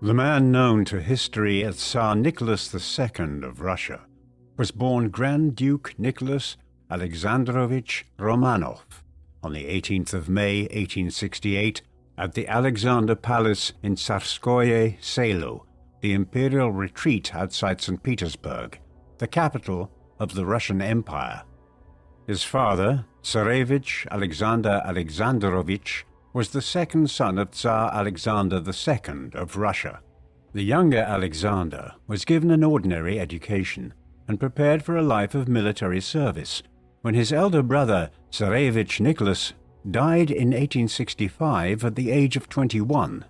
The man known to history as Tsar Nicholas II of Russia was born Grand Duke Nicholas Alexandrovich Romanov on the 18th of May 1868 at the Alexander Palace in Tsarskoye Selo, the imperial retreat outside St. Petersburg, the capital of the Russian Empire. His father, Tsarevich Alexander Alexandrovich, was the second son of Tsar Alexander II of Russia. The younger Alexander was given an ordinary education and prepared for a life of military service when his elder brother, Tsarevich Nicholas, died in 1865 at the age of 21.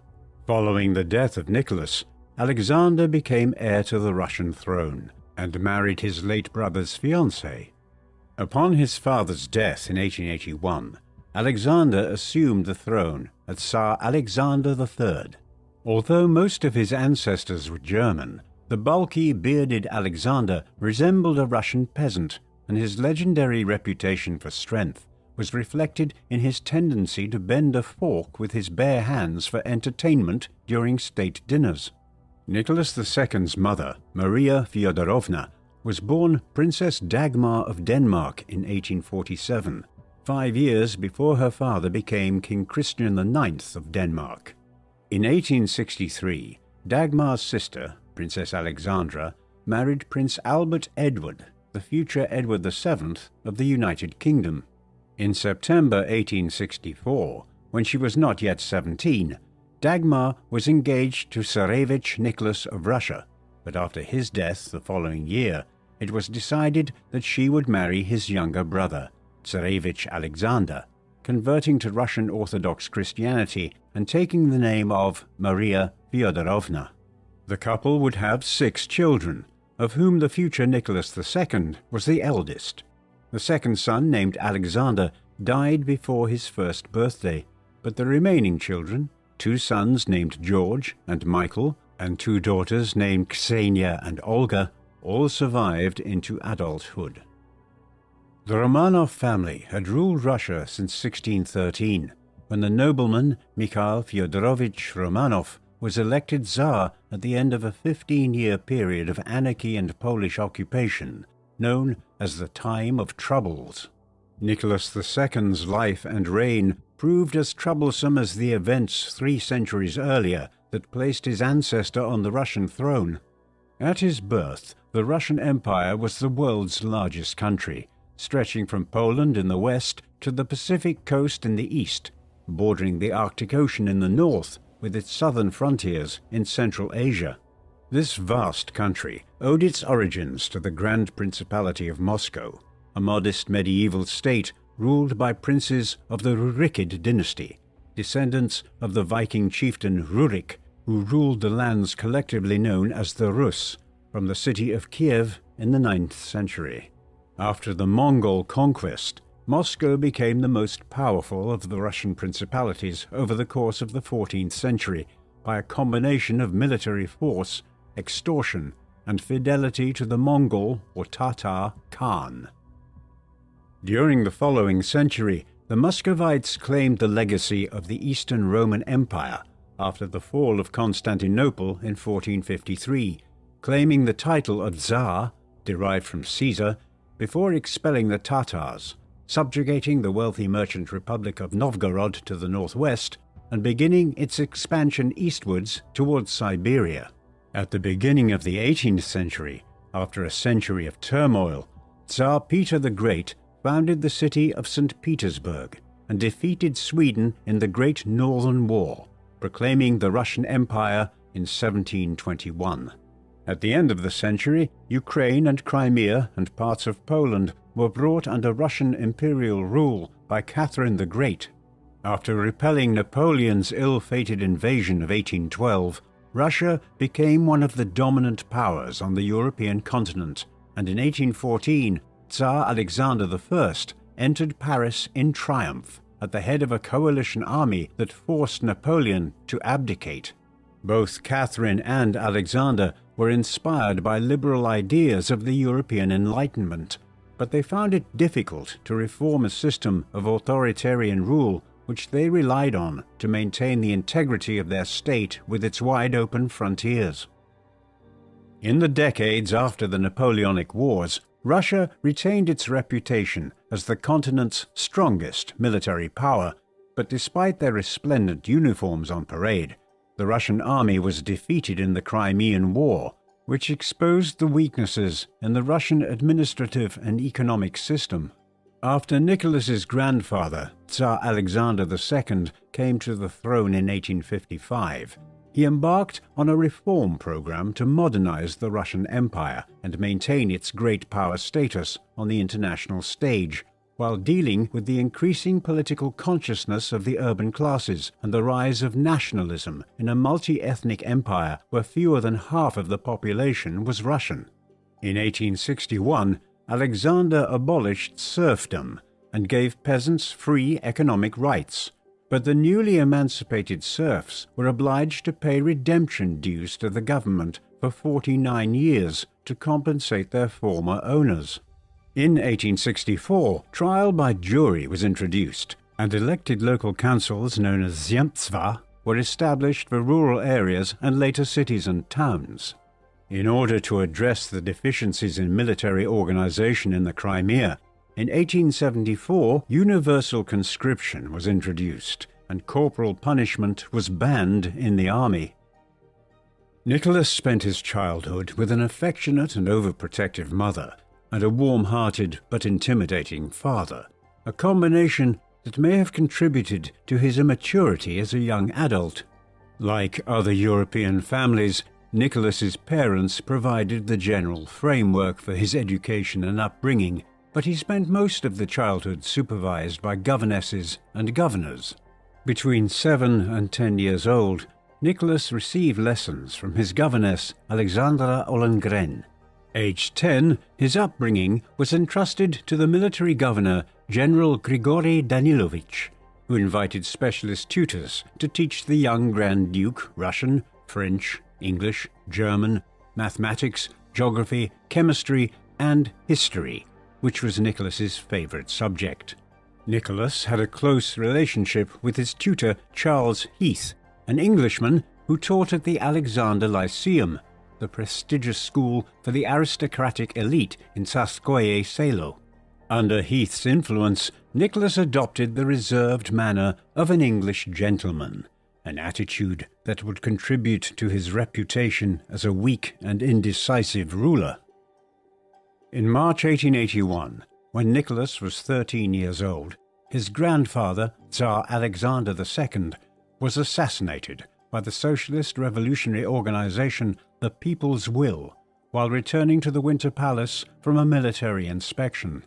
Following the death of Nicholas, Alexander became heir to the Russian throne and married his late brother's fiancée. Upon his father's death in 1881, Alexander assumed the throne as Tsar Alexander III. Although most of his ancestors were German, the bulky, bearded Alexander resembled a Russian peasant, and his legendary reputation for strength was reflected in his tendency to bend a fork with his bare hands for entertainment during state dinners. Nicholas II's mother, Maria Fyodorovna, was born Princess Dagmar of Denmark in 1847, 5 years before her father became King Christian IX of Denmark. In 1863, Dagmar's sister, Princess Alexandra, married Prince Albert Edward, the future Edward VII of the United Kingdom. In September 1864, when she was not yet 17, Dagmar was engaged to Tsarevich Nicholas of Russia, but after his death the following year, it was decided that she would marry his younger brother, Tsarevich Alexander, converting to Russian Orthodox Christianity and taking the name of Maria Fyodorovna. The couple would have 6 children, of whom the future Nicholas II was the eldest. The second son, named Alexander, died before his first birthday, but the remaining children, 2 sons named George and Michael, and 2 daughters named Ksenia and Olga, all survived into adulthood. The Romanov family had ruled Russia since 1613, when the nobleman Mikhail Fyodorovich Romanov was elected Tsar at the end of a 15-year period of anarchy and Polish occupation, known as the Time of Troubles. Nicholas II's life and reign proved as troublesome as the events 3 centuries earlier that placed his ancestor on the Russian throne. At his birth, the Russian Empire was the world's largest country, stretching from Poland in the west to the Pacific coast in the east, bordering the Arctic Ocean in the north, with its southern frontiers in Central Asia. This vast country owed its origins to the Grand Principality of Moscow, a modest medieval state ruled by princes of the Rurikid dynasty, descendants of the Viking chieftain Rurik, who ruled the lands collectively known as the Rus, from the city of Kiev in the 9th century. After the Mongol conquest, Moscow became the most powerful of the Russian principalities over the course of the 14th century by a combination of military force, extortion, and fidelity to the Mongol or Tatar Khan. During the following century, the Muscovites claimed the legacy of the Eastern Roman Empire after the fall of Constantinople in 1453, claiming the title of Tsar, derived from Caesar, before expelling the Tatars, subjugating the wealthy merchant republic of Novgorod to the northwest, and beginning its expansion eastwards towards Siberia. At the beginning of the 18th century, after a century of turmoil, Tsar Peter the Great founded the city of St. Petersburg and defeated Sweden in the Great Northern War, proclaiming the Russian Empire in 1721. At the end of the century, Ukraine and Crimea and parts of Poland were brought under Russian imperial rule by Catherine the Great. After repelling Napoleon's ill-fated invasion of 1812, Russia became one of the dominant powers on the European continent, and in 1814, Tsar Alexander I entered Paris in triumph at the head of a coalition army that forced Napoleon to abdicate. Both Catherine and Alexander were inspired by liberal ideas of the European Enlightenment, but they found it difficult to reform a system of authoritarian rule which they relied on to maintain the integrity of their state with its wide-open frontiers. In the decades after the Napoleonic Wars, Russia retained its reputation as the continent's strongest military power, but despite their resplendent uniforms on parade, the Russian army was defeated in the Crimean War, which exposed the weaknesses in the Russian administrative and economic system. After Nicholas's grandfather, Tsar Alexander II, came to the throne in 1855, he embarked on a reform program to modernize the Russian Empire and maintain its great power status on the international stage, while dealing with the increasing political consciousness of the urban classes and the rise of nationalism in a multi-ethnic empire where fewer than half of the population was Russian. In 1861, Alexander abolished serfdom and gave peasants free economic rights, but the newly emancipated serfs were obliged to pay redemption dues to the government for 49 years to compensate their former owners. In 1864, trial by jury was introduced, and elected local councils known as Zemstva were established for rural areas and later cities and towns. In order to address the deficiencies in military organization in the Crimea, in 1874 universal conscription was introduced, and corporal punishment was banned in the army. Nicholas spent his childhood with an affectionate and overprotective mother, and a warm-hearted but intimidating father, a combination that may have contributed to his immaturity as a young adult. Like other European families, Nicholas's parents provided the general framework for his education and upbringing, but he spent most of the childhood supervised by governesses and governors. Between 7 and 10 years old, Nicholas received lessons from his governess Alexandra Ollengren. Aged 10, his upbringing was entrusted to the military governor General Grigory Danilovich, who invited specialist tutors to teach the young Grand Duke Russian, French, English, German, mathematics, geography, chemistry, and history, which was Nicholas's favorite subject. Nicholas had a close relationship with his tutor Charles Heath, an Englishman who taught at the Alexander Lyceum, the prestigious school for the aristocratic elite in Tsarskoye Selo. Under Heath's influence, Nicholas adopted the reserved manner of an English gentleman, an attitude that would contribute to his reputation as a weak and indecisive ruler. In March 1881, when Nicholas was 13 years old, his grandfather, Tsar Alexander II, was assassinated by the socialist revolutionary organization The People's Will while returning to the Winter Palace from a military inspection.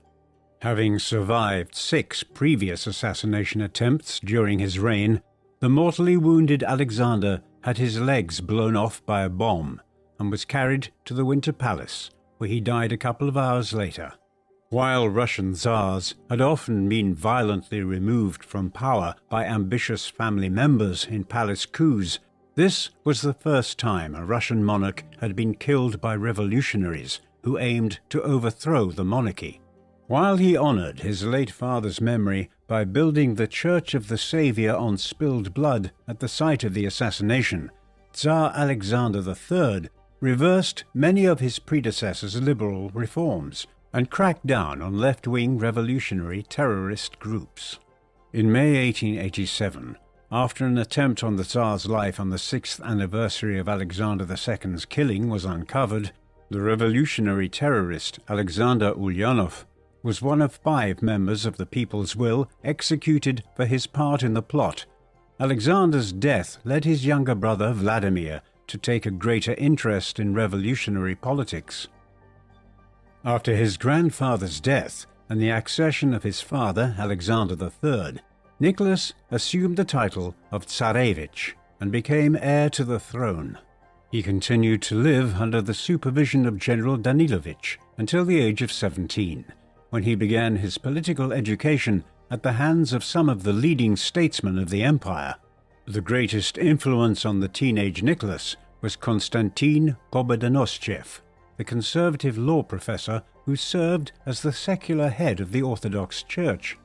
Having survived 6 previous assassination attempts during his reign, the mortally wounded Alexander had his legs blown off by a bomb and was carried to the Winter Palace, where he died a couple of hours later. While Russian Tsars had often been violently removed from power by ambitious family members in palace coups, this was the first time a Russian monarch had been killed by revolutionaries who aimed to overthrow the monarchy. While he honored his late father's memory by building the Church of the Savior on spilled blood at the site of the assassination, Tsar Alexander III reversed many of his predecessors' liberal reforms and cracked down on left-wing revolutionary terrorist groups. In May 1887, after an attempt on the Tsar's life on the 6th anniversary of Alexander II's killing was uncovered, the revolutionary terrorist Alexander Ulyanov was one of 5 members of the People's Will executed for his part in the plot. Alexander's death led his younger brother Vladimir to take a greater interest in revolutionary politics. After his grandfather's death and the accession of his father, Alexander III, Nicholas assumed the title of Tsarevich and became heir to the throne. He continued to live under the supervision of General Danilovich until the age of 17, when he began his political education at the hands of some of the leading statesmen of the empire. The greatest influence on the teenage Nicholas was Konstantin Pobedonostchev, the conservative law professor who served as the secular head of the Orthodox Church.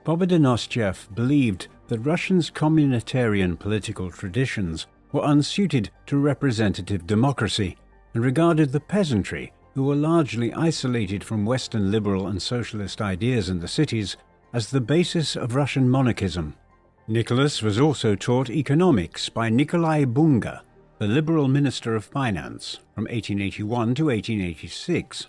Pobedonostchev believed that Russia's communitarian political traditions were unsuited to representative democracy and regarded the peasantry, who were largely isolated from Western liberal and socialist ideas in the cities, as the basis of Russian monarchism. Nicholas was also taught economics by Nikolai Bunga, the liberal minister of finance, from 1881 to 1886.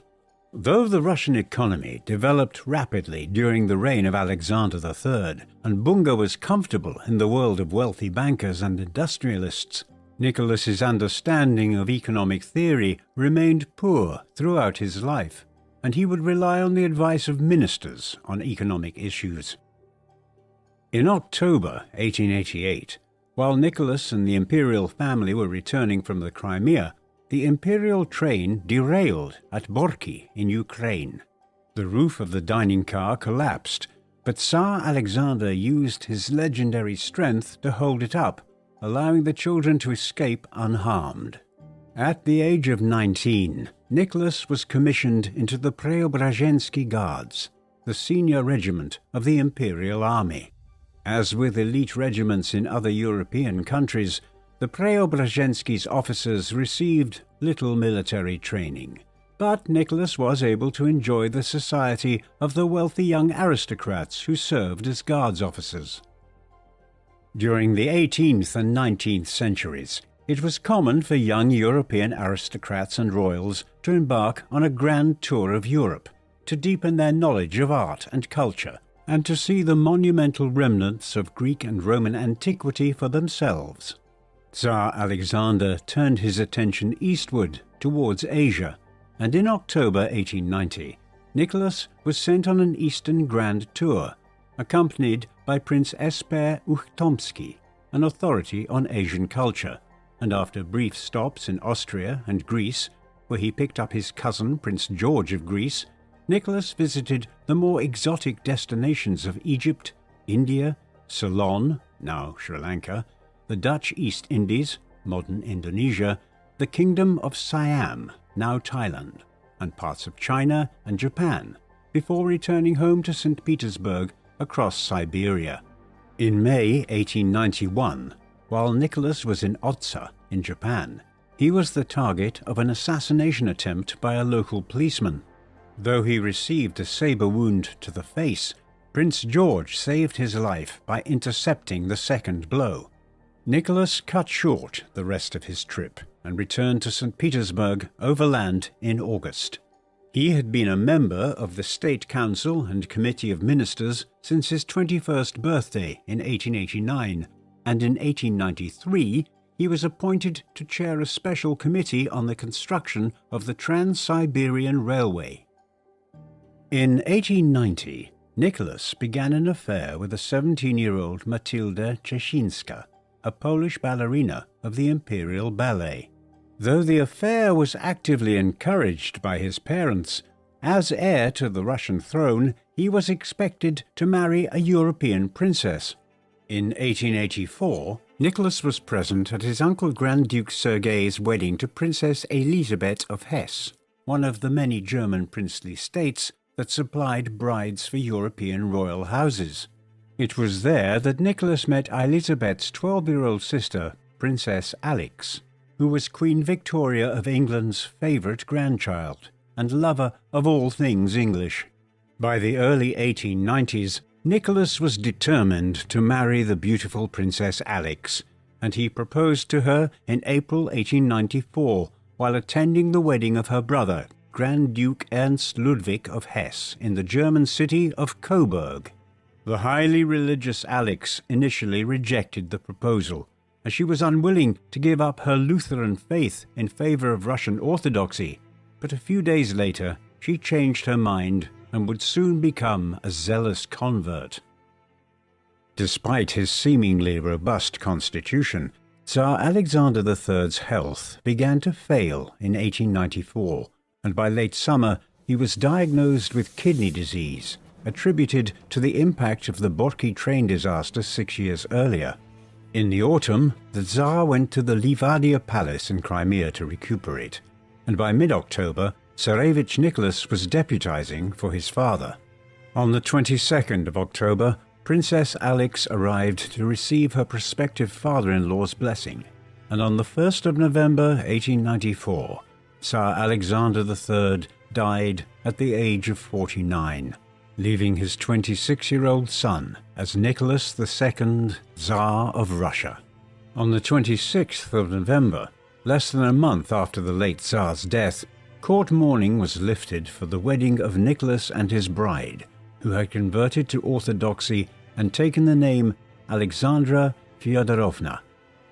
Though the Russian economy developed rapidly during the reign of Alexander III, and Bunga was comfortable in the world of wealthy bankers and industrialists, Nicholas's understanding of economic theory remained poor throughout his life, and he would rely on the advice of ministers on economic issues. In October 1888, while Nicholas and the imperial family were returning from the Crimea, the imperial train derailed at Borky in Ukraine. The roof of the dining car collapsed, but Tsar Alexander used his legendary strength to hold it up, allowing the children to escape unharmed. At the age of 19, Nicholas was commissioned into the Preobrazhensky Guards, the senior regiment of the Imperial Army. As with elite regiments in other European countries, the Preobrazhensky's officers received little military training, but Nicholas was able to enjoy the society of the wealthy young aristocrats who served as guards officers. During the 18th and 19th centuries, it was common for young European aristocrats and royals to embark on a grand tour of Europe, to deepen their knowledge of art and culture, and to see the monumental remnants of Greek and Roman antiquity for themselves. Tsar Alexander turned his attention eastward towards Asia, and in October 1890, Nicholas was sent on an Eastern Grand Tour, accompanied by Prince Esper Ukhtomsky, an authority on Asian culture, and after brief stops in Austria and Greece, where he picked up his cousin Prince George of Greece, Nicholas visited the more exotic destinations of Egypt, India, Ceylon, now Sri Lanka, the Dutch East Indies, modern Indonesia, the Kingdom of Siam, now Thailand, and parts of China and Japan, before returning home to St. Petersburg across Siberia. In May 1891, while Nicholas was in Otsa in Japan, he was the target of an assassination attempt by a local policeman. Though he received a saber wound to the face, Prince George saved his life by intercepting the second blow. Nicholas cut short the rest of his trip and returned to St. Petersburg overland in August. He had been a member of the State Council and Committee of Ministers since his 21st birthday in 1889, and in 1893 he was appointed to chair a special committee on the construction of the Trans-Siberian Railway. In 1890, Nicholas began an affair with a 17-year-old Matilda Czeszynska, a Polish ballerina of the Imperial Ballet. Though the affair was actively encouraged by his parents, as heir to the Russian throne, he was expected to marry a European princess. In 1884, Nicholas was present at his uncle Grand Duke Sergei's wedding to Princess Elisabeth of Hesse, one of the many German princely states that supplied brides for European royal houses. It was there that Nicholas met Elizabeth's 12-year-old sister, Princess Alix, who was Queen Victoria of England's favourite grandchild and lover of all things English. By the early 1890s, Nicholas was determined to marry the beautiful Princess Alix, and he proposed to her in April 1894 while attending the wedding of her brother, Grand Duke Ernst Ludwig of Hesse, in the German city of Coburg. The highly religious Alix initially rejected the proposal, as she was unwilling to give up her Lutheran faith in favor of Russian Orthodoxy, but a few days later she changed her mind and would soon become a zealous convert. Despite his seemingly robust constitution, Tsar Alexander III's health began to fail in 1894, and by late summer he was diagnosed with kidney disease, attributed to the impact of the Borky train disaster 6 years earlier. In the autumn, the Tsar went to the Livadia Palace in Crimea to recuperate, and by mid-October, Tsarevich Nicholas was deputizing for his father. On the 22nd of October, Princess Alix arrived to receive her prospective father-in-law's blessing, and on the 1st of November 1894, Tsar Alexander III died at the age of 49, leaving his 26-year-old son as Nicholas II, Tsar of Russia. On the 26th of November, less than a month after the late Tsar's death, court mourning was lifted for the wedding of Nicholas and his bride, who had converted to Orthodoxy and taken the name Alexandra Fyodorovna.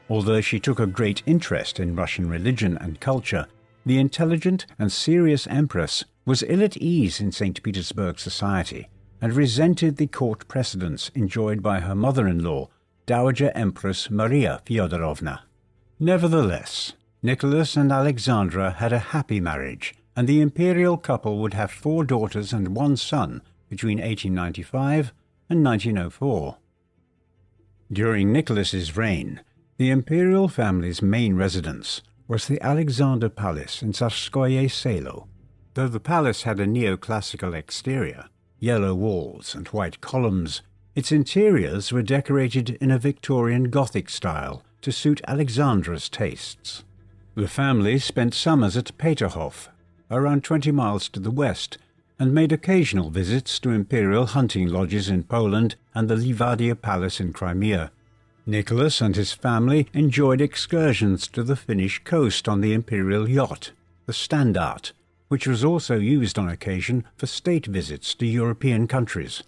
Although she took a great interest in Russian religion and culture, the intelligent and serious empress was ill at ease in St. Petersburg society and resented the court precedence enjoyed by her mother-in-law, Dowager Empress Maria Fyodorovna. Nevertheless, Nicholas and Alexandra had a happy marriage, and the imperial couple would have 4 daughters and 1 son between 1895 and 1904. During Nicholas's reign, the imperial family's main residence was the Alexander Palace in Tsarskoye Selo. Though the palace had a neoclassical exterior, yellow walls and white columns, its interiors were decorated in a Victorian Gothic style to suit Alexandra's tastes. The family spent summers at Peterhof, around 20 miles to the west, and made occasional visits to imperial hunting lodges in Poland and the Livadia Palace in Crimea. Nicholas and his family enjoyed excursions to the Finnish coast on the imperial yacht, the Standard, which was also used on occasion for state visits to European countries.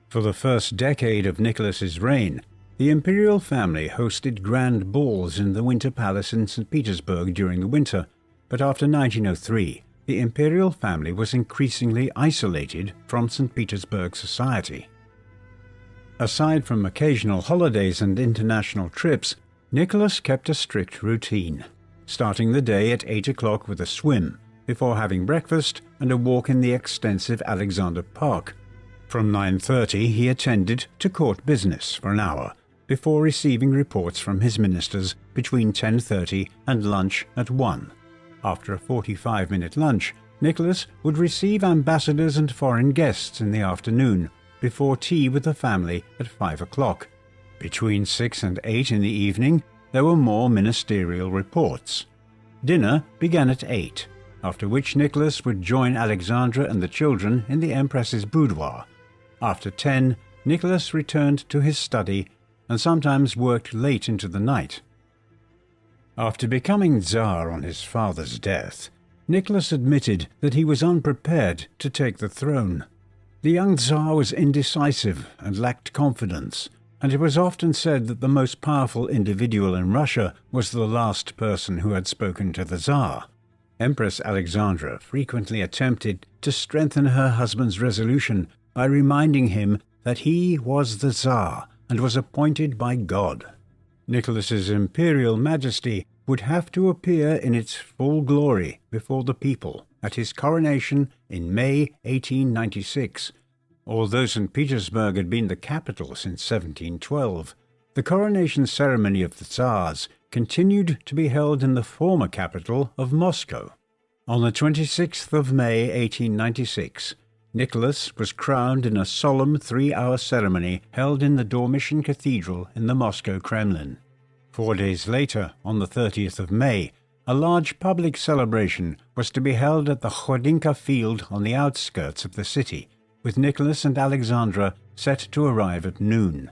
For the first decade of Nicholas's reign, the imperial family hosted grand balls in the Winter Palace in St. Petersburg during the winter, but after 1903, the imperial family was increasingly isolated from St. Petersburg society. Aside from occasional holidays and international trips, Nicholas kept a strict routine, starting the day at 8 o'clock with a swim, before having breakfast and a walk in the extensive Alexander Park. From 9:30 he attended to court business for an hour, before receiving reports from his ministers between 10:30 and lunch at 1. After a 45-minute lunch, Nicholas would receive ambassadors and foreign guests in the afternoon, before tea with the family at 5 o'clock. Between 6 and 8 in the evening, there were more ministerial reports. Dinner began at 8, after which Nicholas would join Alexandra and the children in the Empress's boudoir. After 10, Nicholas returned to his study and sometimes worked late into the night. After becoming Tsar on his father's death, Nicholas admitted that he was unprepared to take the throne. The young Tsar was indecisive and lacked confidence, and it was often said that the most powerful individual in Russia was the last person who had spoken to the Tsar. Empress Alexandra frequently attempted to strengthen her husband's resolution by reminding him that he was the Tsar and was appointed by God. Nicholas's imperial majesty would have to appear in its full glory before the people at his coronation in May 1896. Although St. Petersburg had been the capital since 1712, the coronation ceremony of the Tsars continued to be held in the former capital of Moscow. On the 26th of May 1896, Nicholas was crowned in a solemn 3-hour ceremony held in the Dormition Cathedral in the Moscow Kremlin. 4 days later, on the 30th of May, a large public celebration was to be held at the Khodinka field on the outskirts of the city, with Nicholas and Alexandra set to arrive at noon.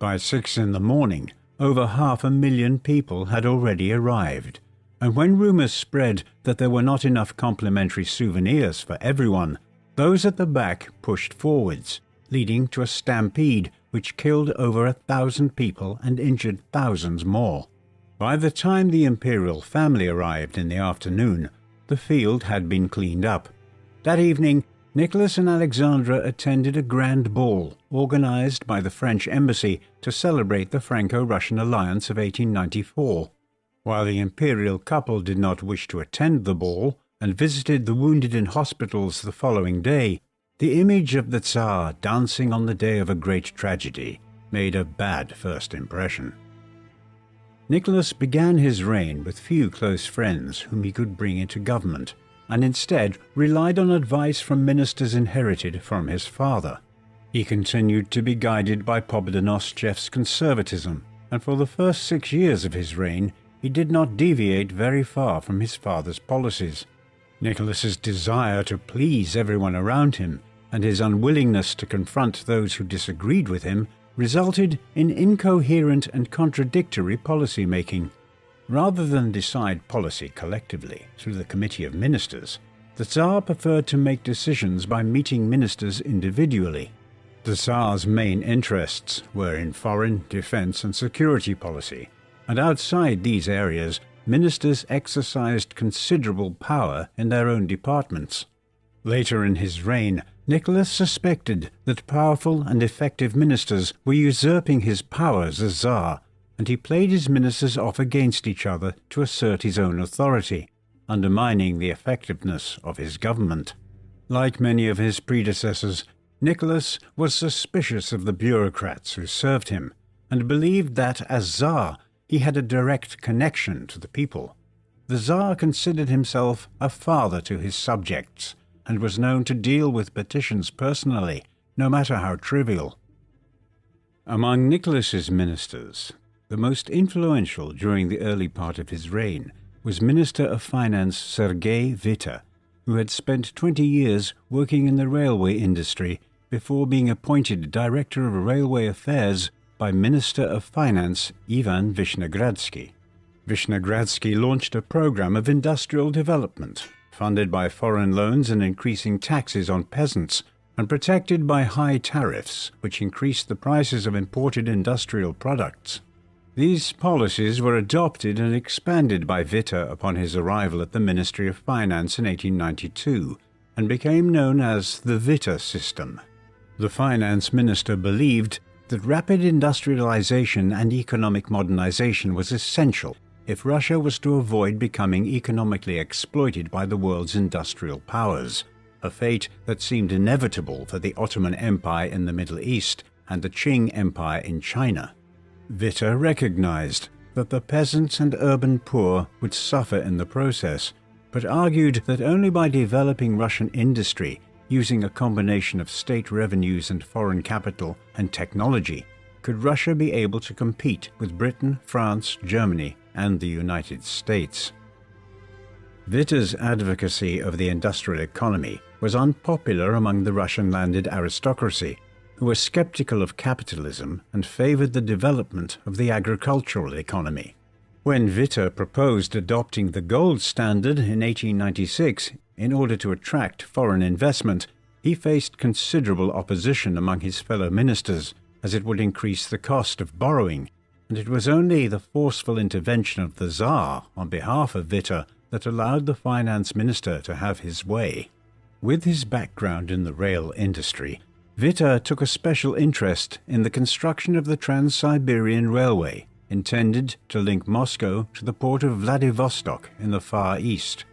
By 6 in the morning, over 500,000 people had already arrived, and when rumors spread that there were not enough complimentary souvenirs for everyone, those at the back pushed forwards, leading to a stampede which killed over 1,000 people and injured thousands more. By the time the imperial family arrived in the afternoon, the field had been cleaned up. That evening, Nicholas and Alexandra attended a grand ball organized by the French embassy to celebrate the Franco-Russian alliance of 1894. While the imperial couple did not wish to attend the ball and visited the wounded in hospitals the following day, the image of the Tsar dancing on the day of a great tragedy made a bad first impression. Nicholas began his reign with few close friends whom he could bring into government, and instead relied on advice from ministers inherited from his father. He continued to be guided by Pobedonostchev's conservatism, and for the first 6 years of his reign he did not deviate very far from his father's policies. Nicholas's desire to please everyone around him and his unwillingness to confront those who disagreed with him resulted in incoherent and contradictory policy making. Rather than decide policy collectively through the Committee of Ministers, the Tsar preferred to make decisions by meeting ministers individually. The Tsar's main interests were in foreign, defense, and security policy, and outside these areas, ministers exercised considerable power in their own departments. Later in his reign, Nicholas suspected that powerful and effective ministers were usurping his powers as Tsar, and he played his ministers off against each other to assert his own authority, undermining the effectiveness of his government. Like many of his predecessors, Nicholas was suspicious of the bureaucrats who served him, and believed that, as Tsar, he had a direct connection to the people. The Tsar considered himself a father to his subjects, and was known to deal with petitions personally, no matter how trivial. Among Nicholas's ministers, the most influential during the early part of his reign was Minister of Finance Sergei Witte, who had spent 20 years working in the railway industry before being appointed Director of Railway Affairs by Minister of Finance Ivan Vishnegradsky. Vishnegradsky launched a program of industrial development, funded by foreign loans and increasing taxes on peasants, and protected by high tariffs, which increased the prices of imported industrial products. These policies were adopted and expanded by Witte upon his arrival at the Ministry of Finance in 1892, and became known as the Witte system. The finance minister believed that rapid industrialization and economic modernization was essential if Russia was to avoid becoming economically exploited by the world's industrial powers, a fate that seemed inevitable for the Ottoman Empire in the Middle East and the Qing Empire in China. Witte recognized that the peasants and urban poor would suffer in the process, but argued that only by developing Russian industry, using a combination of state revenues and foreign capital and technology, could Russia be able to compete with Britain, France, Germany, and the United States. Witte's advocacy of the industrial economy was unpopular among the Russian landed aristocracy, who were skeptical of capitalism and favored the development of the agricultural economy. When Witte proposed adopting the gold standard in 1896 in order to attract foreign investment, he faced considerable opposition among his fellow ministers, as it would increase the cost of borrowing, and it was only the forceful intervention of the Tsar on behalf of Witte that allowed the finance minister to have his way. With his background in the rail industry, Witte took a special interest in the construction of the Trans-Siberian Railway, intended to link Moscow to the port of Vladivostok in the Far East.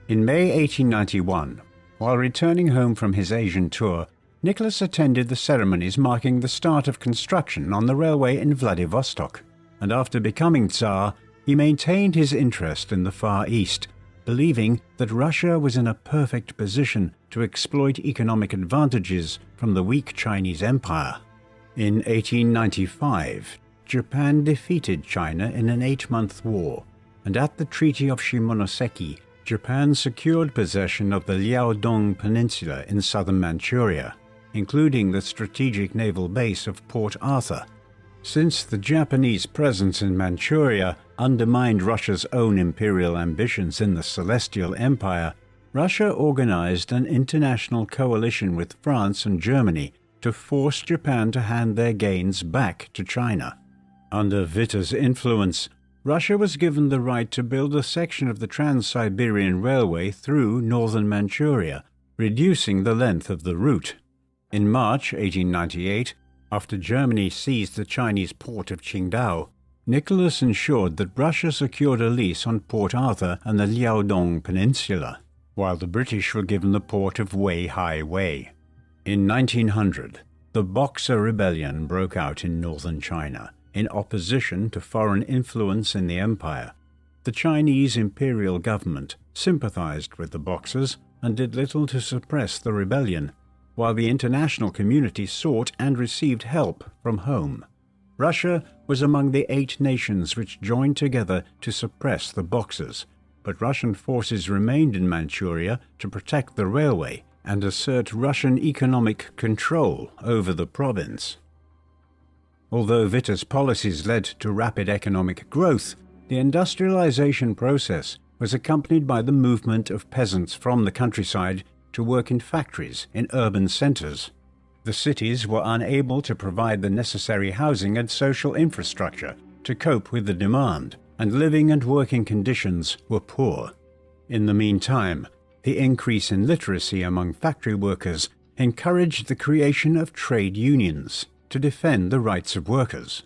In May 1891, while returning home from his Asian tour, Nicholas attended the ceremonies marking the start of construction on the railway in Vladivostok, and after becoming Tsar, he maintained his interest in the Far East, believing that Russia was in a perfect position to exploit economic advantages from the weak Chinese Empire. In 1895, Japan defeated China in an 8-month war, and at the Treaty of Shimonoseki, Japan secured possession of the Liaodong Peninsula in southern Manchuria, including the strategic naval base of Port Arthur. Since the Japanese presence in Manchuria undermined Russia's own imperial ambitions in the Celestial Empire, Russia organized an international coalition with France and Germany to force Japan to hand their gains back to China. Under Witte's influence, Russia was given the right to build a section of the Trans-Siberian Railway through northern Manchuria, reducing the length of the route. In March 1898, after Germany seized the Chinese port of Qingdao, Nicholas ensured that Russia secured a lease on Port Arthur and the Liaodong Peninsula, while the British were given the port of Weihai Wei. In 1900, the Boxer Rebellion broke out in northern China, in opposition to foreign influence in the empire. The Chinese imperial government sympathized with the Boxers and did little to suppress the rebellion, while the international community sought and received help from home. Russia was among the 8 nations which joined together to suppress the Boxers, but Russian forces remained in Manchuria to protect the railway and assert Russian economic control over the province. Although Witta's policies led to rapid economic growth, the industrialization process was accompanied by the movement of peasants from the countryside to work in factories in urban centers. The cities were unable to provide the necessary housing and social infrastructure to cope with the demand, and living and working conditions were poor. In the meantime, the increase in literacy among factory workers encouraged the creation of trade unions to defend the rights of workers.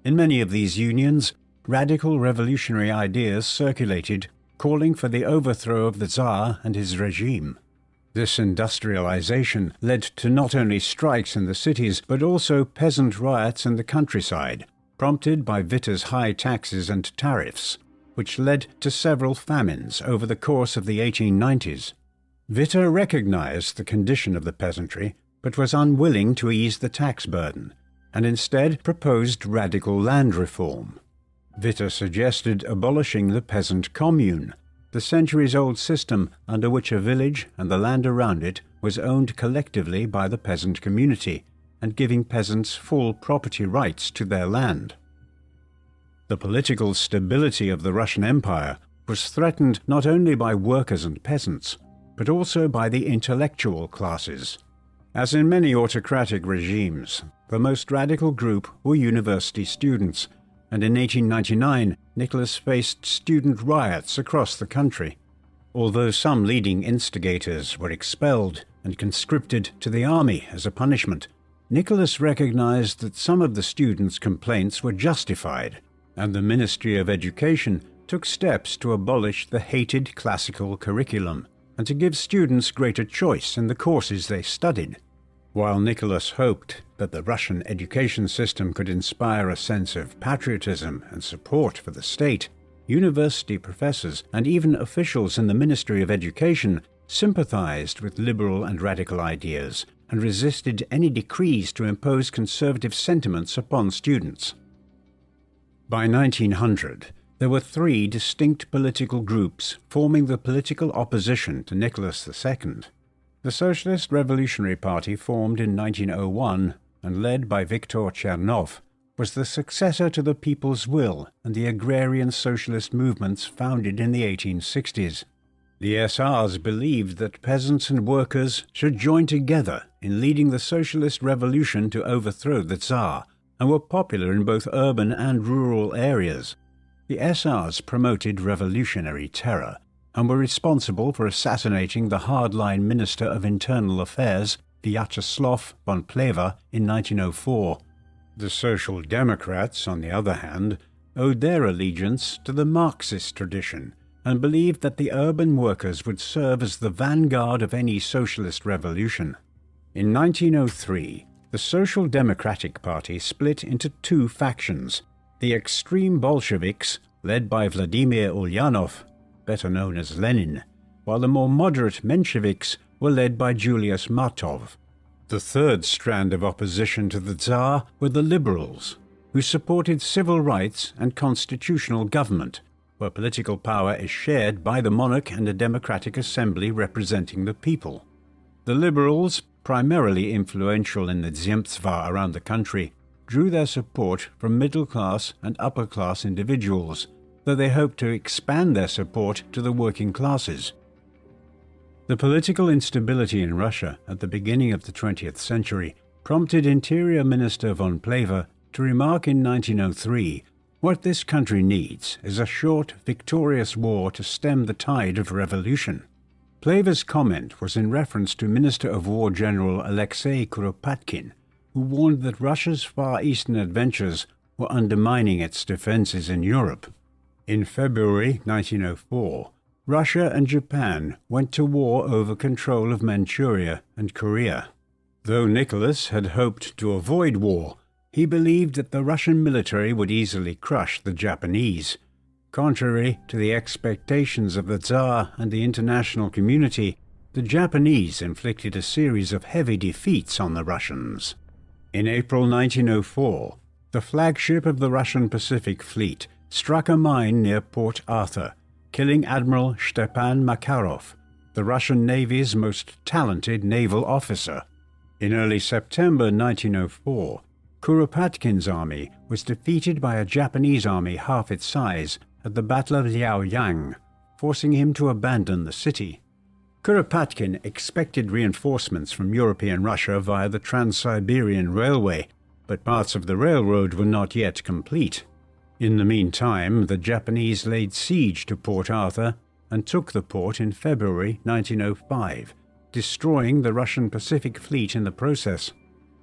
In many of these unions, radical revolutionary ideas circulated calling for the overthrow of the Tsar and his regime. This industrialization led to not only strikes in the cities but also peasant riots in the countryside, prompted by Witta's high taxes and tariffs, which led to several famines over the course of the 1890s. Witta recognized the condition of the peasantry but was unwilling to ease the tax burden, and instead proposed radical land reform. Witta suggested abolishing the peasant commune, the centuries-old system under which a village and the land around it was owned collectively by the peasant community, and giving peasants full property rights to their land. The political stability of the Russian Empire was threatened not only by workers and peasants, but also by the intellectual classes. As in many autocratic regimes, the most radical group were university students, and in 1899 Nicholas faced student riots across the country. Although some leading instigators were expelled and conscripted to the army as a punishment, Nicholas recognized that some of the students' complaints were justified, and the Ministry of Education took steps to abolish the hated classical curriculum and to give students greater choice in the courses they studied. While Nicholas hoped that the Russian education system could inspire a sense of patriotism and support for the state, university professors and even officials in the Ministry of Education sympathized with liberal and radical ideas and resisted any decrees to impose conservative sentiments upon students. By 1900, there were 3 distinct political groups forming the political opposition to Nicholas II. The Socialist Revolutionary Party, formed in 1901 and led by Viktor Chernov, was the successor to the People's Will and the agrarian socialist movements founded in the 1860s. The SRs believed that peasants and workers should join together in leading the socialist revolution to overthrow the Tsar, and were popular in both urban and rural areas. The SRs promoted revolutionary terror and were responsible for assassinating the hardline Minister of Internal Affairs, Vyacheslav von Plehve, in 1904. The Social Democrats, on the other hand, owed their allegiance to the Marxist tradition and believed that the urban workers would serve as the vanguard of any socialist revolution. In 1903, the Social Democratic Party split into 2 factions: the extreme Bolsheviks, led by Vladimir Ulyanov, better known as Lenin, while the more moderate Mensheviks were led by Julius Martov. The third strand of opposition to the Tsar were the liberals, who supported civil rights and constitutional government, where political power is shared by the monarch and a democratic assembly representing the people. The liberals, primarily influential in the Zemstva around the country, drew their support from middle-class and upper-class individuals, though they hoped to expand their support to the working classes. The political instability in Russia at the beginning of the 20th century prompted Interior Minister von Plehve to remark in 1903, "What this country needs is a short, victorious war to stem the tide of revolution." Plehve's comment was in reference to Minister of War General Alexei Kuropatkin, who warned that Russia's Far Eastern adventures were undermining its defenses in Europe. In February 1904, Russia and Japan went to war over control of Manchuria and Korea. Though Nicholas had hoped to avoid war, he believed that the Russian military would easily crush the Japanese. Contrary to the expectations of the Tsar and the international community, the Japanese inflicted a series of heavy defeats on the Russians. In April 1904, the flagship of the Russian Pacific Fleet struck a mine near Port Arthur, killing Admiral Stepan Makarov, the Russian Navy's most talented naval officer. In early September 1904, Kuropatkin's army was defeated by a Japanese army half its size at the Battle of Liaoyang, forcing him to abandon the city. Kuropatkin expected reinforcements from European Russia via the Trans-Siberian Railway, but parts of the railroad were not yet complete. In the meantime, the Japanese laid siege to Port Arthur and took the port in February 1905, destroying the Russian Pacific Fleet in the process.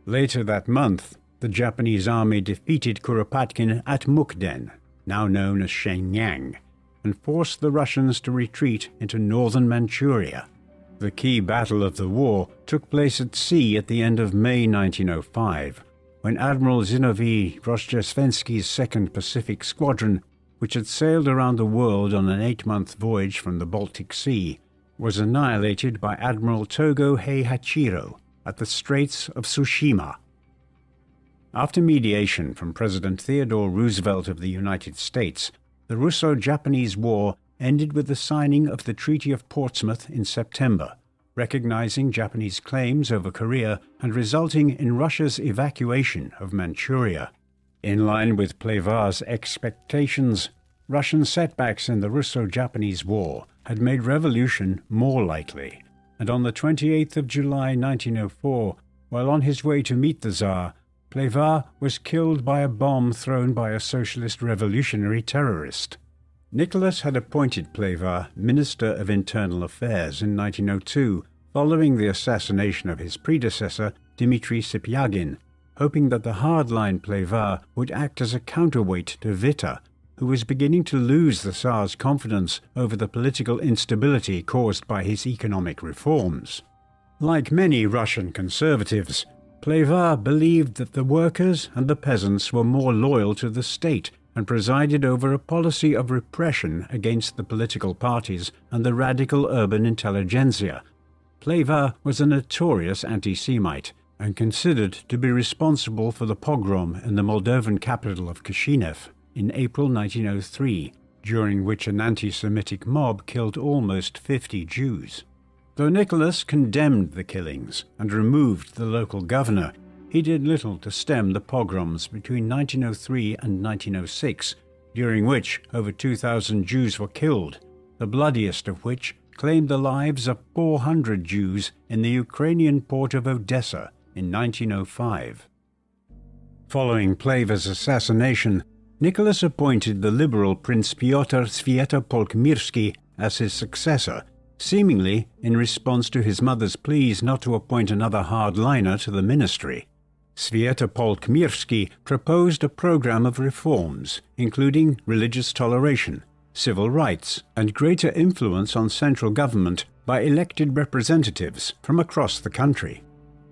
Later that month, the Japanese army defeated Kuropatkin at Mukden, now known as Shenyang, and forced the Russians to retreat into northern Manchuria. The key battle of the war took place at sea at the end of May 1905, when Admiral Zinovy Rozhdestvensky's 2nd Pacific Squadron, which had sailed around the world on an 8-month voyage from the Baltic Sea, was annihilated by Admiral Togo Heihachiro at the Straits of Tsushima. After mediation from President Theodore Roosevelt of the United States, the Russo-Japanese War ended with the signing of the Treaty of Portsmouth in September, recognizing Japanese claims over Korea and resulting in Russia's evacuation of Manchuria. In line with Plevar's expectations, Russian setbacks in the Russo-Japanese War had made revolution more likely, and on the 28th of July 1904, while on his way to meet the Tsar, Plevar was killed by a bomb thrown by a socialist revolutionary terrorist. Nicholas had appointed Plevar Minister of Internal Affairs in 1902, following the assassination of his predecessor, Dmitry Sipyagin, hoping that the hardline Plevar would act as a counterweight to Witte, who was beginning to lose the Tsar's confidence over the political instability caused by his economic reforms. Like many Russian conservatives, Plevar believed that the workers and the peasants were more loyal to the state and presided over a policy of repression against the political parties and the radical urban intelligentsia. Plevar was a notorious anti-Semite and considered to be responsible for the pogrom in the Moldovan capital of Chisinau in April 1903, during which an anti-Semitic mob killed almost 50 Jews. Though Nicholas condemned the killings and removed the local governor, he did little to stem the pogroms between 1903 and 1906, during which over 2,000 Jews were killed, the bloodiest of which claimed the lives of 400 Jews in the Ukrainian port of Odessa in 1905. Following Plevar's assassination, Nicholas appointed the liberal Prince Pyotr Swietopolk-Mirsky as his successor, seemingly in response to his mother's pleas not to appoint another hardliner to the ministry. Swietopolk-Mirsky proposed a program of reforms, including religious toleration, civil rights, and greater influence on central government by elected representatives from across the country.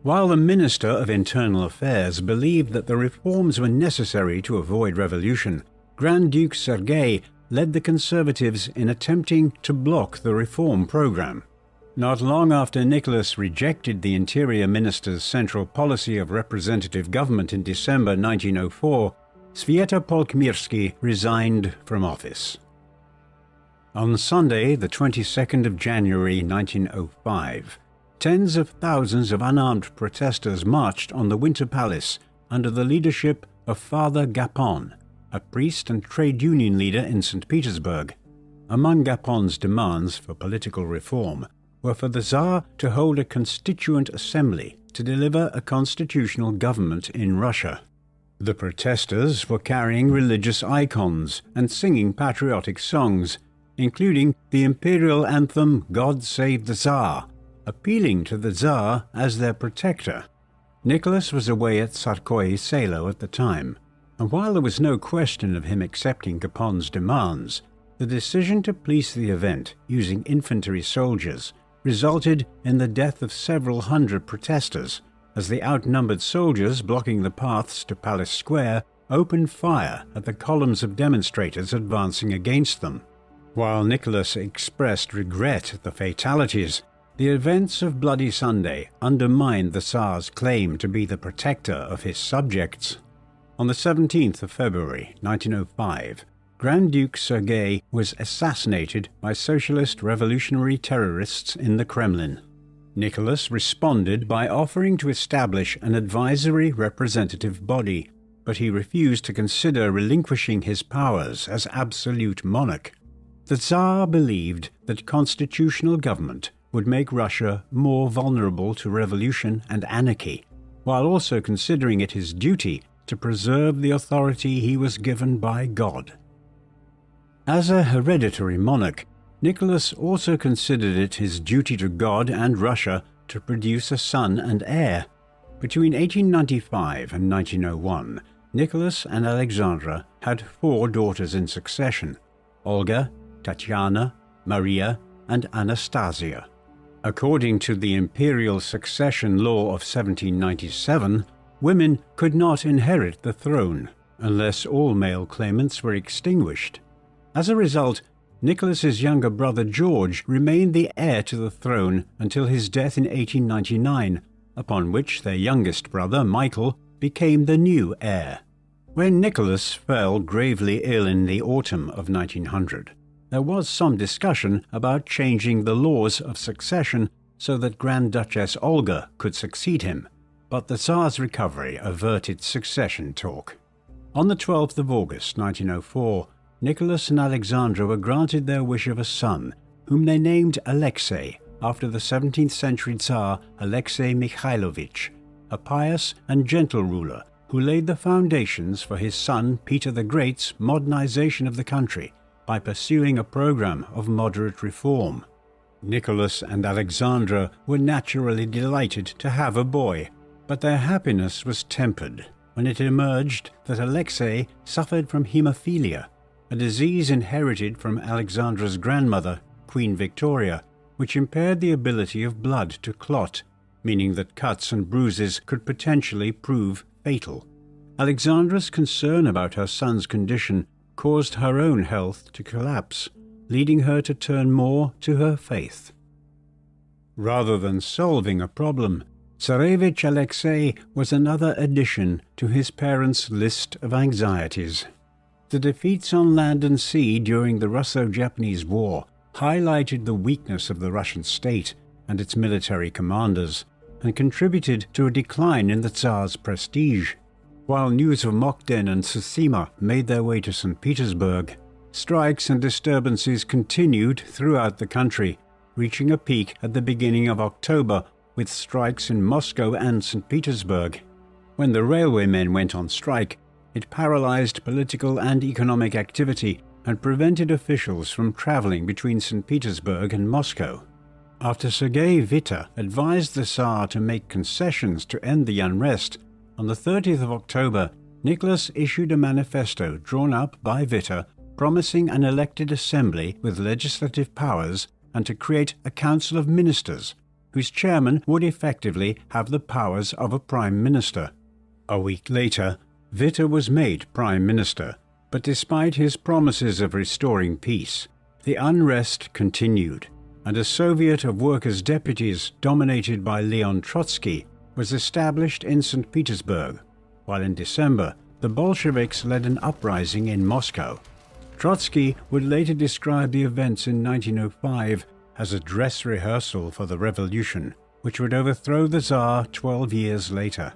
While the Minister of Internal Affairs believed that the reforms were necessary to avoid revolution, Grand Duke Sergei led the conservatives in attempting to block the reform program. Not long after Nicholas rejected the Interior Minister's central policy of representative government in December 1904, Swietopolk-Mirsky resigned from office. On Sunday, the 22nd of January 1905, tens of thousands of unarmed protesters marched on the Winter Palace under the leadership of Father Gapon, a priest and trade union leader in St. Petersburg. Among Gapon's demands for political reform were for the Tsar to hold a constituent assembly to deliver a constitutional government in Russia. The protesters were carrying religious icons and singing patriotic songs, including the imperial anthem God Save the Tsar, appealing to the Tsar as their protector. Nicholas was away at Tsarskoye Selo at the time, and while there was no question of him accepting Gapon's demands, the decision to police the event using infantry soldiers resulted in the death of several hundred protesters, as the outnumbered soldiers blocking the paths to Palace Square opened fire at the columns of demonstrators advancing against them. While Nicholas expressed regret at the fatalities, The events of Bloody Sunday undermined the Tsar's claim to be the protector of his subjects. On the 17th of February 1905, Grand Duke Sergei was assassinated by socialist revolutionary terrorists in the Kremlin. Nicholas responded by offering to establish an advisory representative body, but he refused to consider relinquishing his powers as absolute monarch. The Tsar believed that constitutional government would make Russia more vulnerable to revolution and anarchy, while also considering it his duty to preserve the authority he was given by God. As a hereditary monarch, Nicholas also considered it his duty to God and Russia to produce a son and heir. Between 1895 and 1901, Nicholas and Alexandra had 4 daughters in succession: Olga, Tatiana, Maria, and Anastasia. According to the imperial succession law of 1797, women could not inherit the throne unless all male claimants were extinguished. As a result, Nicholas's younger brother George remained the heir to the throne until his death in 1899, upon which their youngest brother Michael became the new heir. When Nicholas fell gravely ill in the autumn of 1900, there was some discussion about changing the laws of succession so that Grand Duchess Olga could succeed him, but the Tsar's recovery averted succession talk. On the 12th of August 1904, Nicholas and Alexandra were granted their wish of a son, whom they named Alexei, after the 17th century Tsar Alexei Mikhailovich, a pious and gentle ruler who laid the foundations for his son Peter the Great's modernization of the country by pursuing a program of moderate reform. Nicholas and Alexandra were naturally delighted to have a boy, but their happiness was tempered when it emerged that Alexei suffered from hemophilia, a disease inherited from Alexandra's grandmother, Queen Victoria, which impaired the ability of blood to clot, meaning that cuts and bruises could potentially prove fatal. Alexandra's concern about her son's condition caused her own health to collapse, leading her to turn more to her faith. Rather than solving a problem, Tsarevich Alexei was another addition to his parents' list of anxieties. The defeats on land and sea during the Russo-Japanese War highlighted the weakness of the Russian state and its military commanders, and contributed to a decline in the Tsar's prestige. While news of Mokden and Tsushima made their way to St. Petersburg, strikes and disturbances continued throughout the country, reaching a peak at the beginning of October with strikes in Moscow and St. Petersburg. When the railwaymen went on strike, it paralyzed political and economic activity and prevented officials from traveling between St. Petersburg and Moscow. After Sergei Witte advised the Tsar to make concessions to end the unrest, on the 30th of October, Nicholas issued a manifesto drawn up by Witte promising an elected assembly with legislative powers and to create a council of ministers, whose chairman would effectively have the powers of a prime minister. A week later, Witte was made prime minister, but despite his promises of restoring peace, the unrest continued, and a Soviet of workers' deputies dominated by Leon Trotsky was established in St. Petersburg, while in December the Bolsheviks led an uprising in Moscow. Trotsky would later describe the events in 1905 as a dress rehearsal for the revolution, which would overthrow the Tsar 12 years later.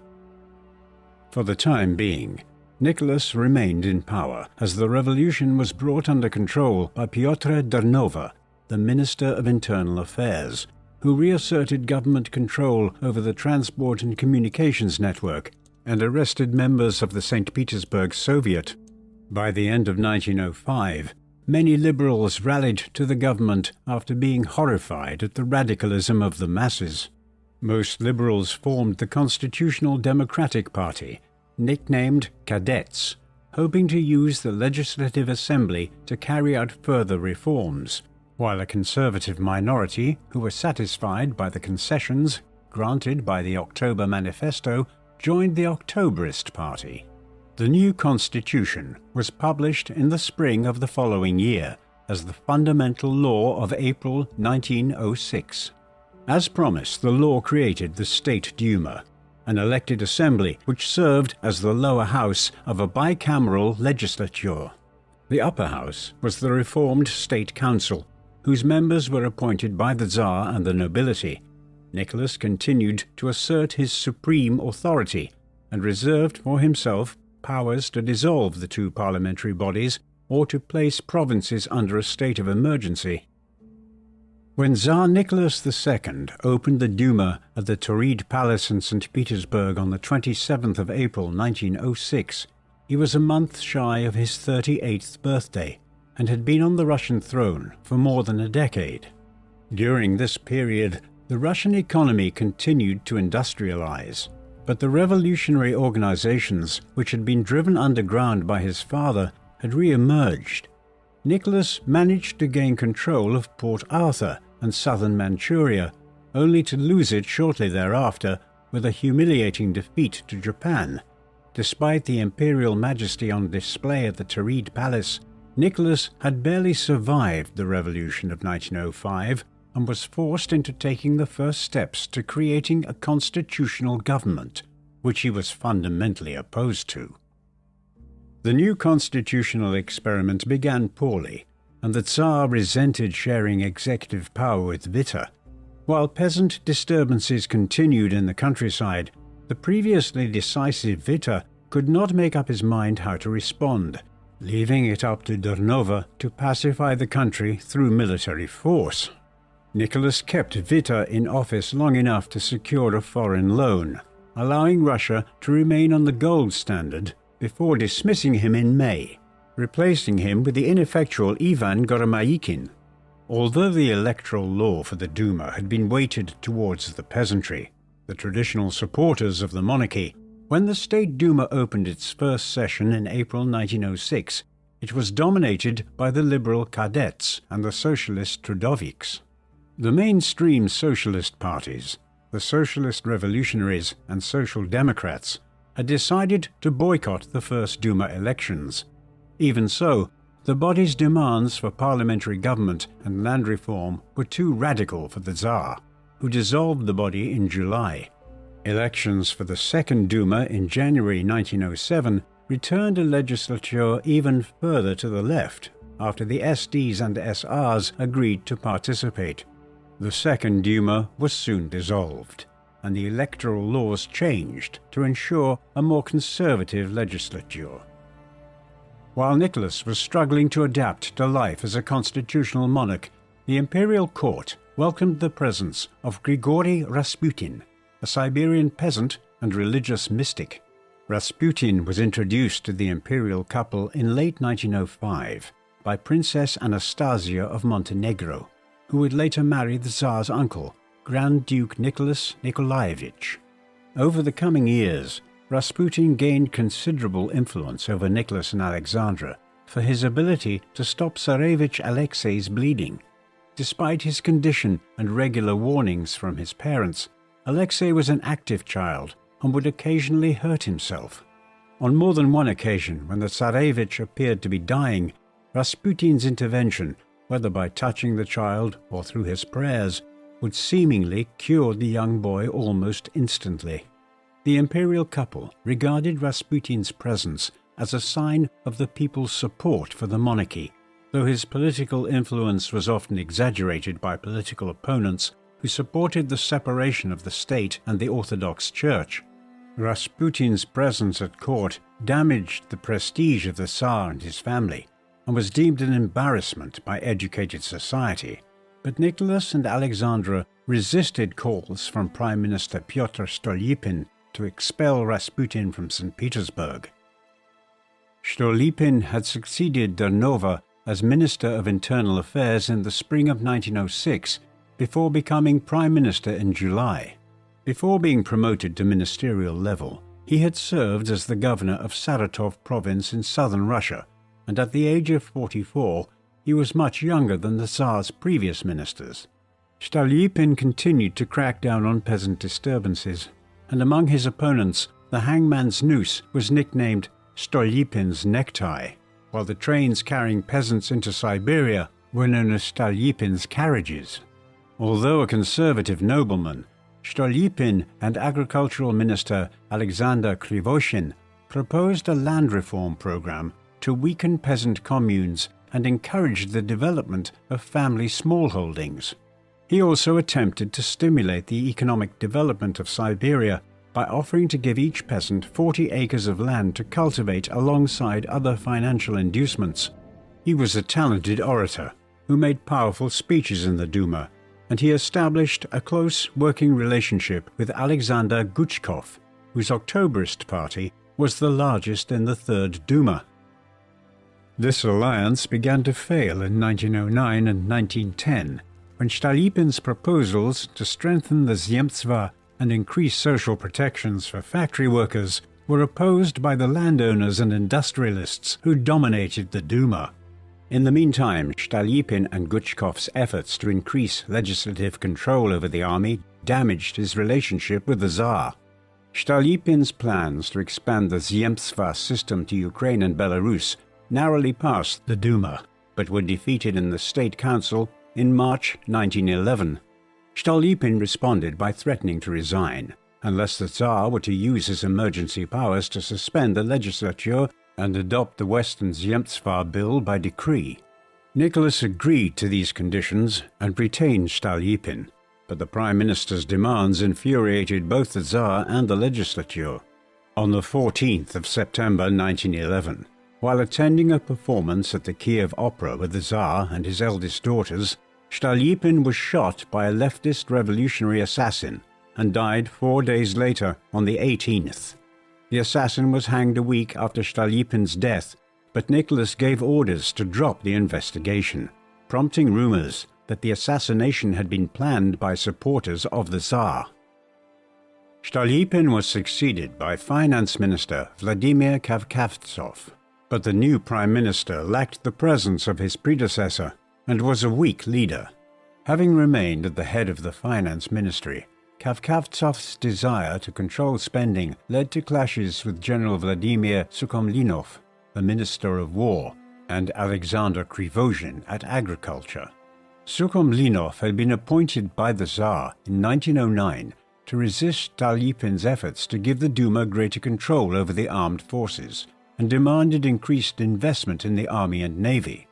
For the time being, Nicholas remained in power as the revolution was brought under control by Pyotr Dernova, the Minister of Internal Affairs, who reasserted government control over the transport and communications network and arrested members of the St. Petersburg Soviet. By the end of 1905, many liberals rallied to the government after being horrified at the radicalism of the masses. Most liberals formed the Constitutional Democratic Party, nicknamed Cadets, hoping to use the Legislative Assembly to carry out further reforms, while a conservative minority, who were satisfied by the concessions granted by the October Manifesto, joined the Octoberist Party. The new constitution was published in the spring of the following year as the Fundamental Law of April 1906. As promised, the law created the State Duma, an elected assembly which served as the lower house of a bicameral legislature. The upper house was the reformed State Council, whose members were appointed by the Tsar and the nobility. Nicholas continued to assert his supreme authority and reserved for himself powers to dissolve the two parliamentary bodies or to place provinces under a state of emergency. When Tsar Nicholas II opened the Duma at the Tauride Palace in St. Petersburg on the 27th of April 1906, he was a month shy of his 38th birthday and had been on the Russian throne for more than a decade. During this period, the Russian economy continued to industrialize, but the revolutionary organizations which had been driven underground by his father had re-emerged. Nicholas managed to gain control of Port Arthur and southern Manchuria, only to lose it shortly thereafter with a humiliating defeat to Japan. Despite the imperial majesty on display at the Tauride Palace, Nicholas had barely survived the revolution of 1905 and was forced into taking the first steps to creating a constitutional government, which he was fundamentally opposed to. The new constitutional experiment began poorly, and the Tsar resented sharing executive power with Witte. While peasant disturbances continued in the countryside, the previously decisive Witte could not make up his mind how to respond, leaving it up to Dornova to pacify the country through military force. Nicholas kept Witte in office long enough to secure a foreign loan, allowing Russia to remain on the gold standard before dismissing him in May, replacing him with the ineffectual Ivan Goromaikin. Although the electoral law for the Duma had been weighted towards the peasantry, the traditional supporters of the monarchy, when the State Duma opened its first session in April 1906, it was dominated by the liberal cadets and the socialist trudoviks. The mainstream socialist parties, the Socialist Revolutionaries and Social Democrats, had decided to boycott the first Duma elections. Even so, the body's demands for parliamentary government and land reform were too radical for the Tsar, who dissolved the body in July. Elections for the Second Duma in January 1907 returned a legislature even further to the left after the SDs and SRs agreed to participate. The Second Duma was soon dissolved, and the electoral laws changed to ensure a more conservative legislature. While Nicholas was struggling to adapt to life as a constitutional monarch, the imperial court welcomed the presence of Grigory Rasputin, a Siberian peasant and religious mystic. Rasputin was introduced to the imperial couple in late 1905 by Princess Anastasia of Montenegro, who would later marry the Tsar's uncle, Grand Duke Nicholas Nikolaevich. Over the coming years, Rasputin gained considerable influence over Nicholas and Alexandra for his ability to stop Tsarevich Alexei's bleeding. Despite his condition and regular warnings from his parents, Alexei was an active child and would occasionally hurt himself. On more than one occasion, when the Tsarevich appeared to be dying, Rasputin's intervention, whether by touching the child or through his prayers, would seemingly cure the young boy almost instantly. The imperial couple regarded Rasputin's presence as a sign of the people's support for the monarchy, though his political influence was often exaggerated by political opponents who supported the separation of the state and the Orthodox Church. Rasputin's presence at court damaged the prestige of the Tsar and his family, and was deemed an embarrassment by educated society. But Nicholas and Alexandra resisted calls from Prime Minister Pyotr Stolypin to expel Rasputin from St. Petersburg. Stolypin had succeeded Dornova as Minister of Internal Affairs in the spring of 1906, before becoming Prime Minister in July. Before being promoted to ministerial level, he had served as the governor of Saratov province in southern Russia, and at the age of 44, he was much younger than the Tsar's previous ministers. Stolypin continued to crack down on peasant disturbances, and among his opponents, the hangman's noose was nicknamed Stolypin's necktie, while the trains carrying peasants into Siberia were known as Stolypin's carriages. Although a conservative nobleman, Stolypin and agricultural minister Alexander Krivoshin proposed a land reform program to weaken peasant communes and encourage the development of family smallholdings. He also attempted to stimulate the economic development of Siberia by offering to give each peasant 40 acres of land to cultivate alongside other financial inducements. He was a talented orator who made powerful speeches in the Duma, and he established a close working relationship with Alexander Guchkov, whose Octoberist party was the largest in the Third Duma. This alliance began to fail in 1909 and 1910, when Stolypin's proposals to strengthen the Zemstva and increase social protections for factory workers were opposed by the landowners and industrialists who dominated the Duma. In the meantime, Stolypin and Guchkov's efforts to increase legislative control over the army damaged his relationship with the Tsar. Stolypin's plans to expand the Zemstva system to Ukraine and Belarus narrowly passed the Duma, but were defeated in the State Council in March 1911. Stolypin responded by threatening to resign, unless the Tsar were to use his emergency powers to suspend the legislature and adopt the Western Zemstva Bill by decree. Nicholas agreed to these conditions and retained Stolypin, but the Prime Minister's demands infuriated both the Tsar and the legislature. On the 14th of September 1911, while attending a performance at the Kiev Opera with the Tsar and his eldest daughters, Stolypin was shot by a leftist revolutionary assassin and died 4 days later on the 18th. The assassin was hanged a week after Stolypin's death, but Nicholas gave orders to drop the investigation, prompting rumors that the assassination had been planned by supporters of the Tsar. Stolypin was succeeded by Finance Minister Vladimir Kavkavtsov, but the new Prime Minister lacked the presence of his predecessor and was a weak leader. Having remained at the head of the Finance Ministry, Kavkavtsov's desire to control spending led to clashes with General Vladimir Sukhomlinov, the Minister of War, and Alexander Krivoshin at Agriculture. Sukhomlinov had been appointed by the Tsar in 1909 to resist Stolypin's efforts to give the Duma greater control over the armed forces, and demanded increased investment in the army and navy.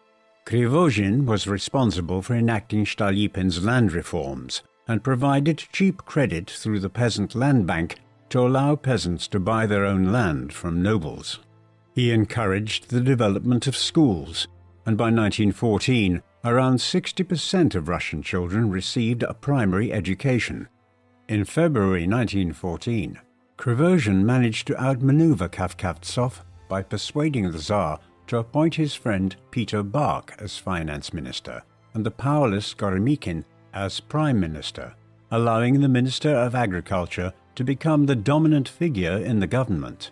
Krivoshin was responsible for enacting Stolypin's land reforms and provided cheap credit through the Peasant Land Bank to allow peasants to buy their own land from nobles. He encouraged the development of schools, and by 1914, around 60% of Russian children received a primary education. In February 1914, Krivoshin managed to outmaneuver Kavkavtsov by persuading the Tsar to appoint his friend Peter Bach as finance minister and the powerless Goromykin as prime minister, allowing the Minister of Agriculture to become the dominant figure in the government.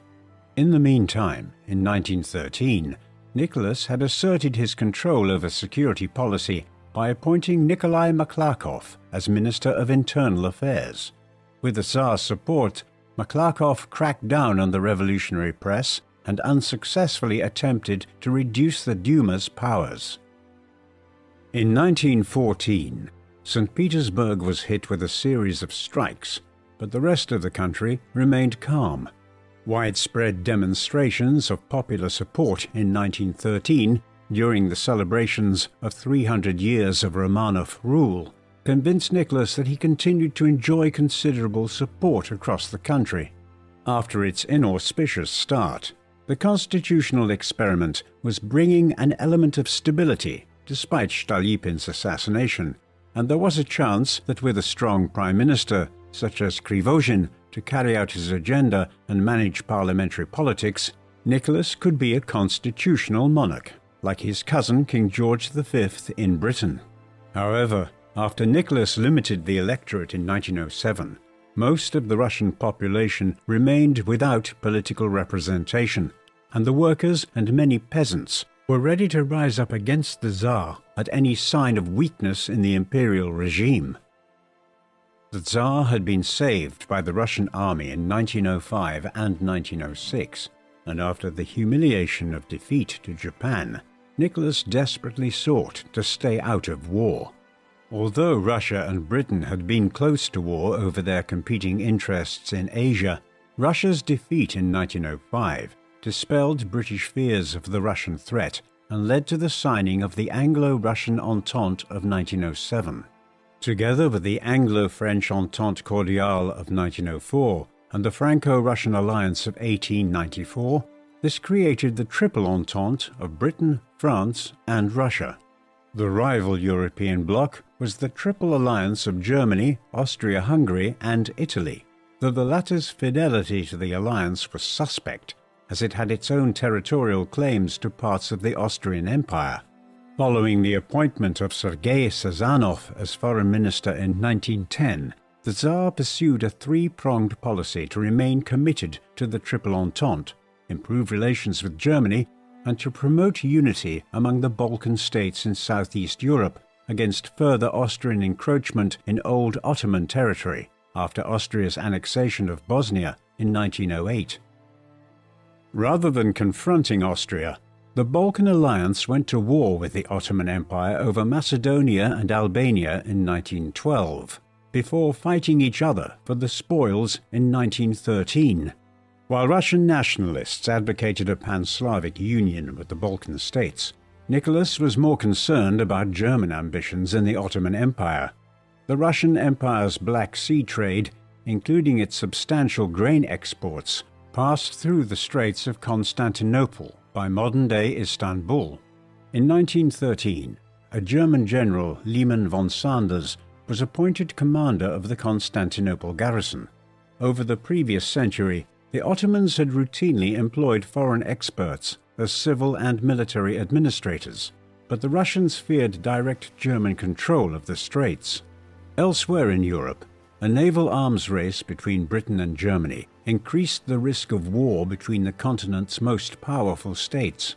In the meantime, in 1913, Nicholas had asserted his control over security policy by appointing Nikolai Maklakov as Minister of Internal Affairs. With the Tsar's support, Maklakov cracked down on the revolutionary press and unsuccessfully attempted to reduce the Duma's powers. In 1914, St. Petersburg was hit with a series of strikes, but the rest of the country remained calm. Widespread demonstrations of popular support in 1913, during the celebrations of 300 years of Romanov rule, convinced Nicholas that he continued to enjoy considerable support across the country. After its inauspicious start, the constitutional experiment was bringing an element of stability despite Stolypin's assassination, and there was a chance that with a strong prime minister, such as Krivoshin, to carry out his agenda and manage parliamentary politics, Nicholas could be a constitutional monarch, like his cousin King George V in Britain. However, after Nicholas limited the electorate in 1907, most of the Russian population remained without political representation, and the workers and many peasants were ready to rise up against the Tsar at any sign of weakness in the imperial regime. The Tsar had been saved by the Russian army in 1905 and 1906, and after the humiliation of defeat to Japan, Nicholas desperately sought to stay out of war. Although Russia and Britain had been close to war over their competing interests in Asia, Russia's defeat in 1905 dispelled British fears of the Russian threat and led to the signing of the Anglo-Russian Entente of 1907. Together with the Anglo-French Entente Cordiale of 1904 and the Franco-Russian Alliance of 1894, this created the Triple Entente of Britain, France, and Russia. The rival European bloc was the Triple Alliance of Germany, Austria-Hungary, and Italy, though the latter's fidelity to the alliance was suspect, as it had its own territorial claims to parts of the Austrian Empire. Following the appointment of Sergei Sazanov as foreign minister in 1910, the Tsar pursued a three-pronged policy to remain committed to the Triple Entente, improve relations with Germany, and to promote unity among the Balkan states in southeast Europe against further Austrian encroachment in old Ottoman territory after Austria's annexation of Bosnia in 1908. Rather than confronting Austria, the Balkan alliance went to war with the Ottoman Empire over Macedonia and Albania in 1912, before fighting each other for the spoils in 1913. While Russian nationalists advocated a pan-Slavic union with the Balkan states, Nicholas was more concerned about German ambitions in the Ottoman Empire. The Russian Empire's Black Sea trade, including its substantial grain exports, passed through the Straits of Constantinople by modern-day Istanbul. In 1913, a German general, Lenin von Sanders, was appointed commander of the Constantinople garrison. Over the previous century, the Ottomans had routinely employed foreign experts as civil and military administrators, but the Russians feared direct German control of the straits. Elsewhere in Europe, a naval arms race between Britain and Germany increased the risk of war between the continent's most powerful states.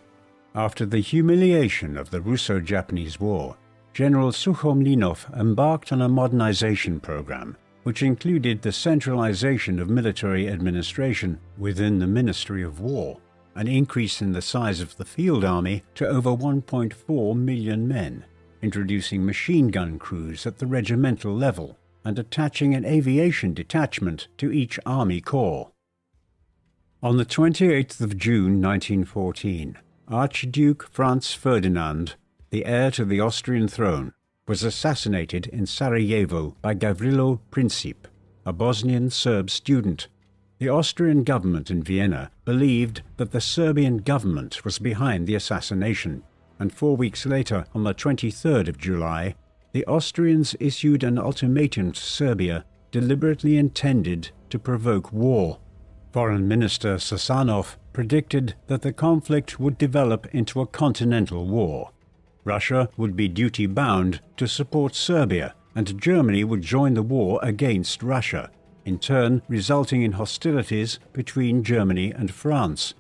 After the humiliation of the Russo-Japanese War, General Sukhomlinov embarked on a modernization program, which included the centralization of military administration within the Ministry of War, an increase in the size of the field army to over 1.4 million men, introducing machine gun crews at the regimental level, and attaching an aviation detachment to each army corps. On the 28th of June 1914, Archduke Franz Ferdinand, the heir to the Austrian throne, was assassinated in Sarajevo by Gavrilo Princip, a Bosnian Serb student. The Austrian government in Vienna believed that the Serbian government was behind the assassination, and 4 weeks later, on the 23rd of July, the Austrians issued an ultimatum to Serbia deliberately intended to provoke war. Foreign Minister Sazanov predicted that the conflict would develop into a continental war. Russia would be duty-bound to support Serbia, and Germany would join the war against Russia, in turn resulting in hostilities between Germany and France.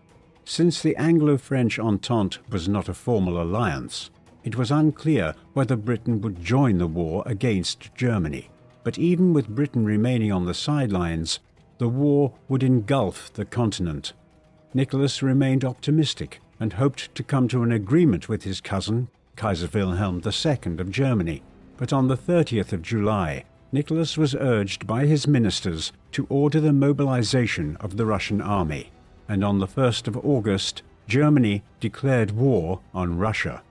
Since the Anglo-French Entente was not a formal alliance, it was unclear whether Britain would join the war against Germany. But even with Britain remaining on the sidelines, the war would engulf the continent. Nicholas remained optimistic and hoped to come to an agreement with his cousin, Kaiser Wilhelm II of Germany. But on the 30th of July, Nicholas was urged by his ministers to order the mobilization of the Russian army, and on the 1st of August, Germany declared war on Russia.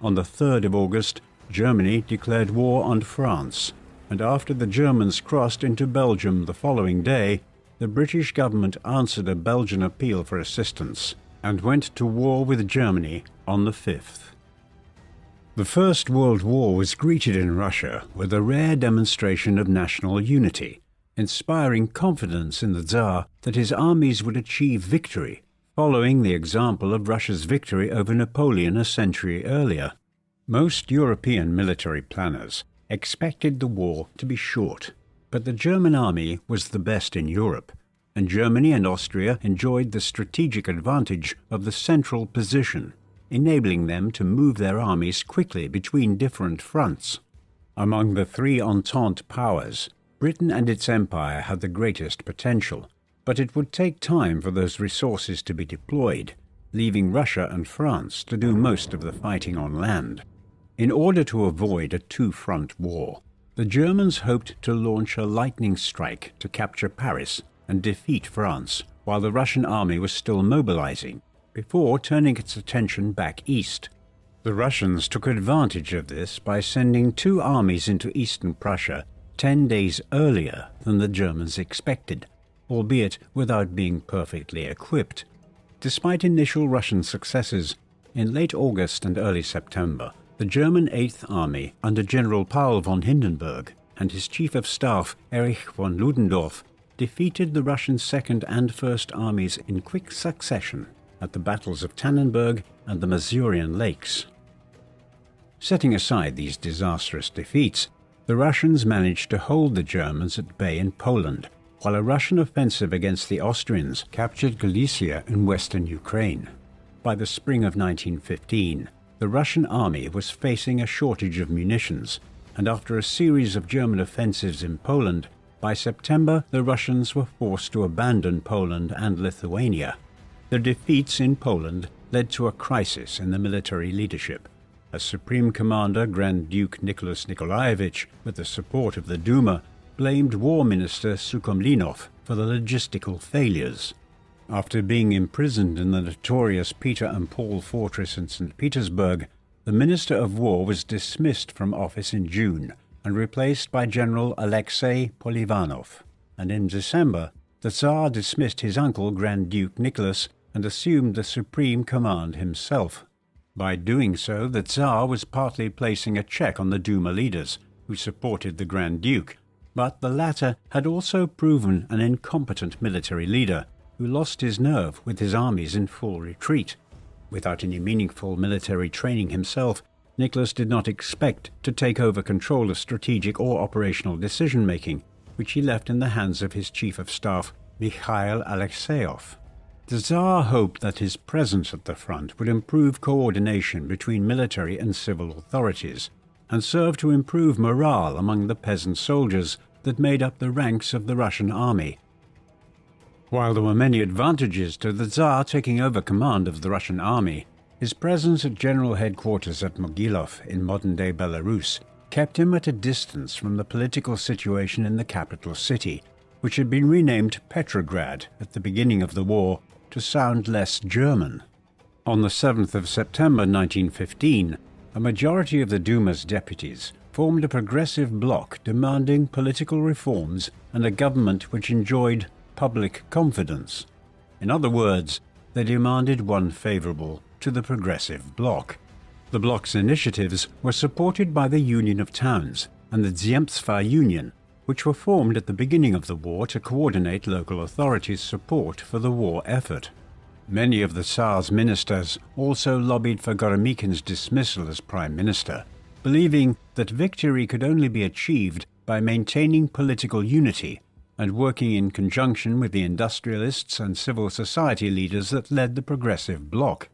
On the 3rd of August, Germany declared war on France, and after the Germans crossed into Belgium the following day, the British government answered a Belgian appeal for assistance and went to war with Germany on the 5th. The First World War was greeted in Russia with a rare demonstration of national unity, inspiring confidence in the Tsar that his armies would achieve victory, following the example of Russia's victory over Napoleon a century earlier. Most European military planners expected the war to be short, but the German army was the best in Europe, and Germany and Austria enjoyed the strategic advantage of the central position, enabling them to move their armies quickly between different fronts. Among the three Entente powers, Britain and its empire had the greatest potential, but it would take time for those resources to be deployed, leaving Russia and France to do most of the fighting on land. In order to avoid a two-front war, the Germans hoped to launch a lightning strike to capture Paris and defeat France, while the Russian army was still mobilizing, before turning its attention back east. The Russians took advantage of this by sending two armies into eastern Prussia 10 days earlier than the Germans expected, albeit without being perfectly equipped. Despite initial Russian successes, in late August and early September, the German Eighth Army under General Paul von Hindenburg and his Chief of Staff Erich von Ludendorff defeated the Russian Second and First Armies in quick succession at the battles of Tannenberg and the Masurian Lakes. Setting aside these disastrous defeats, the Russians managed to hold the Germans at bay in Poland, while a Russian offensive against the Austrians captured Galicia in western Ukraine. By the spring of 1915, the Russian army was facing a shortage of munitions, and after a series of German offensives in Poland, by September the Russians were forced to abandon Poland and Lithuania. Their defeats in Poland led to a crisis in the military leadership. As Supreme Commander Grand Duke Nicholas Nikolaevich, with the support of the Duma, blamed War Minister Sukhomlinov for the logistical failures. After being imprisoned in the notorious Peter and Paul fortress in St. Petersburg, the Minister of War was dismissed from office in June and replaced by General Alexei Polivanov. And in December, the Tsar dismissed his uncle Grand Duke Nicholas and assumed the supreme command himself. By doing so, the Tsar was partly placing a check on the Duma leaders, who supported the Grand Duke, but the latter had also proven an incompetent military leader, who lost his nerve with his armies in full retreat. Without any meaningful military training himself, Nicholas did not expect to take over control of strategic or operational decision-making, which he left in the hands of his Chief of Staff, Mikhail Alexeyev. The Tsar hoped that his presence at the front would improve coordination between military and civil authorities, and serve to improve morale among the peasant soldiers that made up the ranks of the Russian army. While there were many advantages to the Tsar taking over command of the Russian army, his presence at general headquarters at Mogilov in modern-day Belarus kept him at a distance from the political situation in the capital city, which had been renamed Petrograd at the beginning of the war to sound less German. On the 7th of September 1915, a majority of the Duma's deputies formed a progressive bloc demanding political reforms and a government which enjoyed public confidence. In other words, they demanded one favorable to the progressive bloc. The bloc's initiatives were supported by the Union of Towns and the Zemstva Union, which were formed at the beginning of the war to coordinate local authorities' support for the war effort. Many of the Tsar's ministers also lobbied for Goromikin's dismissal as prime minister, believing that victory could only be achieved by maintaining political unity and working in conjunction with the industrialists and civil society leaders that led the progressive bloc.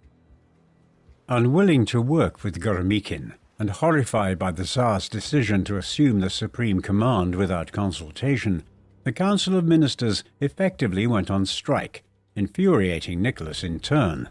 Unwilling to work with Goromikin, and horrified by the Tsar's decision to assume the supreme command without consultation, the Council of Ministers effectively went on strike, infuriating Nicholas in turn.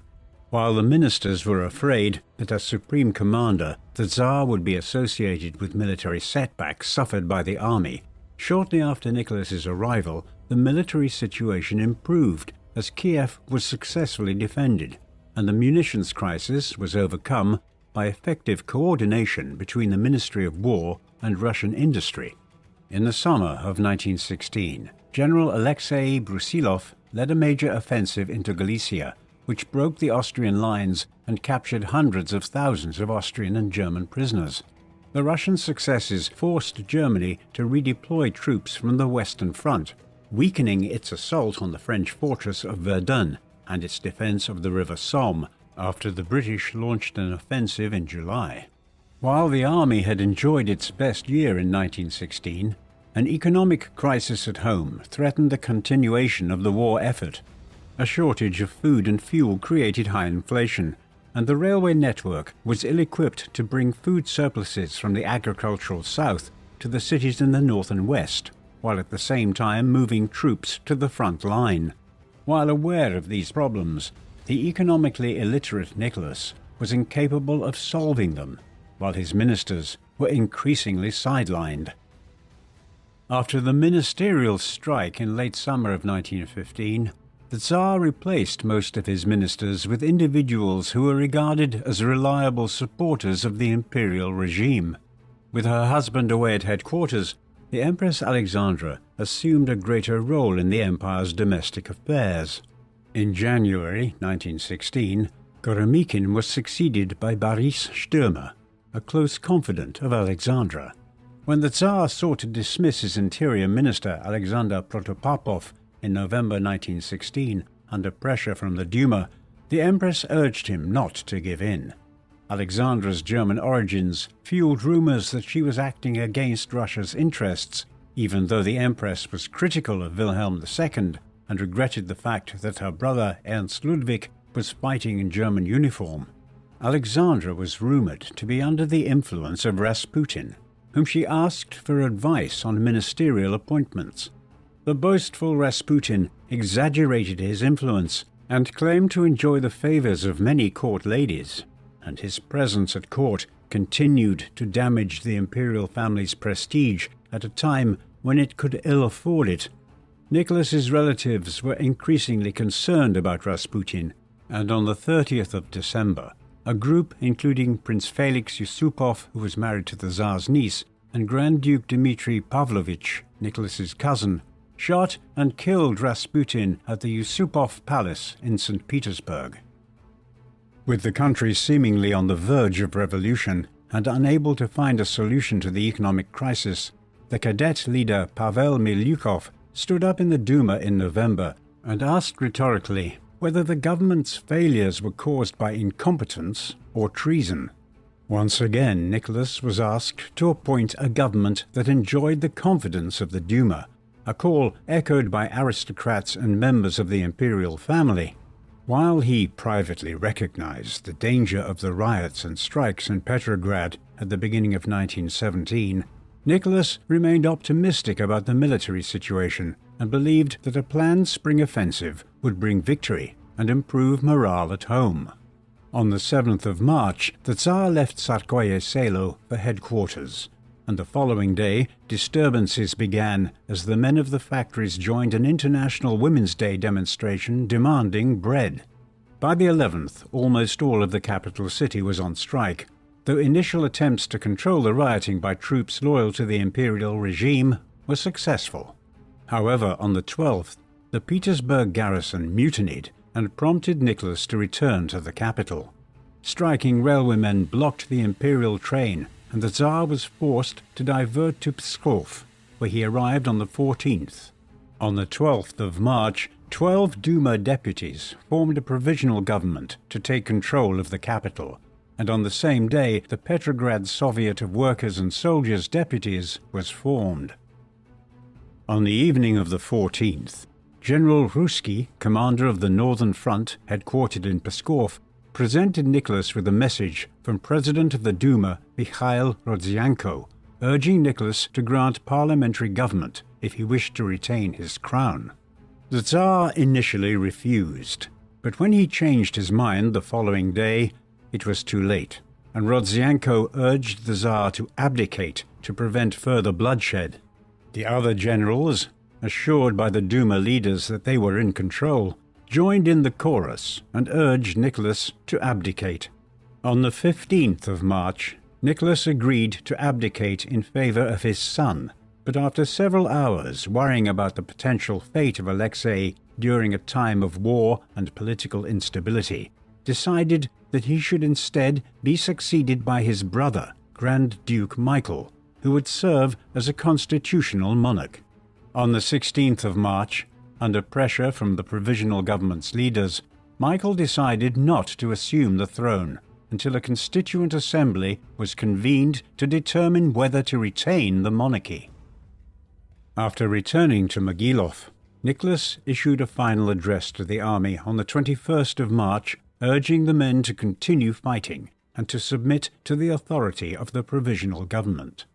While the ministers were afraid that as supreme commander, the Tsar would be associated with military setbacks suffered by the army, shortly after Nicholas's arrival, the military situation improved as Kiev was successfully defended, and the munitions crisis was overcome by effective coordination between the Ministry of War and Russian industry. In the summer of 1916, General Alexei Brusilov led a major offensive into Galicia, which broke the Austrian lines and captured hundreds of thousands of Austrian and German prisoners. The Russian successes forced Germany to redeploy troops from the Western Front, weakening its assault on the French fortress of Verdun and its defense of the River Somme, after the British launched an offensive in July. While the army had enjoyed its best year in 1916, an economic crisis at home threatened the continuation of the war effort. A shortage of food and fuel created high inflation, and the railway network was ill-equipped to bring food surpluses from the agricultural south to the cities in the north and west, while at the same time moving troops to the front line. While aware of these problems, the economically illiterate Nicholas was incapable of solving them. while his ministers were increasingly sidelined. After the ministerial strike in late summer of 1915, the Tsar replaced most of his ministers with individuals who were regarded as reliable supporters of the imperial regime. With her husband away at headquarters, the Empress Alexandra assumed a greater role in the empire's domestic affairs. In January 1916, Goromikin was succeeded by Boris Stürmer, a close confidant of Alexandra. When the Tsar sought to dismiss his interior minister Alexander Protopopov in November 1916 under pressure from the Duma, the Empress urged him not to give in. Alexandra's German origins fueled rumors that she was acting against Russia's interests, even though the Empress was critical of Wilhelm II and regretted the fact that her brother Ernst Ludwig was fighting in German uniform. Alexandra was rumored to be under the influence of Rasputin, whom she asked for advice on ministerial appointments. The boastful Rasputin exaggerated his influence and claimed to enjoy the favors of many court ladies, and his presence at court continued to damage the imperial family's prestige at a time when it could ill afford it. Nicholas's relatives were increasingly concerned about Rasputin, and on the 30th of December, a group including Prince Felix Yusupov, who was married to the Tsar's niece, and Grand Duke Dmitry Pavlovich, Nicholas's cousin, shot and killed Rasputin at the Yusupov Palace in St. Petersburg. With the country seemingly on the verge of revolution and unable to find a solution to the economic crisis, the cadet leader Pavel Milyukov stood up in the Duma in November and asked rhetorically whether the government's failures were caused by incompetence or treason. Once again, Nicholas was asked to appoint a government that enjoyed the confidence of the Duma, a call echoed by aristocrats and members of the imperial family. While he privately recognized the danger of the riots and strikes in Petrograd at the beginning of 1917, Nicholas remained optimistic about the military situation and believed that a planned spring offensive would bring victory and improve morale at home. On the 7th of March, the Tsar left Tsarskoye Selo for headquarters, and the following day disturbances began as the men of the factories joined an International Women's Day demonstration demanding bread. By the 11th, almost all of the capital city was on strike, though initial attempts to control the rioting by troops loyal to the imperial regime were successful. However, on the 12th, the Petersburg garrison mutinied and prompted Nicholas to return to the capital. Striking railwaymen blocked the imperial train, and the Tsar was forced to divert to Pskov, where he arrived on the 14th. On the 12th of March, 12 Duma deputies formed a provisional government to take control of the capital, and on the same day the Petrograd Soviet of Workers and Soldiers Deputies was formed. On the evening of the 14th, General Ruski, commander of the Northern Front, headquartered in Pskov, presented Nicholas with a message from President of the Duma, Mikhail Rodzianko, urging Nicholas to grant parliamentary government if he wished to retain his crown. The Tsar initially refused, but when he changed his mind the following day, it was too late, and Rodzianko urged the Tsar to abdicate to prevent further bloodshed. The other generals, assured by the Duma leaders that they were in control, joined in the chorus and urged Nicholas to abdicate. On the 15th of March, Nicholas agreed to abdicate in favor of his son, but after several hours worrying about the potential fate of Alexei during a time of war and political instability, decided that he should instead be succeeded by his brother, Grand Duke Michael, who would serve as a constitutional monarch. On the 16th of March, under pressure from the provisional government's leaders, Michael decided not to assume the throne until a constituent assembly was convened to determine whether to retain the monarchy. After returning to Mogilov, Nicholas issued a final address to the army on the 21st of March, urging the men to continue fighting and to submit to the authority of the provisional government.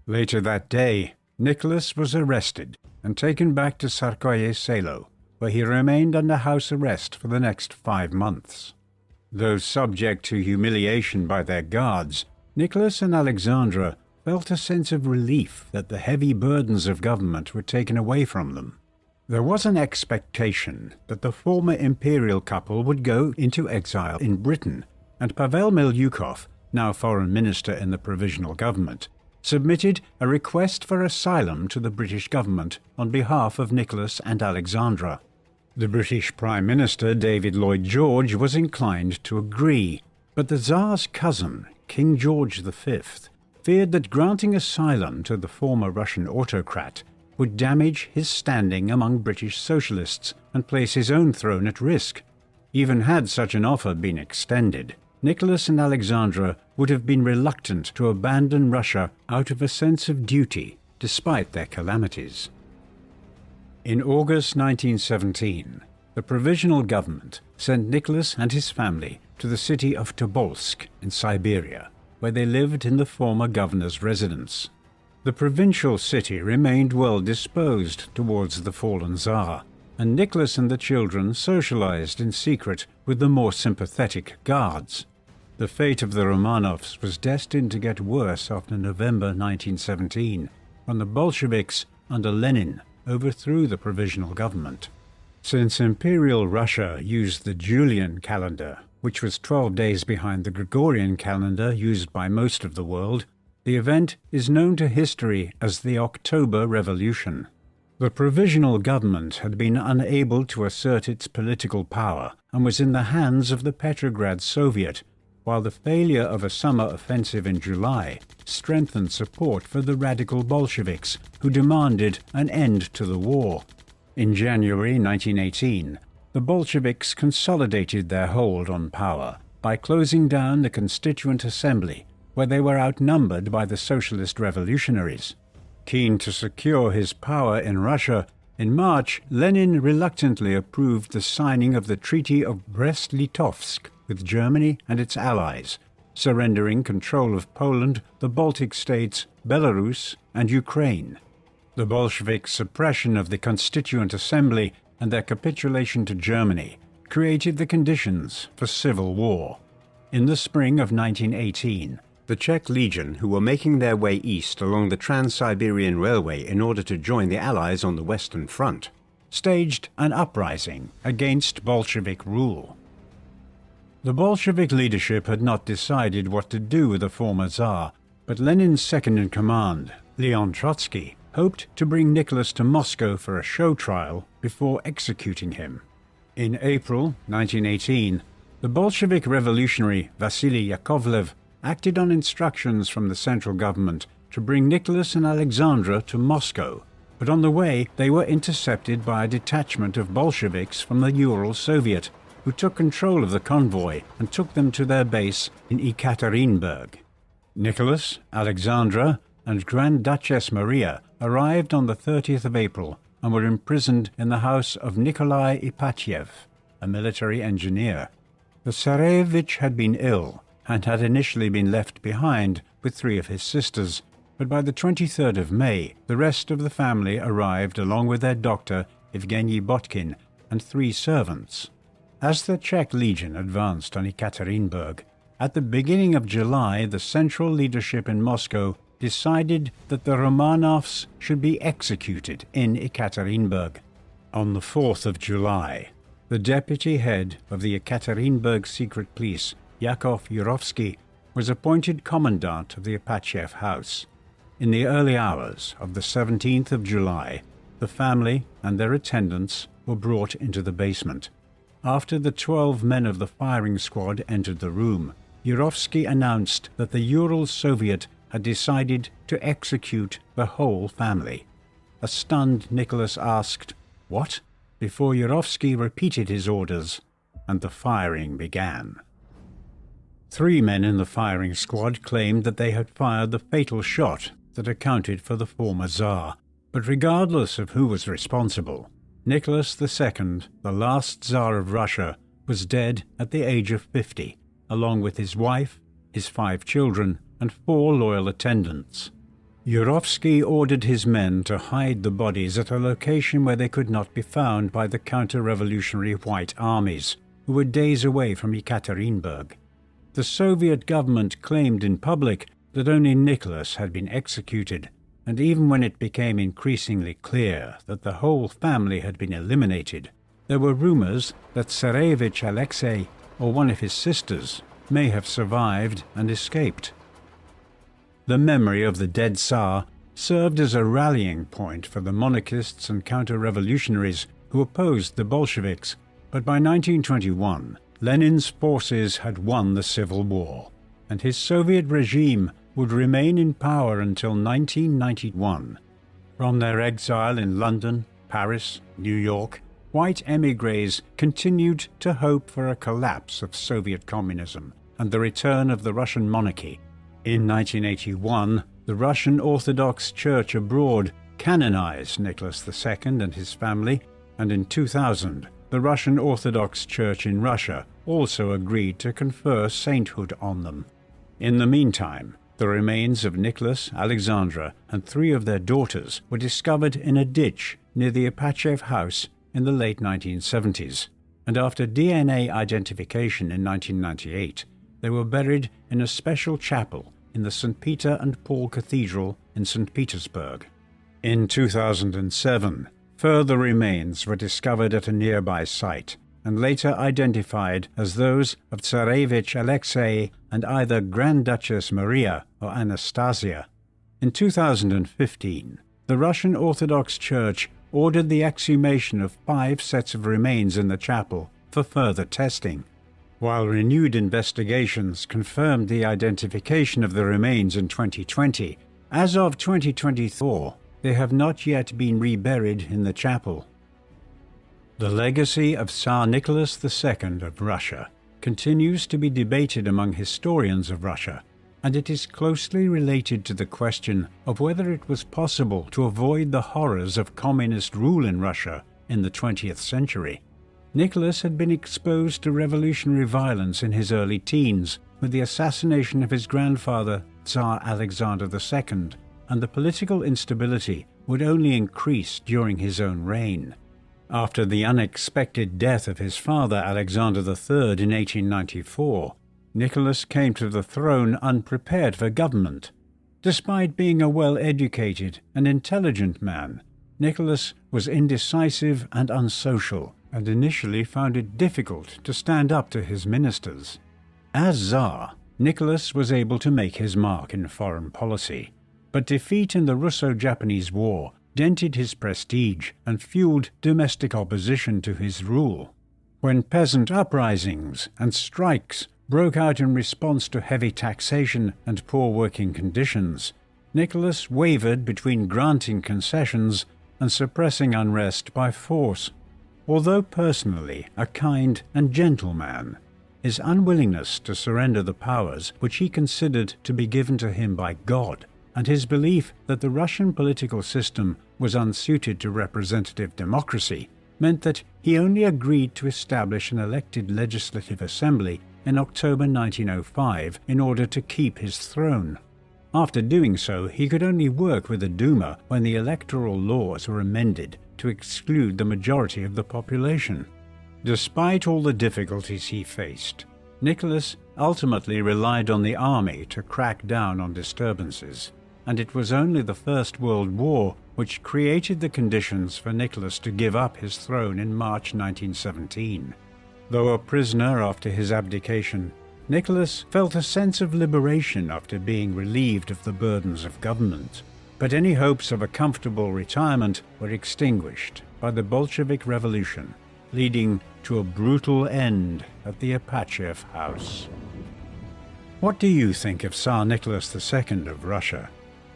Later that day, Nicholas was arrested and taken back to Tsarskoye Selo, where he remained under house arrest for the next 5 months. Though subject to humiliation by their guards, Nicholas and Alexandra felt a sense of relief that the heavy burdens of government were taken away from them. There was an expectation that the former imperial couple would go into exile in Britain, and Pavel Milyukov, now foreign minister in the provisional government, submitted a request for asylum to the British government on behalf of Nicholas and Alexandra. The British Prime Minister David Lloyd George was inclined to agree, but the Tsar's cousin, King George V, feared that granting asylum to the former Russian autocrat would damage his standing among British socialists and place his own throne at risk. Even had such an offer been extended, Nicholas and Alexandra would have been reluctant to abandon Russia out of a sense of duty, despite their calamities. In August 1917, the provisional government sent Nicholas and his family to the city of Tobolsk in Siberia, where they lived in the former governor's residence. The provincial city remained well disposed towards the fallen Tsar, and Nicholas and the children socialized in secret with the more sympathetic guards. The fate of the Romanovs was destined to get worse after November 1917, when the Bolsheviks, under Lenin, overthrew the provisional government. Since Imperial Russia used the Julian calendar, which was 12 days behind the Gregorian calendar used by most of the world, the event is known to history as the October Revolution. The provisional government had been unable to assert its political power and was in the hands of the Petrograd Soviet, while the failure of a summer offensive in July strengthened support for the radical Bolsheviks, who demanded an end to the war. In January 1918, the Bolsheviks consolidated their hold on power by closing down the Constituent Assembly, where they were outnumbered by the socialist revolutionaries. Keen to secure his power in Russia, in March, Lenin reluctantly approved the signing of the Treaty of Brest-Litovsk with Germany and its allies, surrendering control of Poland, the Baltic states, Belarus, and Ukraine. The Bolshevik suppression of the Constituent Assembly and their capitulation to Germany created the conditions for civil war. In the spring of 1918, the Czech Legion, who were making their way east along the Trans-Siberian Railway in order to join the Allies on the Western Front, staged an uprising against Bolshevik rule. The Bolshevik leadership had not decided what to do with the former Tsar, but Lenin's second-in-command, Leon Trotsky, hoped to bring Nicholas to Moscow for a show trial before executing him. In April 1918, the Bolshevik revolutionary Vasily Yakovlev acted on instructions from the central government to bring Nicholas and Alexandra to Moscow, but on the way they were intercepted by a detachment of Bolsheviks from the Ural Soviet, who took control of the convoy and took them to their base in Ekaterinburg. Nicholas, Alexandra, and Grand Duchess Maria arrived on the 30th of April and were imprisoned in the house of Nikolai Ipatiev, a military engineer. The Tsarevich had been ill and had initially been left behind with 3 of his sisters, but by the 23rd of May, the rest of the family arrived along with their doctor, Evgeny Botkin, and 3 servants. As the Czech Legion advanced on Ekaterinburg, at the beginning of July, the central leadership in Moscow decided that the Romanovs should be executed in Ekaterinburg. On the 4th of July, the deputy head of the Ekaterinburg secret police, Yakov Yurovsky, was appointed commandant of the Ipatiev house. In the early hours of the 17th of July, the family and their attendants were brought into the basement. After the 12 men of the firing squad entered the room, Yurovsky announced that the Ural Soviet had decided to execute the whole family. A stunned Nicholas asked, "What?" before Yurovsky repeated his orders, and the firing began. 3 men in the firing squad claimed that they had fired the fatal shot that accounted for the former Tsar, but regardless of who was responsible, Nicholas II, the last Tsar of Russia, was dead at the age of 50, along with his wife, his 5 children, and 4 loyal attendants. Yurovsky ordered his men to hide the bodies at a location where they could not be found by the counter-revolutionary White armies, who were days away from Ekaterinburg. The Soviet government claimed in public that only Nicholas had been executed, and even when it became increasingly clear that the whole family had been eliminated, there were rumors that Tsarevich Alexei, or one of his sisters, may have survived and escaped. The memory of the dead Tsar served as a rallying point for the monarchists and counter-revolutionaries who opposed the Bolsheviks, but by 1921, Lenin's forces had won the Civil War, and his Soviet regime would remain in power until 1991. From their exile in London, Paris, New York, white émigrés continued to hope for a collapse of Soviet communism and the return of the Russian monarchy. In 1981, the Russian Orthodox Church abroad canonized Nicholas II and his family, and in 2000, the Russian Orthodox Church in Russia also agreed to confer sainthood on them. In the meantime, the remains of Nicholas, Alexandra, and 3 of their daughters were discovered in a ditch near the Apachev house in the late 1970s, and after DNA identification in 1998, they were buried in a special chapel in the St. Peter and Paul Cathedral in St. Petersburg. In 2007, further remains were discovered at a nearby site and later identified as those of Tsarevich Alexei and either Grand Duchess Maria or Anastasia. In 2015, the Russian Orthodox Church ordered the exhumation of 5 sets of remains in the chapel for further testing, while renewed investigations confirmed the identification of the remains in 2020. As of 2024, they have not yet been reburied in the chapel. The legacy of Tsar Nicholas II of Russia continues to be debated among historians of Russia, and it is closely related to the question of whether it was possible to avoid the horrors of communist rule in Russia in the 20th century. Nicholas had been exposed to revolutionary violence in his early teens with the assassination of his grandfather, Tsar Alexander II, and the political instability would only increase during his own reign. After the unexpected death of his father Alexander III in 1894, Nicholas came to the throne unprepared for government. Despite being a well-educated and intelligent man, Nicholas was indecisive and unsocial, and initially found it difficult to stand up to his ministers. As Tsar, Nicholas was able to make his mark in foreign policy, but defeat in the Russo-Japanese War dented his prestige and fueled domestic opposition to his rule. When peasant uprisings and strikes broke out in response to heavy taxation and poor working conditions, Nicholas wavered between granting concessions and suppressing unrest by force. Although personally a kind and gentle man, his unwillingness to surrender the powers which he considered to be given to him by God, and his belief that the Russian political system was unsuited to representative democracy, meant that he only agreed to establish an elected legislative assembly in October 1905 in order to keep his throne. After doing so, he could only work with the Duma when the electoral laws were amended to exclude the majority of the population. Despite all the difficulties he faced, Nicholas ultimately relied on the army to crack down on disturbances, and it was only the First World War which created the conditions for Nicholas to give up his throne in March 1917. Though a prisoner after his abdication, Nicholas felt a sense of liberation after being relieved of the burdens of government. But any hopes of a comfortable retirement were extinguished by the Bolshevik Revolution, leading to a brutal end at the Apachev house. What do you think of Tsar Nicholas II of Russia?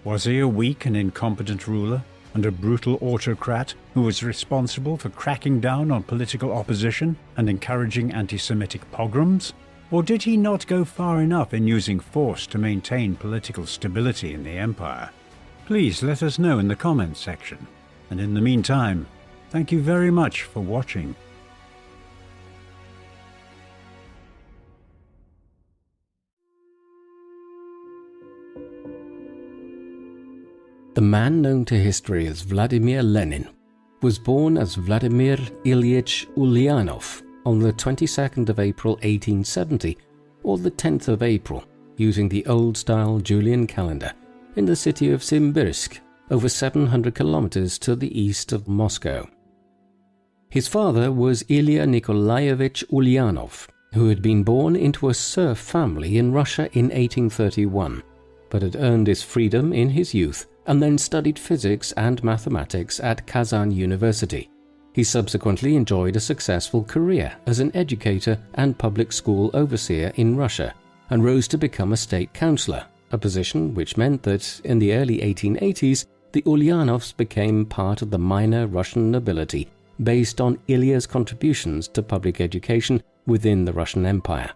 Was he a weak and incompetent ruler and a brutal autocrat who was responsible for cracking down on political opposition and encouraging anti-Semitic pogroms? Or did he not go far enough in using force to maintain political stability in the empire? Please let us know in the comments section. And in the meantime, thank you very much for watching. The man known to history as Vladimir Lenin was born as Vladimir Ilyich Ulyanov on the 22nd of April 1870 or the 10th of April using the old-style Julian calendar in the city of Simbirsk, over 700 kilometers to the east of Moscow. His father was Ilya Nikolaevich Ulyanov, who had been born into a serf family in Russia in 1831, but had earned his freedom in his youth and then studied physics and mathematics at Kazan University. He subsequently enjoyed a successful career as an educator and public school overseer in Russia, and rose to become a state councillor, a position which meant that in the early 1880s the Ulyanovs became part of the minor Russian nobility based on Ilya's contributions to public education within the Russian Empire.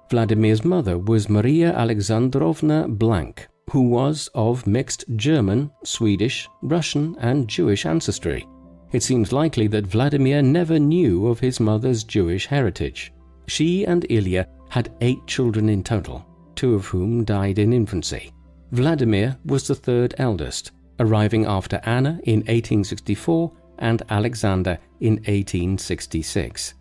Vladimir's mother was Maria Alexandrovna Blank, who was of mixed German, Swedish, Russian and Jewish ancestry. It seems likely that Vladimir never knew of his mother's Jewish heritage. She and Ilya had 8 children in total, 2 of whom died in infancy. Vladimir was the third eldest, arriving after Anna in 1864 and Alexander in 1866.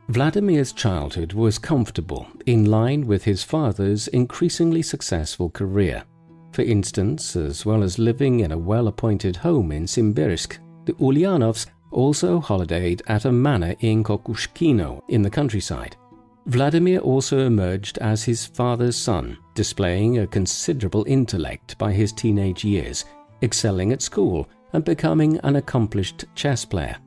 Vladimir's childhood was comfortable, in line with his father's increasingly successful career. For instance, as well as living in a well-appointed home in Simbirsk, the Ulyanovs also holidayed at a manor in Kokushkino in the countryside. Vladimir also emerged as his father's son, displaying a considerable intellect by his teenage years, excelling at school and becoming an accomplished chess player.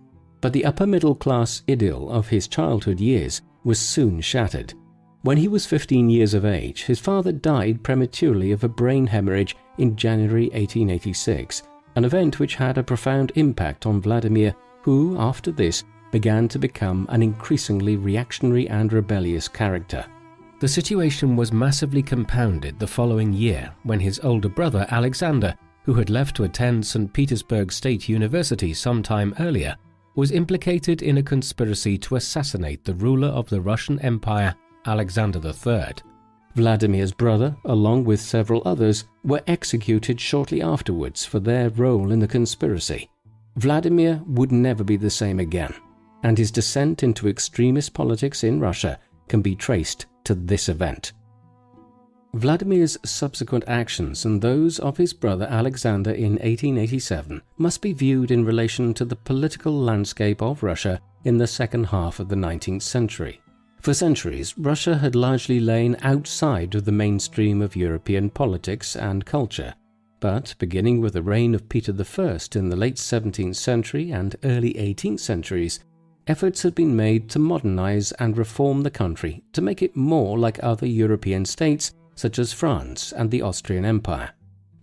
But the upper-middle-class idyll of his childhood years was soon shattered. When he was 15 years of age, his father died prematurely of a brain hemorrhage in January 1886, an event which had a profound impact on Vladimir, who, after this, began to become an increasingly reactionary and rebellious character. The situation was massively compounded the following year when his older brother Alexander, who had left to attend St. Petersburg State University some time earlier, was implicated in a conspiracy to assassinate the ruler of the Russian Empire, Alexander III. Vladimir's brother, along with several others, were executed shortly afterwards for their role in the conspiracy. Vladimir would never be the same again, and his descent into extremist politics in Russia can be traced to this event. Vladimir's subsequent actions and those of his brother Alexander in 1887 must be viewed in relation to the political landscape of Russia in the second half of the 19th century. For centuries, Russia had largely lain outside of the mainstream of European politics and culture, but beginning with the reign of Peter I in the late 17th century and early 18th centuries, efforts had been made to modernize and reform the country to make it more like other European states such as France and the Austrian Empire.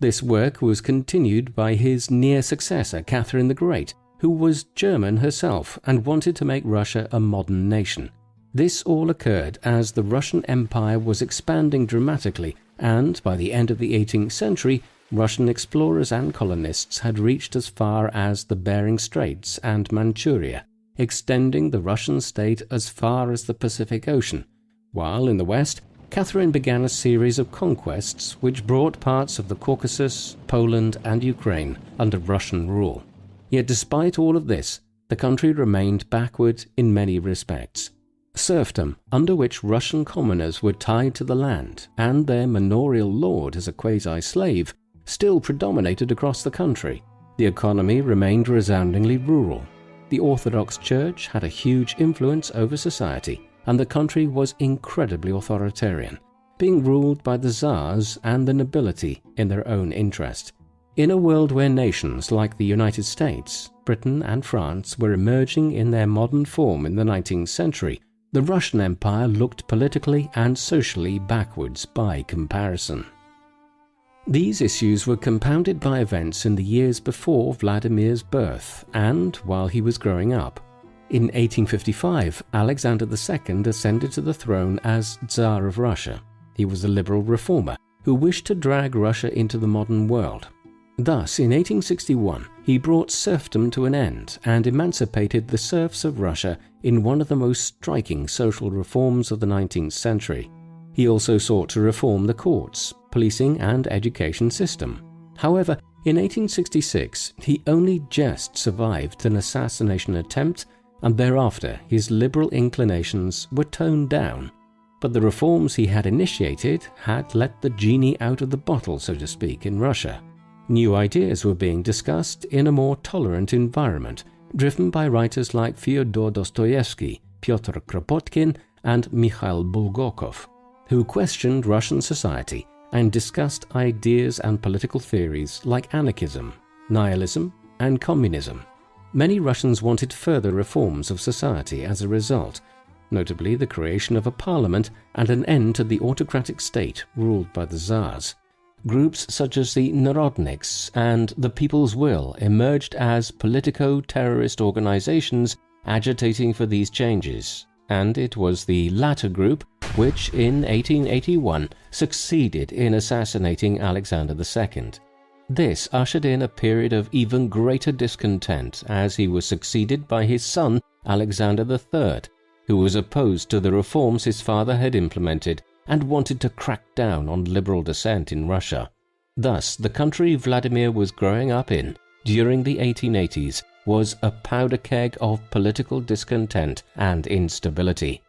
This work was continued by his near successor Catherine the Great, who was German herself and wanted to make Russia a modern nation. This all occurred as the Russian Empire was expanding dramatically, and by the end of the 18th century, Russian explorers and colonists had reached as far as the Bering Straits and Manchuria, extending the Russian state as far as the Pacific Ocean, while in the west, Catherine began a series of conquests which brought parts of the Caucasus, Poland and Ukraine under Russian rule. Yet despite all of this, the country remained backward in many respects. Serfdom, under which Russian commoners were tied to the land and their manorial lord as a quasi-slave, still predominated across the country. The economy remained resoundingly rural. The Orthodox Church had a huge influence over society, and the country was incredibly authoritarian, being ruled by the Tsars and the nobility in their own interest. In a world where nations like the United States, Britain and France were emerging in their modern form in the 19th century, the Russian Empire looked politically and socially backwards by comparison. These issues were compounded by events in the years before Vladimir's birth and while he was growing up. In 1855, Alexander II ascended to the throne as Tsar of Russia. He was a liberal reformer who wished to drag Russia into the modern world. Thus, in 1861, he brought serfdom to an end and emancipated the serfs of Russia in one of the most striking social reforms of the 19th century. He also sought to reform the courts, policing and education system. However, in 1866, he only just survived an assassination attempt, and thereafter his liberal inclinations were toned down. but the reforms he had initiated had let the genie out of the bottle, so to speak, in Russia. New ideas were being discussed in a more tolerant environment, driven by writers like Fyodor Dostoevsky, Pyotr Kropotkin, and Mikhail Bulgakov, who questioned Russian society and discussed ideas and political theories like anarchism, nihilism, and communism. Many Russians wanted further reforms of society as a result, notably the creation of a parliament and an end to the autocratic state ruled by the Tsars. Groups such as the Narodniks and the People's Will emerged as politico-terrorist organizations agitating for these changes, and it was the latter group which in 1881 succeeded in assassinating Alexander II. This ushered in a period of even greater discontent as he was succeeded by his son Alexander III, who was opposed to the reforms his father had implemented and wanted to crack down on liberal dissent in Russia. Thus, the country Vladimir was growing up in during the 1880s was a powder keg of political discontent and instability.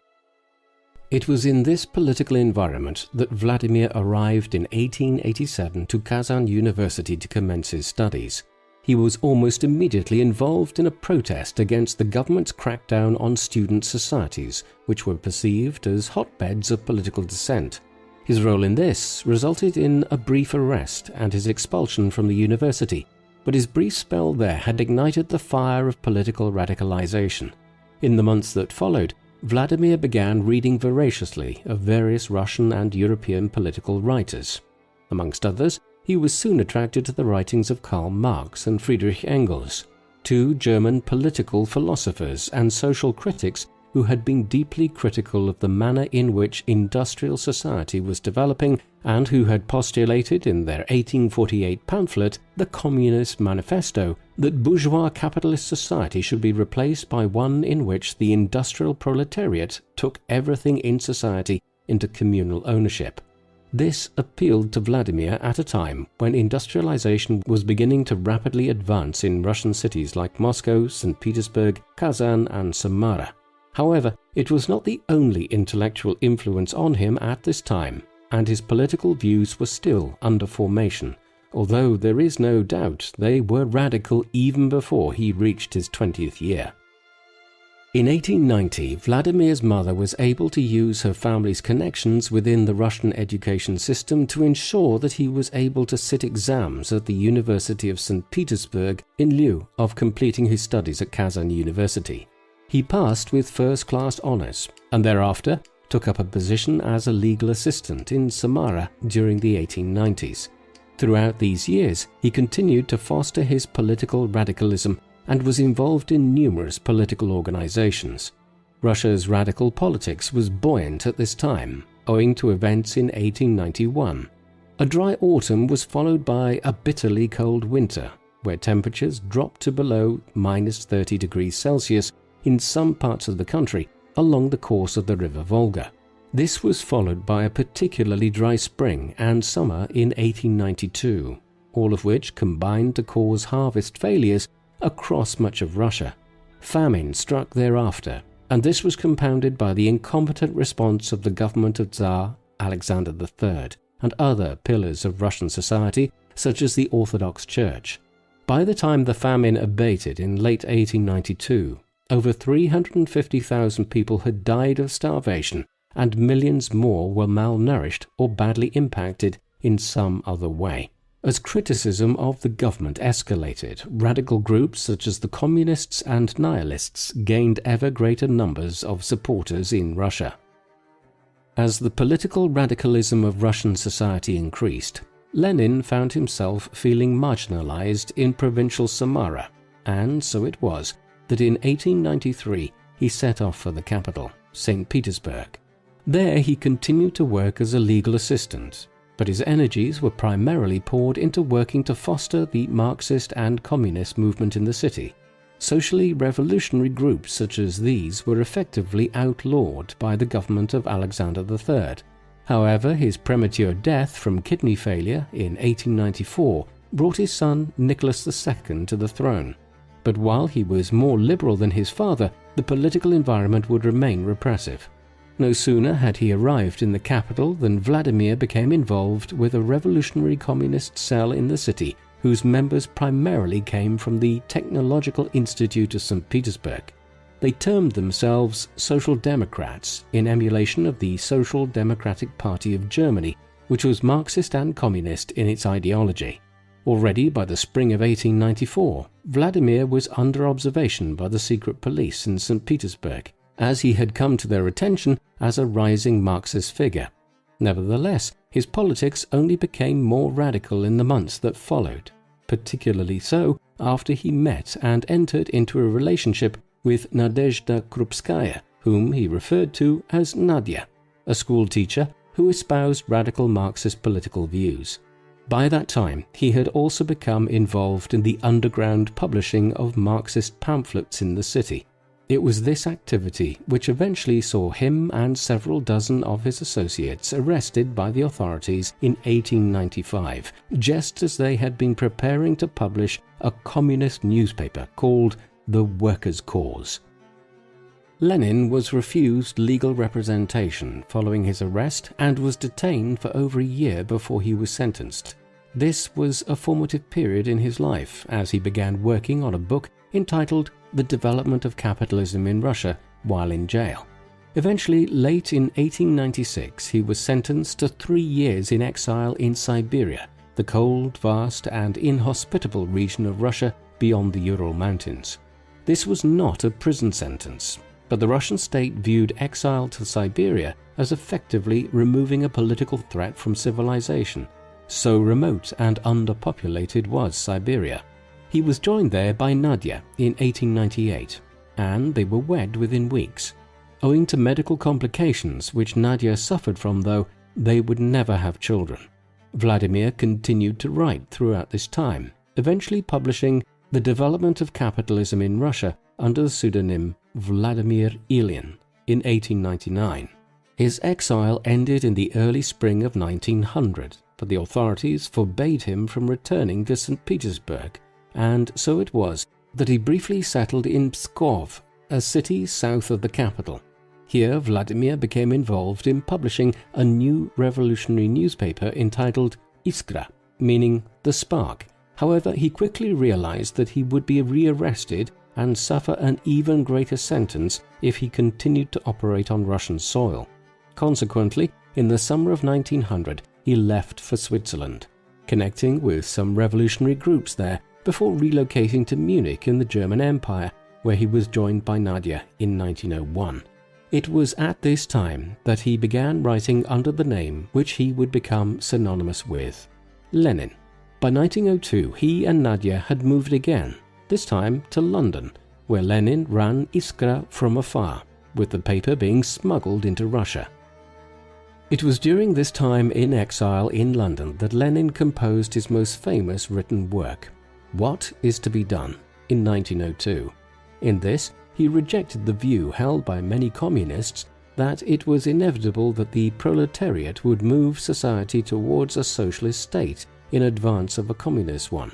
It was in this political environment that Vladimir arrived in 1887 to Kazan University to commence his studies. He was almost immediately involved in a protest against the government's crackdown on student societies, which were perceived as hotbeds of political dissent. His role in this resulted in a brief arrest and his expulsion from the university, but his brief spell there had ignited the fire of political radicalization. In the months that followed, Vladimir began reading voraciously of various Russian and European political writers. Amongst others, he was soon attracted to the writings of Karl Marx and Friedrich Engels, two German political philosophers and social critics who had been deeply critical of the manner in which industrial society was developing and who had postulated in their 1848 pamphlet, the Communist Manifesto, that bourgeois capitalist society should be replaced by one in which the industrial proletariat took everything in society into communal ownership. This appealed to Vladimir at a time when industrialization was beginning to rapidly advance in Russian cities like Moscow, St. Petersburg, Kazan, and Samara. However, it was not the only intellectual influence on him at this time, and his political views were still under formation, although there is no doubt they were radical even before he reached his 20th year. In 1890, Vladimir's mother was able to use her family's connections within the Russian education system to ensure that he was able to sit exams at the University of St. Petersburg in lieu of completing his studies at Kazan University. He passed with first-class honors and thereafter took up a position as a legal assistant in Samara during the 1890s. Throughout these years, he continued to foster his political radicalism and was involved in numerous political organizations. Russia's radical politics was buoyant at this time, owing to events in 1891. A dry autumn was followed by a bitterly cold winter, where temperatures dropped to below -30 degrees Celsius in some parts of the country along the course of the river Volga. This was followed by a particularly dry spring and summer in 1892, all of which combined to cause harvest failures across much of Russia. Famine struck thereafter, and this was compounded by the incompetent response of the government of Tsar Alexander III and other pillars of Russian society, such as the Orthodox Church. By the time the famine abated in late 1892, over 350,000 people had died of starvation, and millions more were malnourished or badly impacted in some other way. As criticism of the government escalated, radical groups such as the Communists and Nihilists gained ever greater numbers of supporters in Russia. As the political radicalism of Russian society increased, Lenin found himself feeling marginalized in provincial Samara, and so it was that in 1893 he set off for the capital, St. Petersburg. There he continued to work as a legal assistant, but his energies were primarily poured into working to foster the Marxist and Communist movement in the city. Socially revolutionary groups such as these were effectively outlawed by the government of Alexander III. However, his premature death from kidney failure in 1894 brought his son Nicholas II to the throne. But while he was more liberal than his father, the political environment would remain repressive. No sooner had he arrived in the capital than Vladimir became involved with a revolutionary communist cell in the city, whose members primarily came from the Technological Institute of St. Petersburg. They termed themselves Social Democrats in emulation of the Social Democratic Party of Germany, which was Marxist and communist in its ideology. Already by the spring of 1894, Vladimir was under observation by the secret police in St. Petersburg, as he had come to their attention as a rising Marxist figure. Nevertheless, his politics only became more radical in the months that followed, particularly so after he met and entered into a relationship with Nadezhda Krupskaya, whom he referred to as Nadia, a schoolteacher who espoused radical Marxist political views. By that time, he had also become involved in the underground publishing of Marxist pamphlets in the city. It was this activity which eventually saw him and several dozen of his associates arrested by the authorities in 1895, just as they had been preparing to publish a communist newspaper called The Workers' Cause. Lenin was refused legal representation following his arrest and was detained for over a year before he was sentenced. This was a formative period in his life as he began working on a book entitled The Development of Capitalism in Russia while in jail. Eventually, late in 1896, he was sentenced to 3 years in exile in Siberia, the cold, vast and inhospitable region of Russia beyond the Ural Mountains. This was not a prison sentence, but the Russian state viewed exile to Siberia as effectively removing a political threat from civilization. So remote and underpopulated was Siberia. He was joined there by Nadia in 1898, and they were wed within weeks. Owing to medical complications which Nadia suffered from, though, they would never have children. Vladimir continued to write throughout this time, eventually publishing The Development of Capitalism in Russia under the pseudonym Vladimir Ilyin in 1899. His exile ended in the early spring of 1900, but the authorities forbade him from returning to St. Petersburg, and so it was that he briefly settled in Pskov, a city south of the capital. Here Vladimir became involved in publishing a new revolutionary newspaper entitled Iskra, meaning the spark. However, he quickly realized that he would be rearrested and suffer an even greater sentence if he continued to operate on Russian soil. Consequently, in the summer of 1900, he left for Switzerland, connecting with some revolutionary groups there before relocating to Munich in the German Empire, where he was joined by Nadia in 1901. It was at this time that he began writing under the name which he would become synonymous with, Lenin. By 1902, he and Nadia had moved again, this time to London, where Lenin ran Iskra from afar, with the paper being smuggled into Russia. It was during this time in exile in London that Lenin composed his most famous written work, What is to be Done, in 1902. In this, he rejected the view held by many communists that it was inevitable that the proletariat would move society towards a socialist state in advance of a communist one.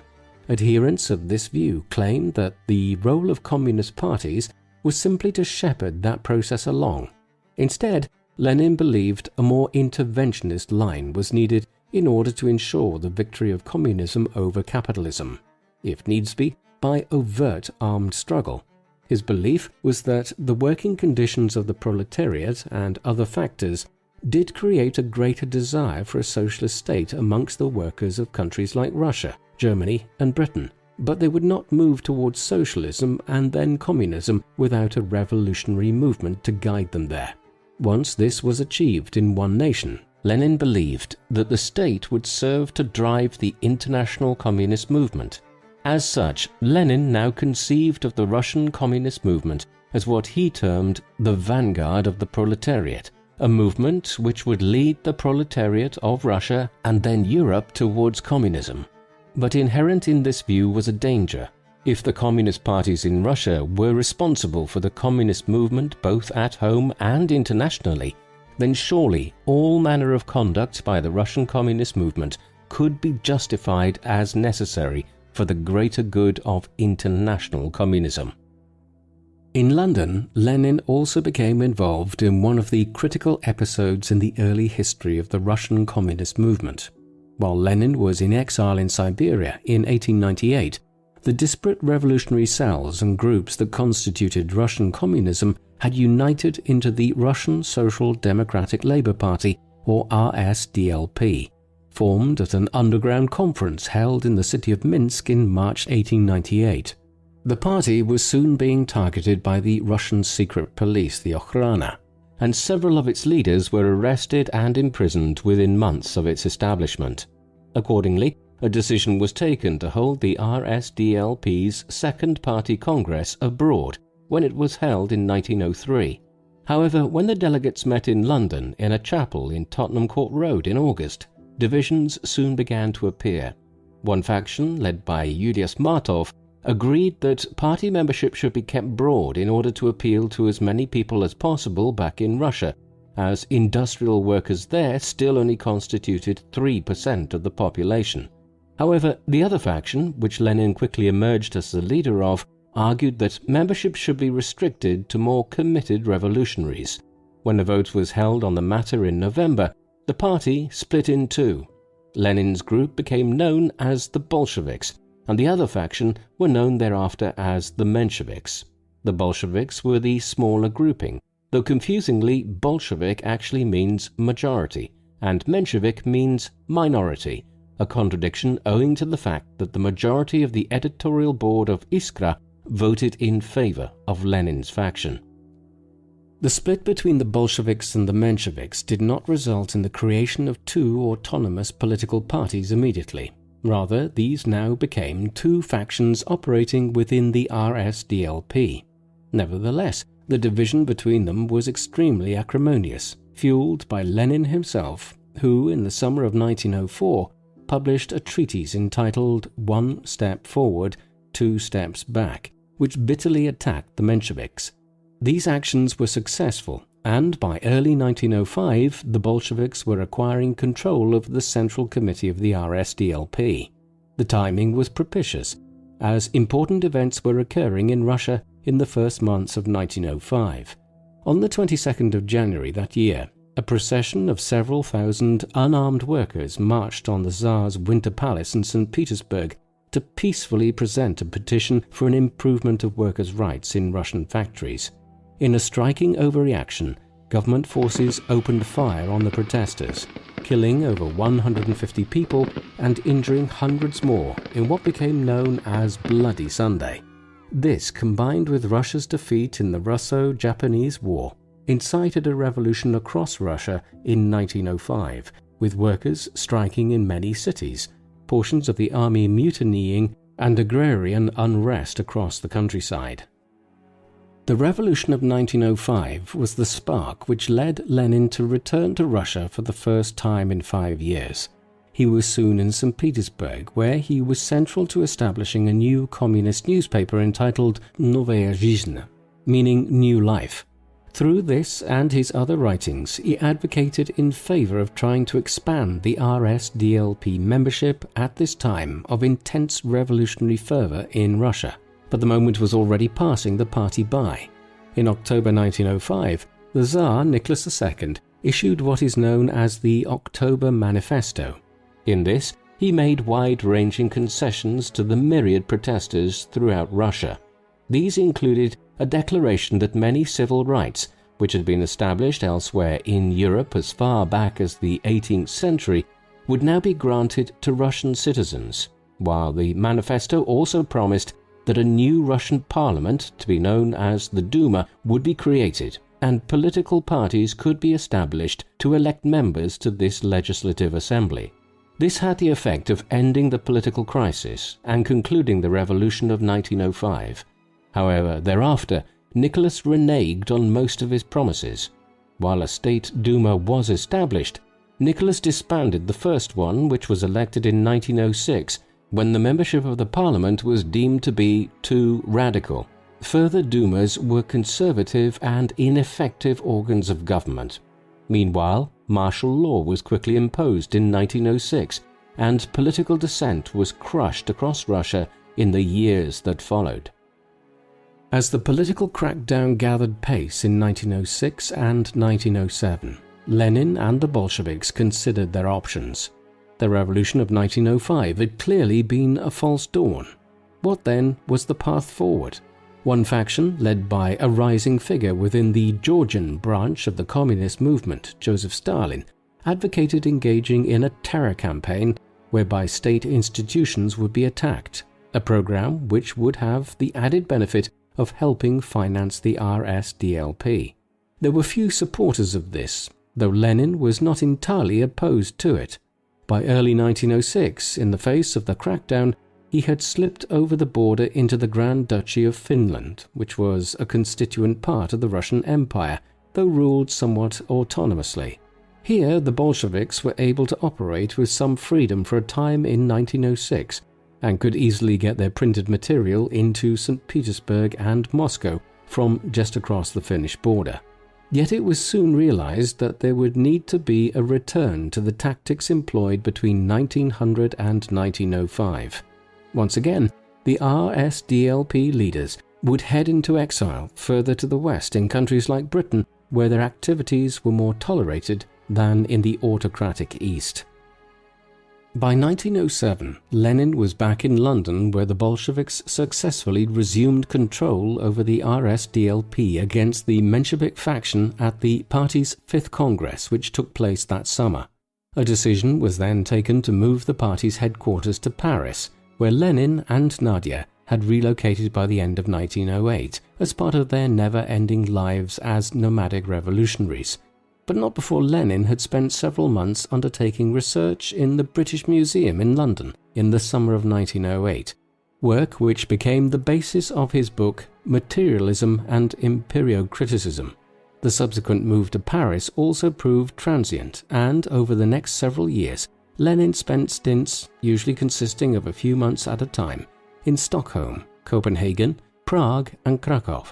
Adherents of this view claimed that the role of communist parties was simply to shepherd that process along. Instead, Lenin believed a more interventionist line was needed in order to ensure the victory of communism over capitalism, if needs be, by overt armed struggle. His belief was that the working conditions of the proletariat and other factors did create a greater desire for a socialist state amongst the workers of countries like Russia, Germany, and Britain, but they would not move towards socialism and then communism without a revolutionary movement to guide them there. Once this was achieved in one nation, Lenin believed that the state would serve to drive the international communist movement. As such, Lenin now conceived of the Russian communist movement as what he termed the vanguard of the proletariat, a movement which would lead the proletariat of Russia and then Europe towards communism. But inherent in this view was a danger. If the communist parties in Russia were responsible for the communist movement both at home and internationally, then surely all manner of conduct by the Russian communist movement could be justified as necessary for the greater good of international communism. In London, Lenin also became involved in one of the critical episodes in the early history of the Russian communist movement. While Lenin was in exile in Siberia in 1898, the disparate revolutionary cells and groups that constituted Russian communism had united into the Russian Social Democratic Labour Party, or RSDLP, formed at an underground conference held in the city of Minsk in March 1898. The party was soon being targeted by the Russian secret police, the Okhrana, and several of its leaders were arrested and imprisoned within months of its establishment. Accordingly, a decision was taken to hold the RSDLP's second party congress abroad when it was held in 1903. However, when the delegates met in London in a chapel in Tottenham Court Road in August, divisions soon began to appear. One faction, led by Julius Martov, agreed that party membership should be kept broad in order to appeal to as many people as possible back in Russia, as industrial workers there still only constituted 3% of the population. However, the other faction, which Lenin quickly emerged as the leader of, argued that membership should be restricted to more committed revolutionaries. When a vote was held on the matter in November, the party split in two. Lenin's group became known as the Bolsheviks, and the other faction were known thereafter as the Mensheviks. The Bolsheviks were the smaller grouping, though confusingly Bolshevik actually means majority, and Menshevik means minority, a contradiction owing to the fact that the majority of the editorial board of Iskra voted in favor of Lenin's faction. The split between the Bolsheviks and the Mensheviks did not result in the creation of two autonomous political parties immediately. Rather, these now became two factions operating within the RSDLP. Nevertheless, the division between them was extremely acrimonious, fueled by Lenin himself, who, in the summer of 1904, published a treatise entitled One Step Forward, Two Steps Back, which bitterly attacked the Mensheviks. These actions were successful, and by early 1905 the Bolsheviks were acquiring control of the Central Committee of the RSDLP. The timing was propitious, as important events were occurring in Russia in the first months of 1905. On the 22nd of January that year, a procession of several thousand unarmed workers marched on the Tsar's Winter Palace in St. Petersburg to peacefully present a petition for an improvement of workers' rights in Russian factories. In a striking overreaction, government forces opened fire on the protesters, killing over 150 people and injuring hundreds more in what became known as Bloody Sunday. This, combined with Russia's defeat in the Russo-Japanese War, incited a revolution across Russia in 1905, with workers striking in many cities, portions of the army mutinying, and agrarian unrest across the countryside. The revolution of 1905 was the spark which led Lenin to return to Russia for the first time in 5 years. He was soon in St. Petersburg, where he was central to establishing a new communist newspaper entitled Novaya Zhizn, meaning New Life. Through this and his other writings, he advocated in favor of trying to expand the RSDLP membership at this time of intense revolutionary fervor in Russia. But the moment was already passing the party by. In October 1905, the Tsar Nicholas II issued what is known as the October Manifesto. In this, he made wide-ranging concessions to the myriad protesters throughout Russia. These included a declaration that many civil rights, which had been established elsewhere in Europe as far back as the 18th century, would now be granted to Russian citizens, while the manifesto also promised that a new Russian parliament, to be known as the Duma, would be created, and political parties could be established to elect members to this legislative assembly. This had the effect of ending the political crisis and concluding the revolution of 1905. However, thereafter, Nicholas reneged on most of his promises. While a state Duma was established, Nicholas disbanded the first one, which was elected in 1906, when the membership of the parliament was deemed to be too radical. Further Dumas were conservative and ineffective organs of government. Meanwhile, martial law was quickly imposed in 1906, and political dissent was crushed across Russia in the years that followed. As the political crackdown gathered pace in 1906 and 1907, Lenin and the Bolsheviks considered their options. The revolution of 1905 had clearly been a false dawn. What then was the path forward? One faction, led by a rising figure within the Georgian branch of the communist movement, Joseph Stalin, advocated engaging in a terror campaign whereby state institutions would be attacked, a program which would have the added benefit of helping finance the RSDLP. There were few supporters of this, though Lenin was not entirely opposed to it. By early 1906, in the face of the crackdown, he had slipped over the border into the Grand Duchy of Finland, which was a constituent part of the Russian Empire, though ruled somewhat autonomously. Here, the Bolsheviks were able to operate with some freedom for a time in 1906, and could easily get their printed material into St. Petersburg and Moscow from just across the Finnish border. Yet it was soon realized that there would need to be a return to the tactics employed between 1900 and 1905. Once again, the RSDLP leaders would head into exile further to the west in countries like Britain, where their activities were more tolerated than in the autocratic East. By 1907, Lenin was back in London, where the Bolsheviks successfully resumed control over the RSDLP against the Menshevik faction at the party's 5th Congress, which took place that summer. A decision was then taken to move the party's headquarters to Paris, where Lenin and Nadia had relocated by the end of 1908 as part of their never-ending lives as nomadic revolutionaries, but not before Lenin had spent several months undertaking research in the British Museum in London in the summer of 1908, work which became the basis of his book Materialism and Empirio-Criticism. The subsequent move to Paris also proved transient, and over the next several years, Lenin spent stints, usually consisting of a few months at a time, in Stockholm, Copenhagen, Prague and Krakow.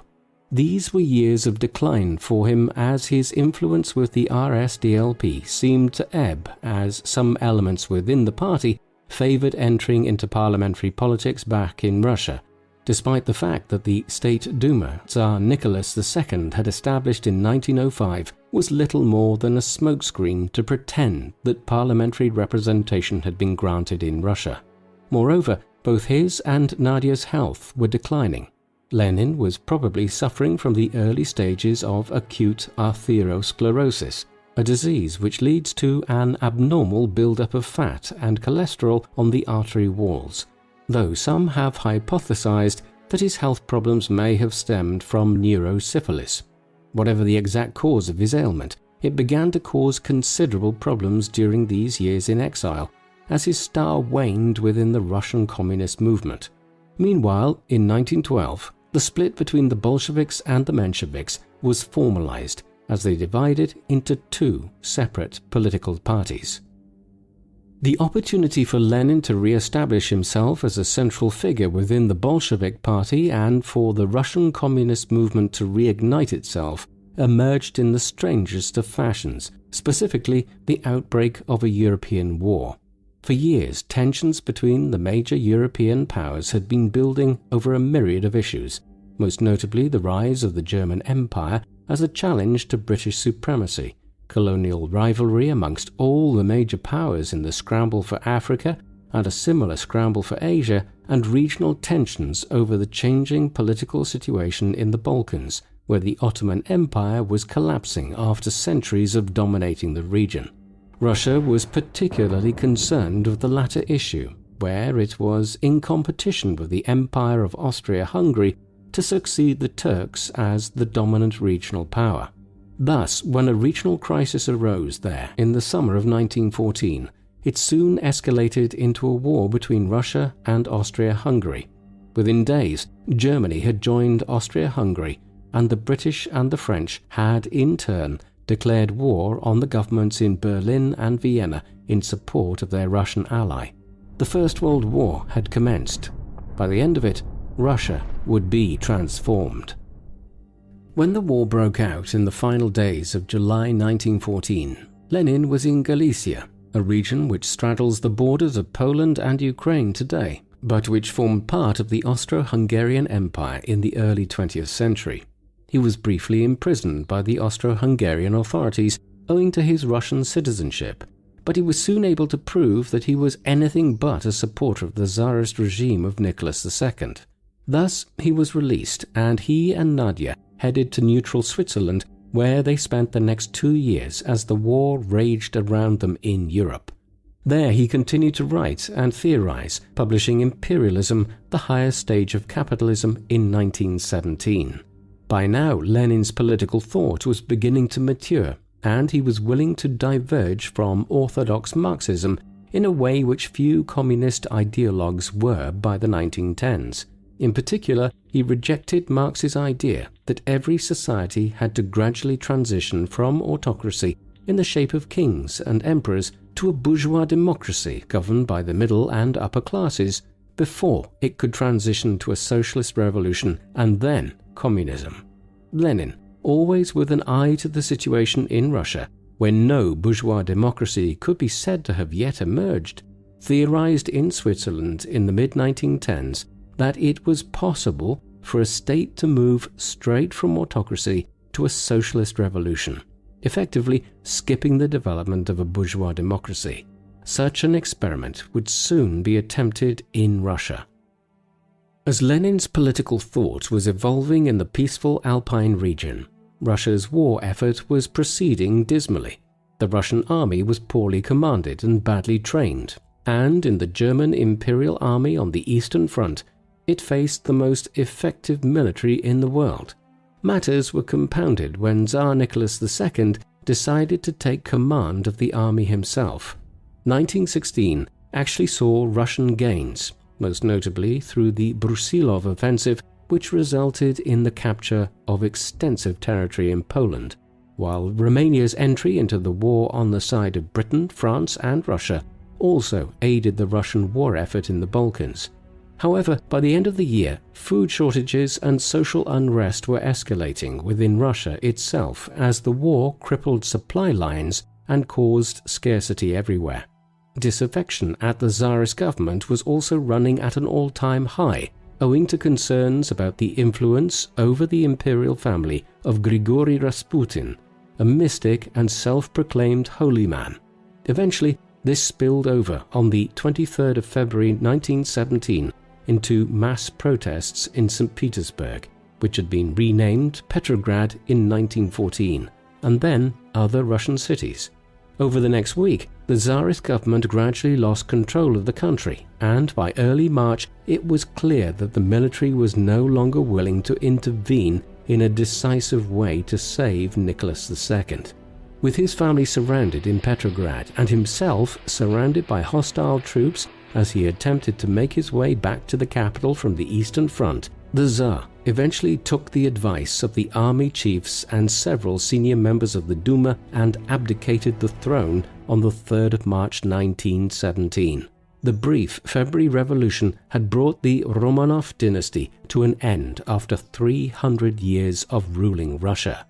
These were years of decline for him, as his influence with the RSDLP seemed to ebb as some elements within the party favored entering into parliamentary politics back in Russia, despite the fact that the State Duma Tsar Nicholas II had established in 1905 was little more than a smokescreen to pretend that parliamentary representation had been granted in Russia. Moreover, both his and Nadia's health were declining. Lenin was probably suffering from the early stages of acute atherosclerosis, a disease which leads to an abnormal buildup of fat and cholesterol on the artery walls, though some have hypothesized that his health problems may have stemmed from neurosyphilis. Whatever the exact cause of his ailment, it began to cause considerable problems during these years in exile, as his star waned within the Russian communist movement. Meanwhile, in 1912, the split between the Bolsheviks and the Mensheviks was formalized as they divided into two separate political parties. The opportunity for Lenin to re-establish himself as a central figure within the Bolshevik Party and for the Russian communist movement to reignite itself emerged in the strangest of fashions, specifically the outbreak of a European war. For years, tensions between the major European powers had been building over a myriad of issues, most notably the rise of the German Empire as a challenge to British supremacy, colonial rivalry amongst all the major powers in the scramble for Africa and a similar scramble for Asia, and regional tensions over the changing political situation in the Balkans, where the Ottoman Empire was collapsing after centuries of dominating the region. Russia was particularly concerned with the latter issue, where it was in competition with the Empire of Austria-Hungary to succeed the Turks as the dominant regional power. Thus, when a regional crisis arose there in the summer of 1914, it soon escalated into a war between Russia and Austria-Hungary. Within days, Germany had joined Austria-Hungary, and the British and the French had, in turn, declared war on the governments in Berlin and Vienna in support of their Russian ally. The First World War had commenced. By the end of it, Russia would be transformed. When the war broke out in the final days of July 1914, Lenin was in Galicia, a region which straddles the borders of Poland and Ukraine today, but which formed part of the Austro-Hungarian Empire in the early 20th century. He was briefly imprisoned by the Austro-Hungarian authorities owing to his Russian citizenship, but he was soon able to prove that he was anything but a supporter of the Tsarist regime of Nicholas II. Thus, he was released, and he and Nadia headed to neutral Switzerland, where they spent the next 2 years as the war raged around them in Europe. There he continued to write and theorize, publishing Imperialism, the highest stage of capitalism, in 1917. By now, Lenin's political thought was beginning to mature, and he was willing to diverge from orthodox Marxism in a way which few communist ideologues were by the 1910s. In particular, he rejected Marx's idea that every society had to gradually transition from autocracy in the shape of kings and emperors to a bourgeois democracy governed by the middle and upper classes before it could transition to a socialist revolution and then communism. Lenin, always with an eye to the situation in Russia, where no bourgeois democracy could be said to have yet emerged, theorized in Switzerland in the mid-1910s that it was possible for a state to move straight from autocracy to a socialist revolution, effectively skipping the development of a bourgeois democracy. Such an experiment would soon be attempted in Russia. As Lenin's political thought was evolving in the peaceful Alpine region, Russia's war effort was proceeding dismally. The Russian army was poorly commanded and badly trained, and in the German Imperial Army on the Eastern Front, it faced the most effective military in the world. Matters were compounded when Tsar Nicholas II decided to take command of the army himself. 1916 actually saw Russian gains, most notably through the Brusilov offensive, which resulted in the capture of extensive territory in Poland, while Romania's entry into the war on the side of Britain, France and Russia also aided the Russian war effort in the Balkans. However, by the end of the year, food shortages and social unrest were escalating within Russia itself as the war crippled supply lines and caused scarcity everywhere. Disaffection at the Tsarist government was also running at an all-time high, owing to concerns about the influence over the imperial family of Grigory Rasputin, a mystic and self-proclaimed holy man. Eventually, this spilled over on the 23rd of February 1917 into mass protests in St. Petersburg, which had been renamed Petrograd in 1914, and then other Russian cities. Over the next week, the Tsarist government gradually lost control of the country, and by early March it was clear that the military was no longer willing to intervene in a decisive way to save Nicholas II. With his family surrounded in Petrograd and himself surrounded by hostile troops as he attempted to make his way back to the capital from the Eastern Front, the Tsar eventually took the advice of the army chiefs and several senior members of the Duma and abdicated the throne on the 3rd of March 1917. The brief February Revolution had brought the Romanov dynasty to an end after 300 years of ruling Russia.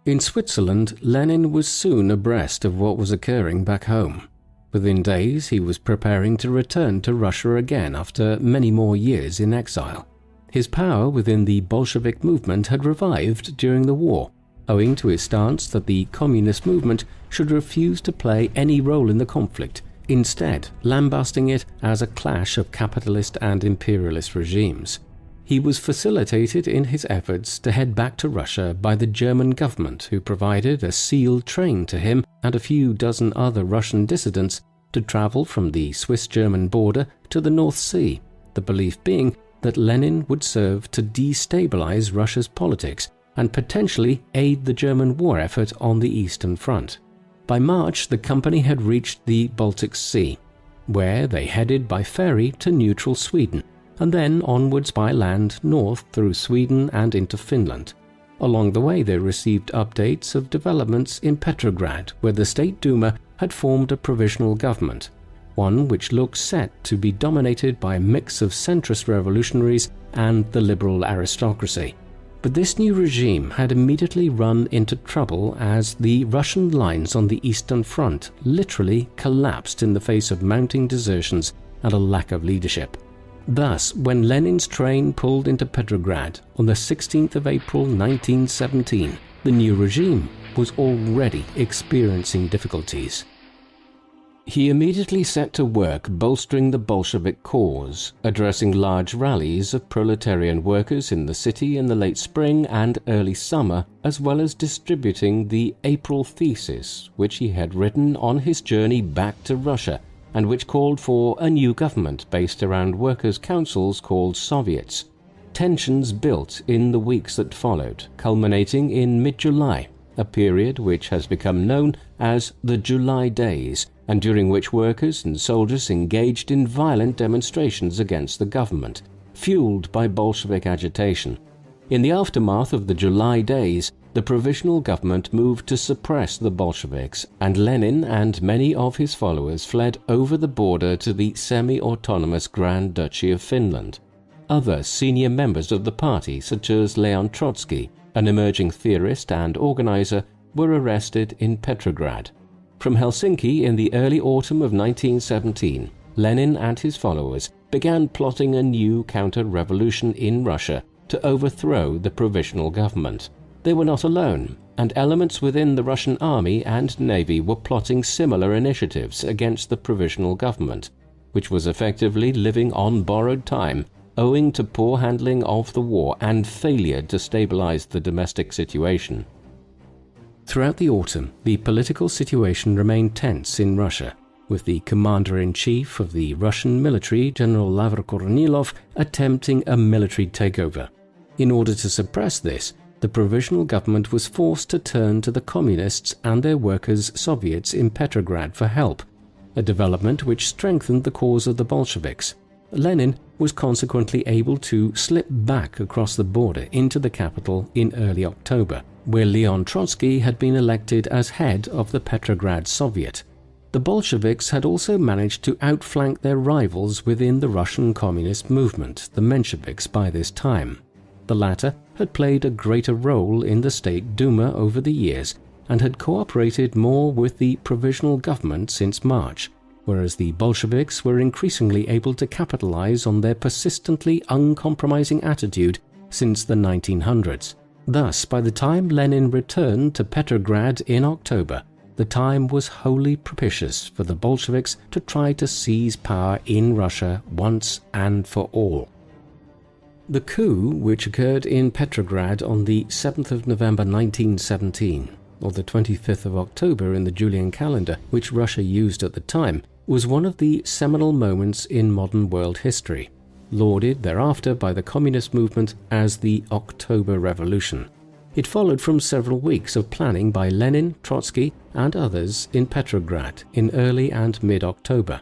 In Switzerland, Lenin was soon abreast of what was occurring back home. Within days, he was preparing to return to Russia again after many more years in exile. His power within the Bolshevik movement had revived during the war, owing to his stance that the communist movement should refuse to play any role in the conflict, instead lambasting it as a clash of capitalist and imperialist regimes. He was facilitated in his efforts to head back to Russia by the German government, who provided a sealed train to him and a few dozen other Russian dissidents to travel from the Swiss-German border to the North Sea, the belief being that Lenin would serve to destabilize Russia's politics and potentially aid the German war effort on the Eastern Front. By March, the company had reached the Baltic Sea, where they headed by ferry to neutral Sweden, and then onwards by land north through Sweden and into Finland. Along the way they received updates of developments in Petrograd, where the State Duma had formed a provisional government, one which looked set to be dominated by a mix of centrist revolutionaries and the liberal aristocracy. But this new regime had immediately run into trouble as the Russian lines on the Eastern Front literally collapsed in the face of mounting desertions and a lack of leadership. Thus, when Lenin's train pulled into Petrograd on the 16th of April 1917, the new regime was already experiencing difficulties. He immediately set to work bolstering the Bolshevik cause, addressing large rallies of proletarian workers in the city in the late spring and early summer, as well as distributing the April Thesis, which he had written on his journey back to Russia, and which called for a new government based around workers' councils called Soviets. Tensions built in the weeks that followed, culminating in mid-July, a period which has become known as the July Days, and during which workers and soldiers engaged in violent demonstrations against the government, fueled by Bolshevik agitation. In the aftermath of the July Days, the provisional government moved to suppress the Bolsheviks, and Lenin and many of his followers fled over the border to the semi-autonomous Grand Duchy of Finland. Other senior members of the party, such as Leon Trotsky, an emerging theorist and organizer, were arrested in Petrograd. From Helsinki in the early autumn of 1917, Lenin and his followers began plotting a new counter-revolution in Russia to overthrow the provisional government. They were not alone, and elements within the Russian army and navy were plotting similar initiatives against the provisional government, which was effectively living on borrowed time owing to poor handling of the war and failure to stabilize the domestic situation. Throughout the autumn, the political situation remained tense in Russia, with the commander-in-chief of the Russian military, General Lavr Kornilov, attempting a military takeover. In order to suppress this, the provisional government was forced to turn to the communists and their workers' Soviets in Petrograd for help, a development which strengthened the cause of the Bolsheviks. Lenin was consequently able to slip back across the border into the capital in early October, where Leon Trotsky had been elected as head of the Petrograd Soviet. The Bolsheviks had also managed to outflank their rivals within the Russian Communist movement, the Mensheviks, by this time. The latter had played a greater role in the State Duma over the years and had cooperated more with the provisional government since March, whereas the Bolsheviks were increasingly able to capitalize on their persistently uncompromising attitude since the 1900s. Thus, by the time Lenin returned to Petrograd in October, the time was wholly propitious for the Bolsheviks to try to seize power in Russia once and for all. The coup, which occurred in Petrograd on the 7th of November 1917, or the 25th of October in the Julian calendar, which Russia used at the time, was one of the seminal moments in modern world history, lauded thereafter by the communist movement as the October Revolution. It followed from several weeks of planning by Lenin, Trotsky, and others in Petrograd in early and mid-October.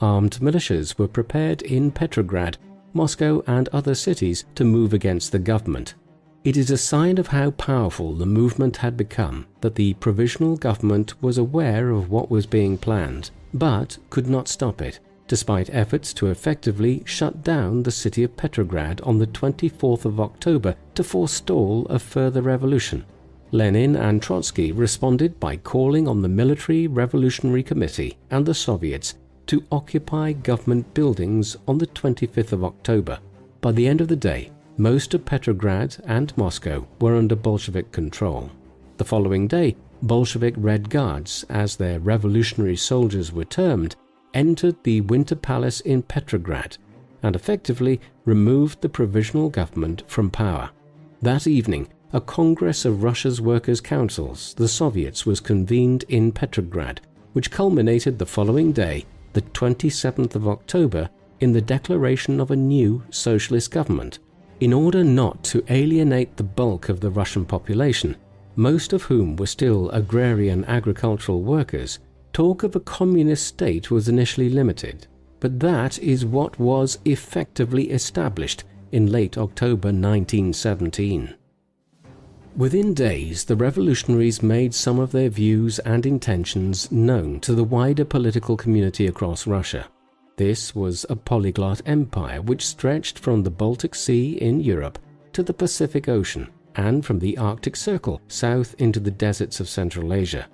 Armed militias were prepared in Petrograd, Moscow, and other cities to move against the government. It is a sign of how powerful the movement had become that the provisional government was aware of what was being planned, but could not stop it, despite efforts to effectively shut down the city of Petrograd on the 24th of October to forestall a further revolution. Lenin and Trotsky responded by calling on the Military Revolutionary Committee and the Soviets to occupy government buildings on the 25th of October. By the end of the day, most of Petrograd and Moscow were under Bolshevik control. The following day, Bolshevik Red Guards, as their revolutionary soldiers were termed, entered the Winter Palace in Petrograd and effectively removed the provisional government from power. That evening, a Congress of Russia's workers' councils, the Soviets, was convened in Petrograd, which culminated the following day, the 27th of October, in the declaration of a new socialist government. In order not to alienate the bulk of the Russian population, most of whom were still agrarian agricultural workers, talk of a communist state was initially limited, but that is what was effectively established in late October 1917. Within days, the revolutionaries made some of their views and intentions known to the wider political community across Russia. This was a polyglot empire which stretched from the Baltic Sea in Europe to the Pacific Ocean and from the Arctic Circle south into the deserts of Central Asia.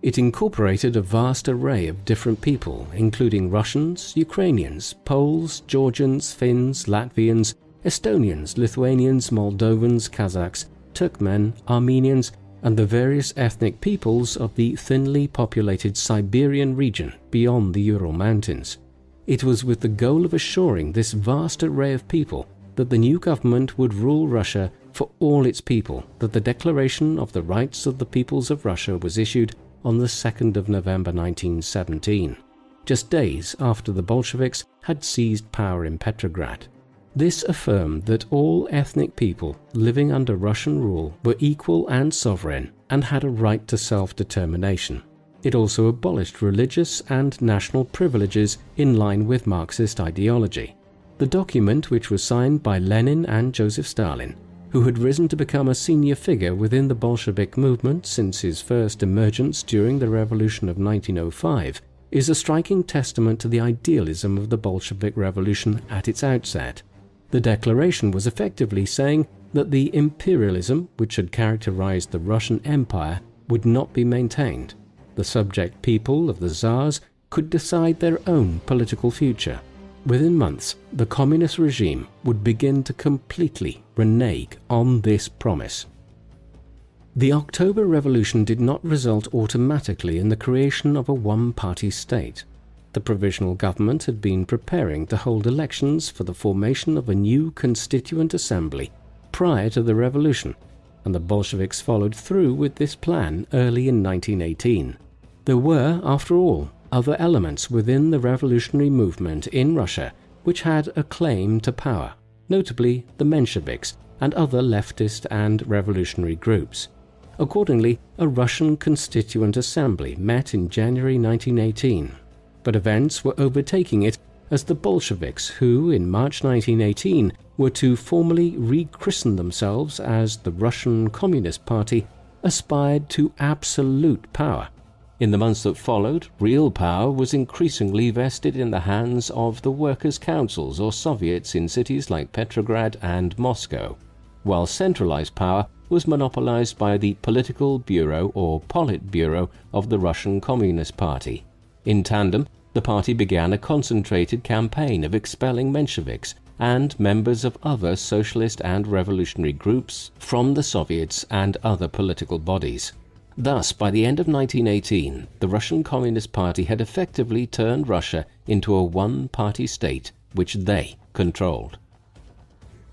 It incorporated a vast array of different people, including Russians, Ukrainians, Poles, Georgians, Finns, Latvians, Estonians, Lithuanians, Moldovans, Kazakhs, Turkmen, Armenians, and the various ethnic peoples of the thinly populated Siberian region beyond the Ural Mountains. It was with the goal of assuring this vast array of people that the new government would rule Russia for all its people that the Declaration of the Rights of the Peoples of Russia was issued on the 2nd of November 1917, just days after the Bolsheviks had seized power in Petrograd. This affirmed that all ethnic people living under Russian rule were equal and sovereign and had a right to self-determination. It also abolished religious and national privileges in line with Marxist ideology. The document, which was signed by Lenin and Joseph Stalin, who had risen to become a senior figure within the Bolshevik movement since his first emergence during the Revolution of 1905, is a striking testament to the idealism of the Bolshevik Revolution at its outset. The declaration was effectively saying that the imperialism which had characterized the Russian Empire would not be maintained. The subject people of the Tsars could decide their own political future. Within months, the communist regime would begin to completely renege on this promise. The October Revolution did not result automatically in the creation of a one-party state. The provisional government had been preparing to hold elections for the formation of a new constituent assembly prior to the revolution, and the Bolsheviks followed through with this plan early in 1918. There were, after all, other elements within the revolutionary movement in Russia which had a claim to power, notably the Mensheviks and other leftist and revolutionary groups. Accordingly, a Russian Constituent Assembly met in January 1918, but events were overtaking it as the Bolsheviks, who in March 1918 were to formally rechristen themselves as the Russian Communist Party, aspired to absolute power. In the months that followed, real power was increasingly vested in the hands of the workers' councils or Soviets in cities like Petrograd and Moscow, while centralized power was monopolized by the Political Bureau or Politburo of the Russian Communist Party. In tandem, the party began a concentrated campaign of expelling Mensheviks and members of other socialist and revolutionary groups from the Soviets and other political bodies. Thus, by the end of 1918, the Russian Communist Party had effectively turned Russia into a one-party state which they controlled.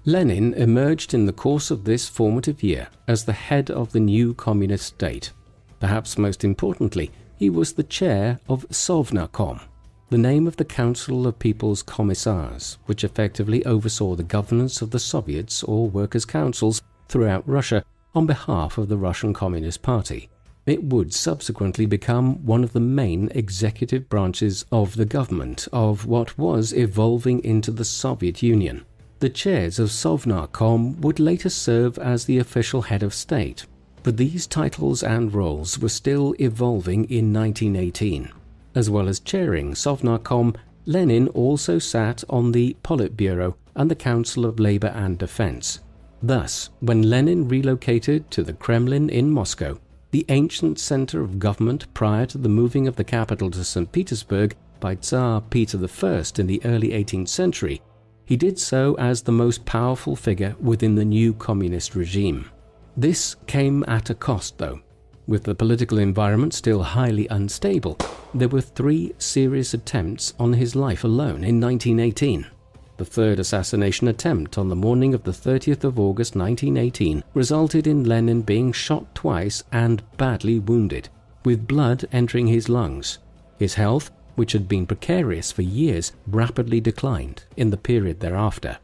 Lenin emerged in the course of this formative year as the head of the new communist state. Perhaps most importantly, he was the chair of Sovnarkom, the name of the Council of People's Commissars, which effectively oversaw the governance of the Soviets or workers' councils throughout Russia on behalf of the Russian Communist Party. It would subsequently become one of the main executive branches of the government of what was evolving into the Soviet Union. The chairs of Sovnarkom would later serve as the official head of state, but these titles and roles were still evolving in 1918. As well as chairing Sovnarkom, Lenin also sat on the Politburo and the Council of Labor and Defense. Thus, when Lenin relocated to the Kremlin in Moscow, the ancient center of government prior to the moving of the capital to St. Petersburg by Tsar Peter I in the early 18th century, he did so as the most powerful figure within the new communist regime. This came at a cost, though. With the political environment still highly unstable, there were 3 serious attempts on his life alone in 1918. The third assassination attempt on the morning of the 30th of August 1918 resulted in Lenin being shot twice and badly wounded, with blood entering his lungs. His health, which had been precarious for years, rapidly declined in the period thereafter.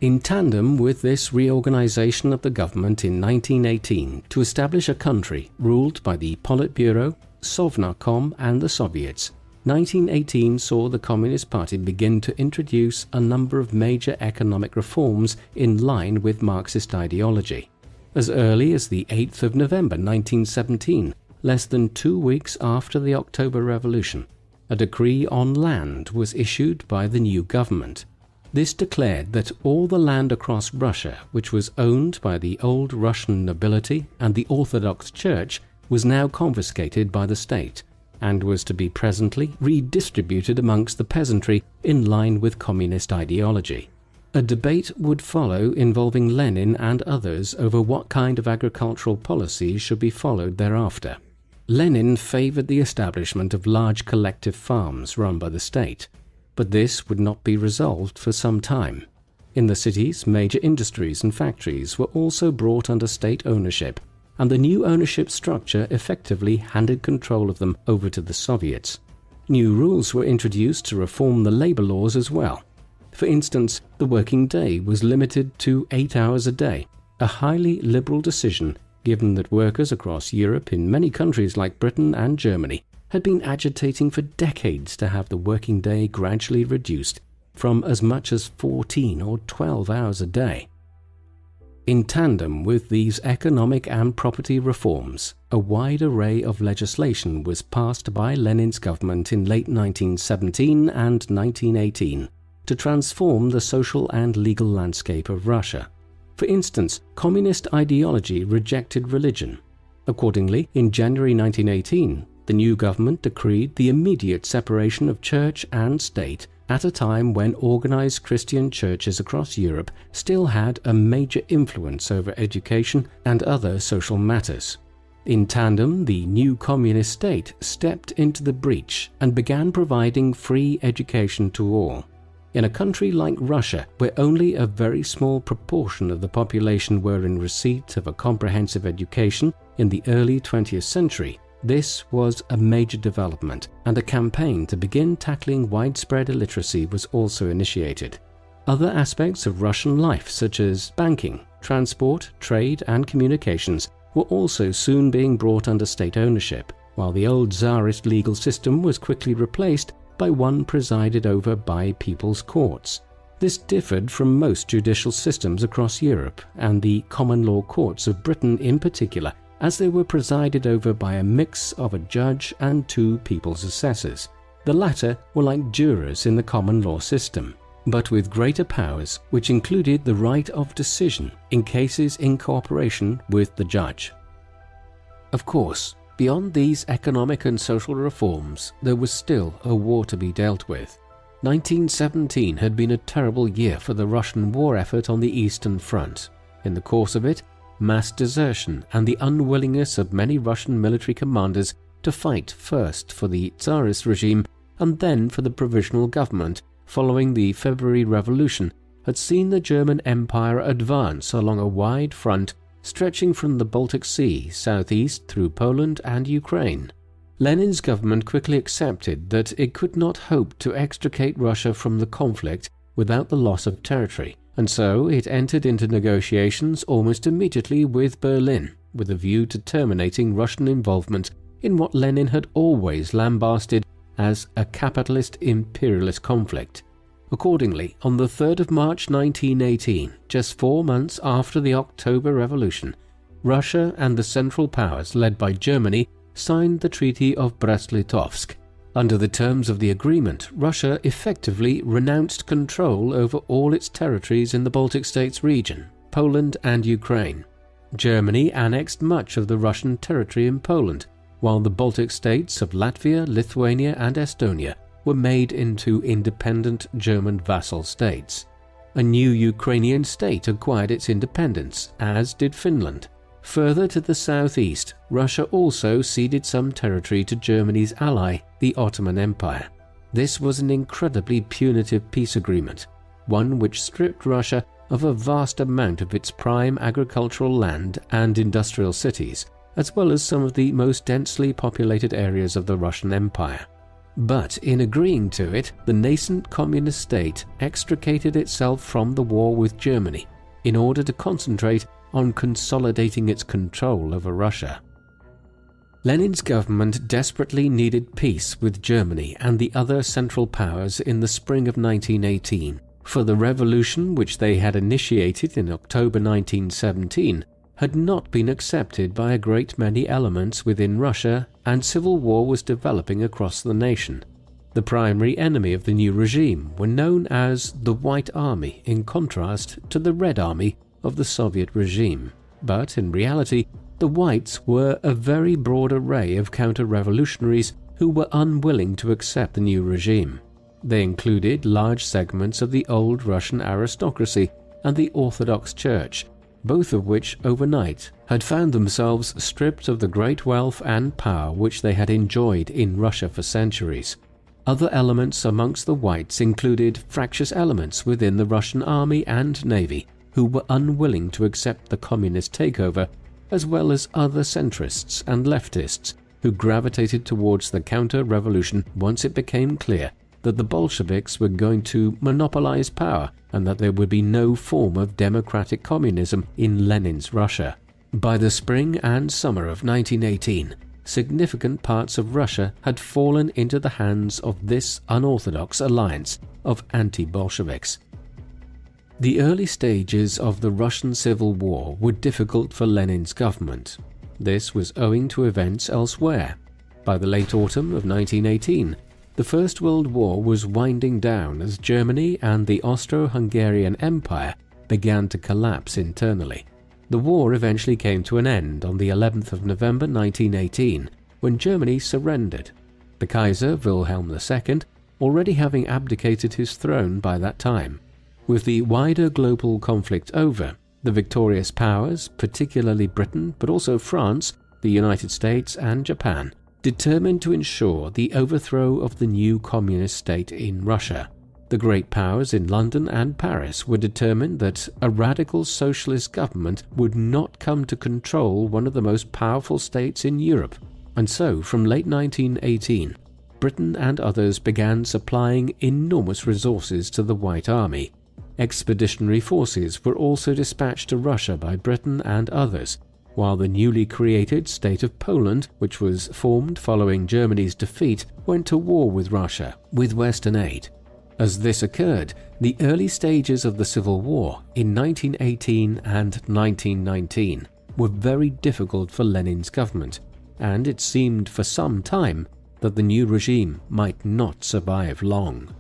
In tandem with this reorganization of the government in 1918 to establish a country ruled by the Politburo, Sovnarkom and the Soviets, 1918 saw the Communist Party begin to introduce a number of major economic reforms in line with Marxist ideology. As early as the 8th of November 1917, less than 2 weeks after the October Revolution, a decree on land was issued by the new government. This declared that all the land across Russia which was owned by the old Russian nobility and the Orthodox Church was now confiscated by the state and was to be presently redistributed amongst the peasantry in line with communist ideology. A debate would follow involving Lenin and others over what kind of agricultural policy should be followed thereafter. Lenin favored the establishment of large collective farms run by the state, but this would not be resolved for some time. In the cities, major industries and factories were also brought under state ownership, and the new ownership structure effectively handed control of them over to the Soviets. New rules were introduced to reform the labor laws as well. For instance, the working day was limited to 8 hours a day, a highly liberal decision given that workers across Europe in many countries like Britain and Germany had been agitating for decades to have the working day gradually reduced from as much as 14 or 12 hours a day. In tandem with these economic and property reforms, a wide array of legislation was passed by Lenin's government in late 1917 and 1918 to transform the social and legal landscape of Russia. For instance, communist ideology rejected religion. Accordingly, in January 1918, the new government decreed the immediate separation of church and state at a time when organized Christian churches across Europe still had a major influence over education and other social matters. In tandem, the new communist state stepped into the breach and began providing free education to all. In a country like Russia, where only a very small proportion of the population were in receipt of a comprehensive education in the early 20th century, this was a major development, and a campaign to begin tackling widespread illiteracy was also initiated. Other aspects of Russian life, such as banking, transport, trade, and communications, were also soon being brought under state ownership, while the old Tsarist legal system was quickly replaced by one presided over by people's courts. This differed from most judicial systems across Europe, and the common law courts of Britain in particular, as they were presided over by a mix of a judge and 2 people's assessors. The latter were like jurors in the common law system, but with greater powers, which included the right of decision in cases in cooperation with the judge. Of course, beyond these economic and social reforms, there was still a war to be dealt with. 1917 had been a terrible year for the Russian war effort on the Eastern Front. In the course of it, mass desertion and the unwillingness of many Russian military commanders to fight first for the Tsarist regime and then for the provisional government following the February Revolution had seen the German Empire advance along a wide front stretching from the Baltic Sea southeast through Poland and Ukraine. Lenin's government quickly accepted that it could not hope to extricate Russia from the conflict without the loss of territory, and so it entered into negotiations almost immediately with Berlin, with a view to terminating Russian involvement in what Lenin had always lambasted as a capitalist imperialist conflict. Accordingly, on the 3rd of March 1918, just 4 months after the October Revolution, Russia and the Central Powers led by Germany signed the Treaty of Brest-Litovsk. Under the terms of the agreement, Russia effectively renounced control over all its territories in the Baltic States region, Poland and Ukraine. Germany annexed much of the Russian territory in Poland, while the Baltic states of Latvia, Lithuania and Estonia were made into independent German vassal states. A new Ukrainian state acquired its independence, as did Finland. Further to the southeast, Russia also ceded some territory to Germany's ally, the Ottoman Empire. This was an incredibly punitive peace agreement, one which stripped Russia of a vast amount of its prime agricultural land and industrial cities, as well as some of the most densely populated areas of the Russian Empire. But in agreeing to it, the nascent communist state extricated itself from the war with Germany in order to concentrate on consolidating its control over Russia. Lenin's government desperately needed peace with Germany and the other Central Powers in the spring of 1918, for the revolution which they had initiated in October 1917 had not been accepted by a great many elements within Russia, and civil war was developing across the nation. The primary enemy of the new regime were known as the White Army, in contrast to the Red Army of the Soviet regime. But in reality, The Whites were a very broad array of counter-revolutionaries who were unwilling to accept the new regime. They included large segments of the old Russian aristocracy and the Orthodox Church, both of which overnight had found themselves stripped of the great wealth and power which they had enjoyed in Russia for centuries. Other elements amongst the Whites included fractious elements within the Russian army and navy who were unwilling to accept the communist takeover, as well as other centrists and leftists who gravitated towards the counter-revolution once it became clear that the Bolsheviks were going to monopolize power and that there would be no form of democratic communism in Lenin's Russia. By the spring and summer of 1918, significant parts of Russia had fallen into the hands of this unorthodox alliance of anti-Bolsheviks. The early stages of the Russian Civil War were difficult for Lenin's government. This was owing to events elsewhere. By the late autumn of 1918, the First World War was winding down as Germany and the Austro-Hungarian Empire began to collapse internally. The war eventually came to an end on the 11th of November 1918, when Germany surrendered. The Kaiser Wilhelm II already having abdicated his throne by that time. With the wider global conflict over, the victorious powers, particularly Britain but also France, the United States and Japan, determined to ensure the overthrow of the new communist state in Russia. The great powers in London and Paris were determined that a radical socialist government would not come to control one of the most powerful states in Europe, and so from late 1918, Britain and others began supplying enormous resources to the White Army. Expeditionary forces were also dispatched to Russia by Britain and others, while the newly created state of Poland, which was formed following Germany's defeat, went to war with Russia with Western aid. As this occurred, the early stages of the Civil War in 1918 and 1919 were very difficult for Lenin's government, and it seemed for some time that the new regime might not survive long.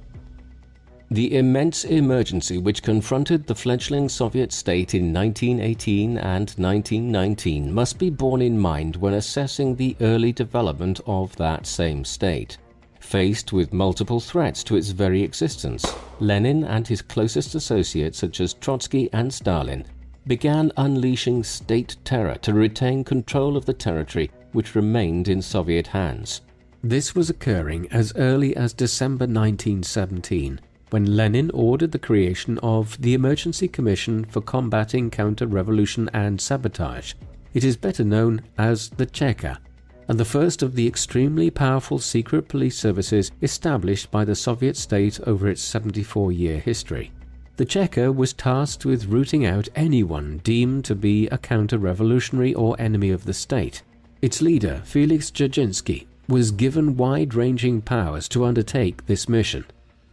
The immense emergency which confronted the fledgling Soviet state in 1918 and 1919 must be borne in mind when assessing the early development of that same state. Faced with multiple threats to its very existence, Lenin and his closest associates such as Trotsky and Stalin began unleashing state terror to retain control of the territory which remained in Soviet hands. This was occurring as early as December 1917, when Lenin ordered the creation of the Emergency Commission for Combating Counter-Revolution and Sabotage. It is better known as the Cheka, and the first of the extremely powerful secret police services established by the Soviet state over its 74-year history. The Cheka was tasked with rooting out anyone deemed to be a counter-revolutionary or enemy of the state. Its leader, Felix Dzerzhinsky, was given wide-ranging powers to undertake this mission.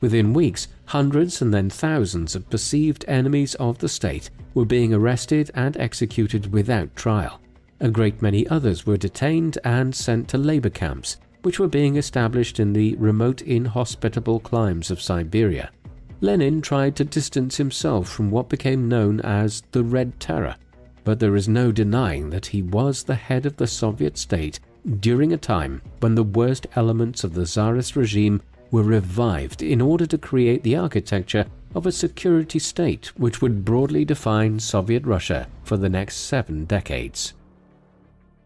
Within weeks, hundreds and then thousands of perceived enemies of the state were being arrested and executed without trial. A great many others were detained and sent to labor camps, which were being established in the remote inhospitable climes of Siberia. Lenin tried to distance himself from what became known as the Red Terror, but there is no denying that he was the head of the Soviet state during a time when the worst elements of the Tsarist regime were revived in order to create the architecture of a security state which would broadly define Soviet Russia for the next 7 decades.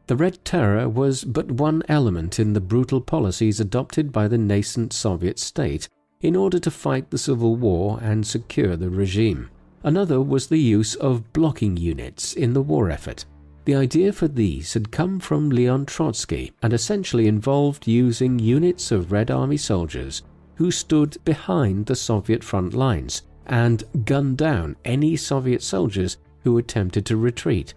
The Red Terror was but one element in the brutal policies adopted by the nascent Soviet state in order to fight the Civil War and secure the regime. Another was the use of blocking units in the war effort. The idea for these had come from Leon Trotsky and essentially involved using units of Red Army soldiers who stood behind the Soviet front lines and gunned down any Soviet soldiers who attempted to retreat.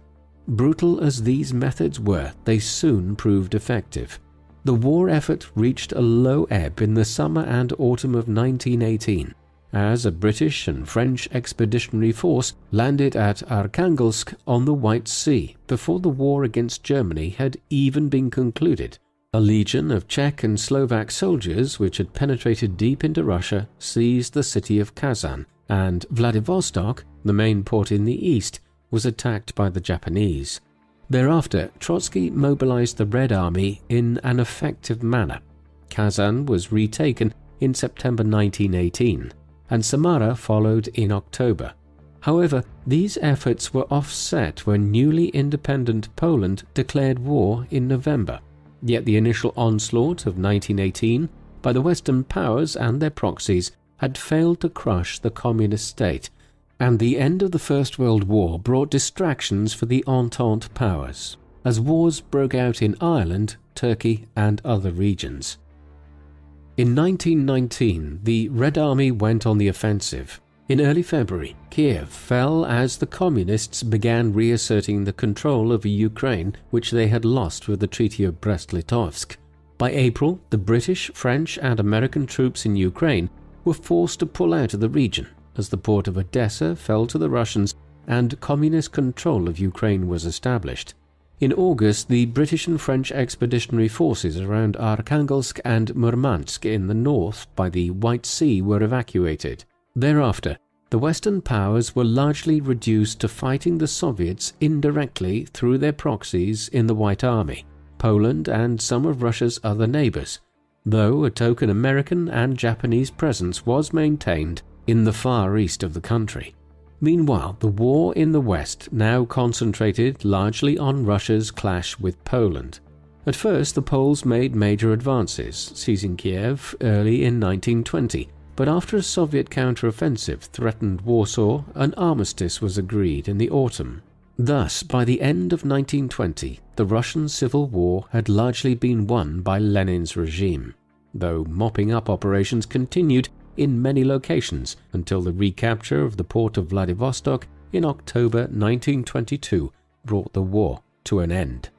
Brutal as these methods were, they soon proved effective. The war effort reached a low ebb in the summer and autumn of 1918, as a British and French expeditionary force landed at Arkhangelsk on the White Sea before the war against Germany had even been concluded. A legion of Czech and Slovak soldiers which had penetrated deep into Russia seized the city of Kazan, and Vladivostok, the main port in the east, was attacked by the Japanese. Thereafter, Trotsky mobilized the Red Army in an effective manner. Kazan was retaken in September 1918, and Samara followed in October. However, these efforts were offset when newly independent Poland declared war in November. Yet the initial onslaught of 1918 by the Western powers and their proxies had failed to crush the communist state, and the end of the First World War brought distractions for the Entente powers, as wars broke out in Ireland, Turkey, and other regions. In 1919, the Red Army went on the offensive. In early February, Kiev fell as the Communists began reasserting the control over Ukraine, which they had lost with the Treaty of Brest-Litovsk. By April, the British, French, and American troops in Ukraine were forced to pull out of the region, as the port of Odessa fell to the Russians and communist control of Ukraine was established. In August, the British and French expeditionary forces around Arkhangelsk and Murmansk in the north by the White Sea were evacuated. Thereafter, the Western powers were largely reduced to fighting the Soviets indirectly through their proxies in the White Army, Poland, and some of Russia's other neighbors, though a token American and Japanese presence was maintained in the far east of the country. Meanwhile, the war in the West now concentrated largely on Russia's clash with Poland. At first, the Poles made major advances, seizing Kiev early in 1920, but after a Soviet counteroffensive threatened Warsaw, an armistice was agreed in the autumn. Thus, by the end of 1920, the Russian Civil War had largely been won by Lenin's regime, though mopping up operations continued in many locations until the recapture of the port of Vladivostok in October 1922 brought the war to an end.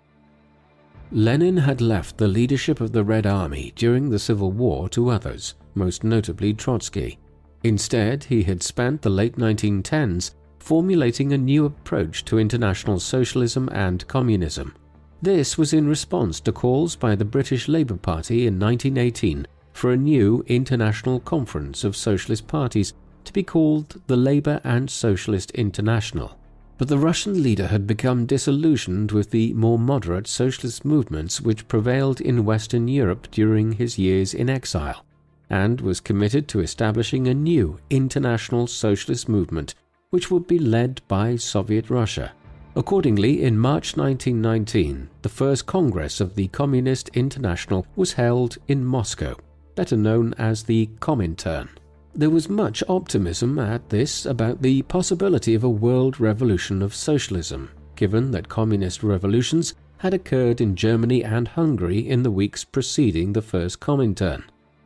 Lenin had left the leadership of the Red Army during the Civil War to others, most notably Trotsky. Instead, he had spent the late 1910s formulating a new approach to international socialism and communism. This was in response to calls by the British Labour Party in 1918 for a new international conference of socialist parties to be called the Labour and Socialist International. But the Russian leader had become disillusioned with the more moderate socialist movements which prevailed in Western Europe during his years in exile, and was committed to establishing a new international socialist movement which would be led by Soviet Russia. Accordingly, in March 1919, the first Congress of the Communist International was held in Moscow, better known as the Comintern. There was much optimism at this about the possibility of a world revolution of socialism, given that communist revolutions had occurred in Germany and Hungary in the weeks preceding the first Comintern.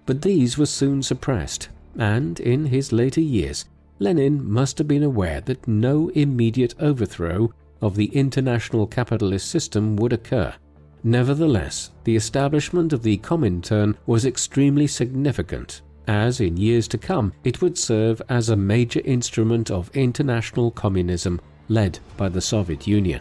But these were soon suppressed, and in his later years, Lenin must have been aware that no immediate overthrow of the international capitalist system would occur. Nevertheless, the establishment of the Comintern was extremely significant, as in years to come it would serve as a major instrument of international communism led by the Soviet Union.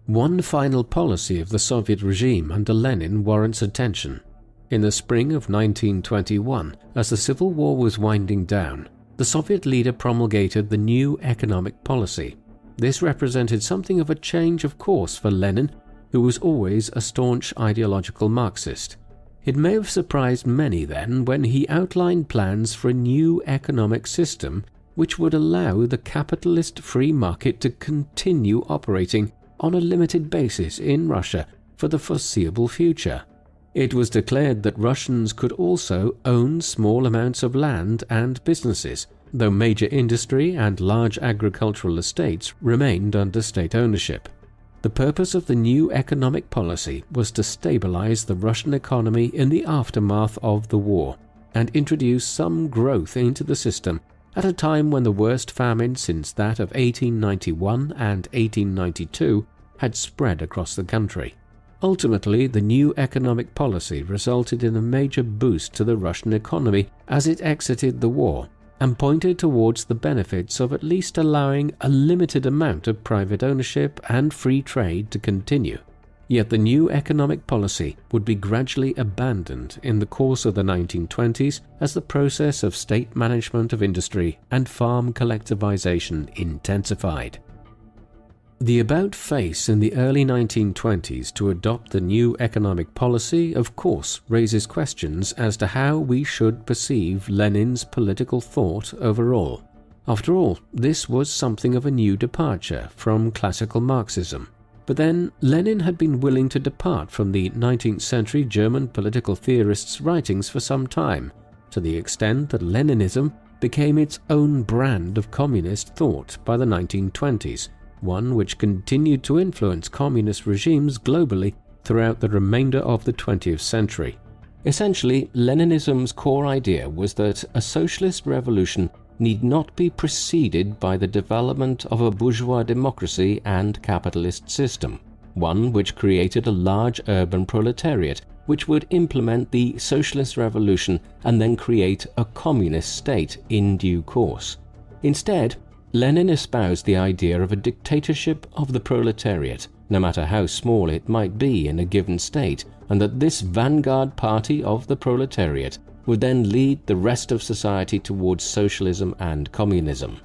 One final policy of the Soviet regime under Lenin warrants attention. In the spring of 1921, as the Civil War was winding down, the Soviet leader promulgated the new economic policy. This represented something of a change of course for Lenin, who was always a staunch ideological Marxist. It may have surprised many then when he outlined plans for a new economic system which would allow the capitalist free market to continue operating on a limited basis in Russia for the foreseeable future. It was declared that Russians could also own small amounts of land and businesses, though major industry and large agricultural estates remained under state ownership. The purpose of the new economic policy was to stabilize the Russian economy in the aftermath of the war and introduce some growth into the system at a time when the worst famine since that of 1891 and 1892 had spread across the country. Ultimately, the new economic policy resulted in a major boost to the Russian economy as it exited the war, and pointed towards the benefits of at least allowing a limited amount of private ownership and free trade to continue. Yet the new economic policy would be gradually abandoned in the course of the 1920s as the process of state management of industry and farm collectivization intensified. The about-face in the early 1920s to adopt the new economic policy, of course, raises questions as to how we should perceive Lenin's political thought overall. After all, this was something of a new departure from classical Marxism. But then, Lenin had been willing to depart from the 19th century German political theorists' writings for some time, to the extent that Leninism became its own brand of communist thought by the 1920s, one which continued to influence communist regimes globally throughout the remainder of the 20th century. Essentially, Leninism's core idea was that a socialist revolution need not be preceded by the development of a bourgeois democracy and capitalist system, one which created a large urban proletariat which would implement the socialist revolution and then create a communist state in due course. Instead, Lenin espoused the idea of a dictatorship of the proletariat, no matter how small it might be in a given state, and that this vanguard party of the proletariat would then lead the rest of society towards socialism and communism.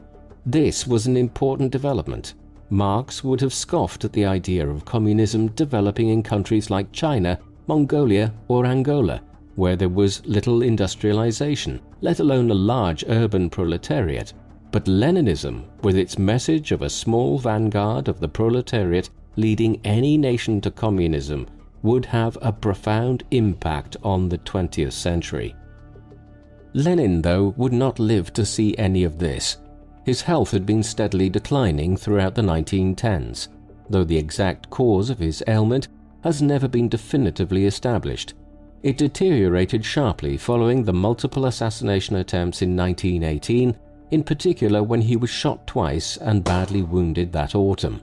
This was an important development. Marx would have scoffed at the idea of communism developing in countries like China, Mongolia, or Angola, where there was little industrialization, let alone a large urban proletariat. But Leninism, with its message of a small vanguard of the proletariat leading any nation to communism, would have a profound impact on the 20th century. Lenin, though, would not live to see any of this. His health had been steadily declining throughout the 1910s, though the exact cause of his ailment has never been definitively established. It deteriorated sharply following the multiple assassination attempts in 1918, in particular when he was shot twice and badly wounded that autumn.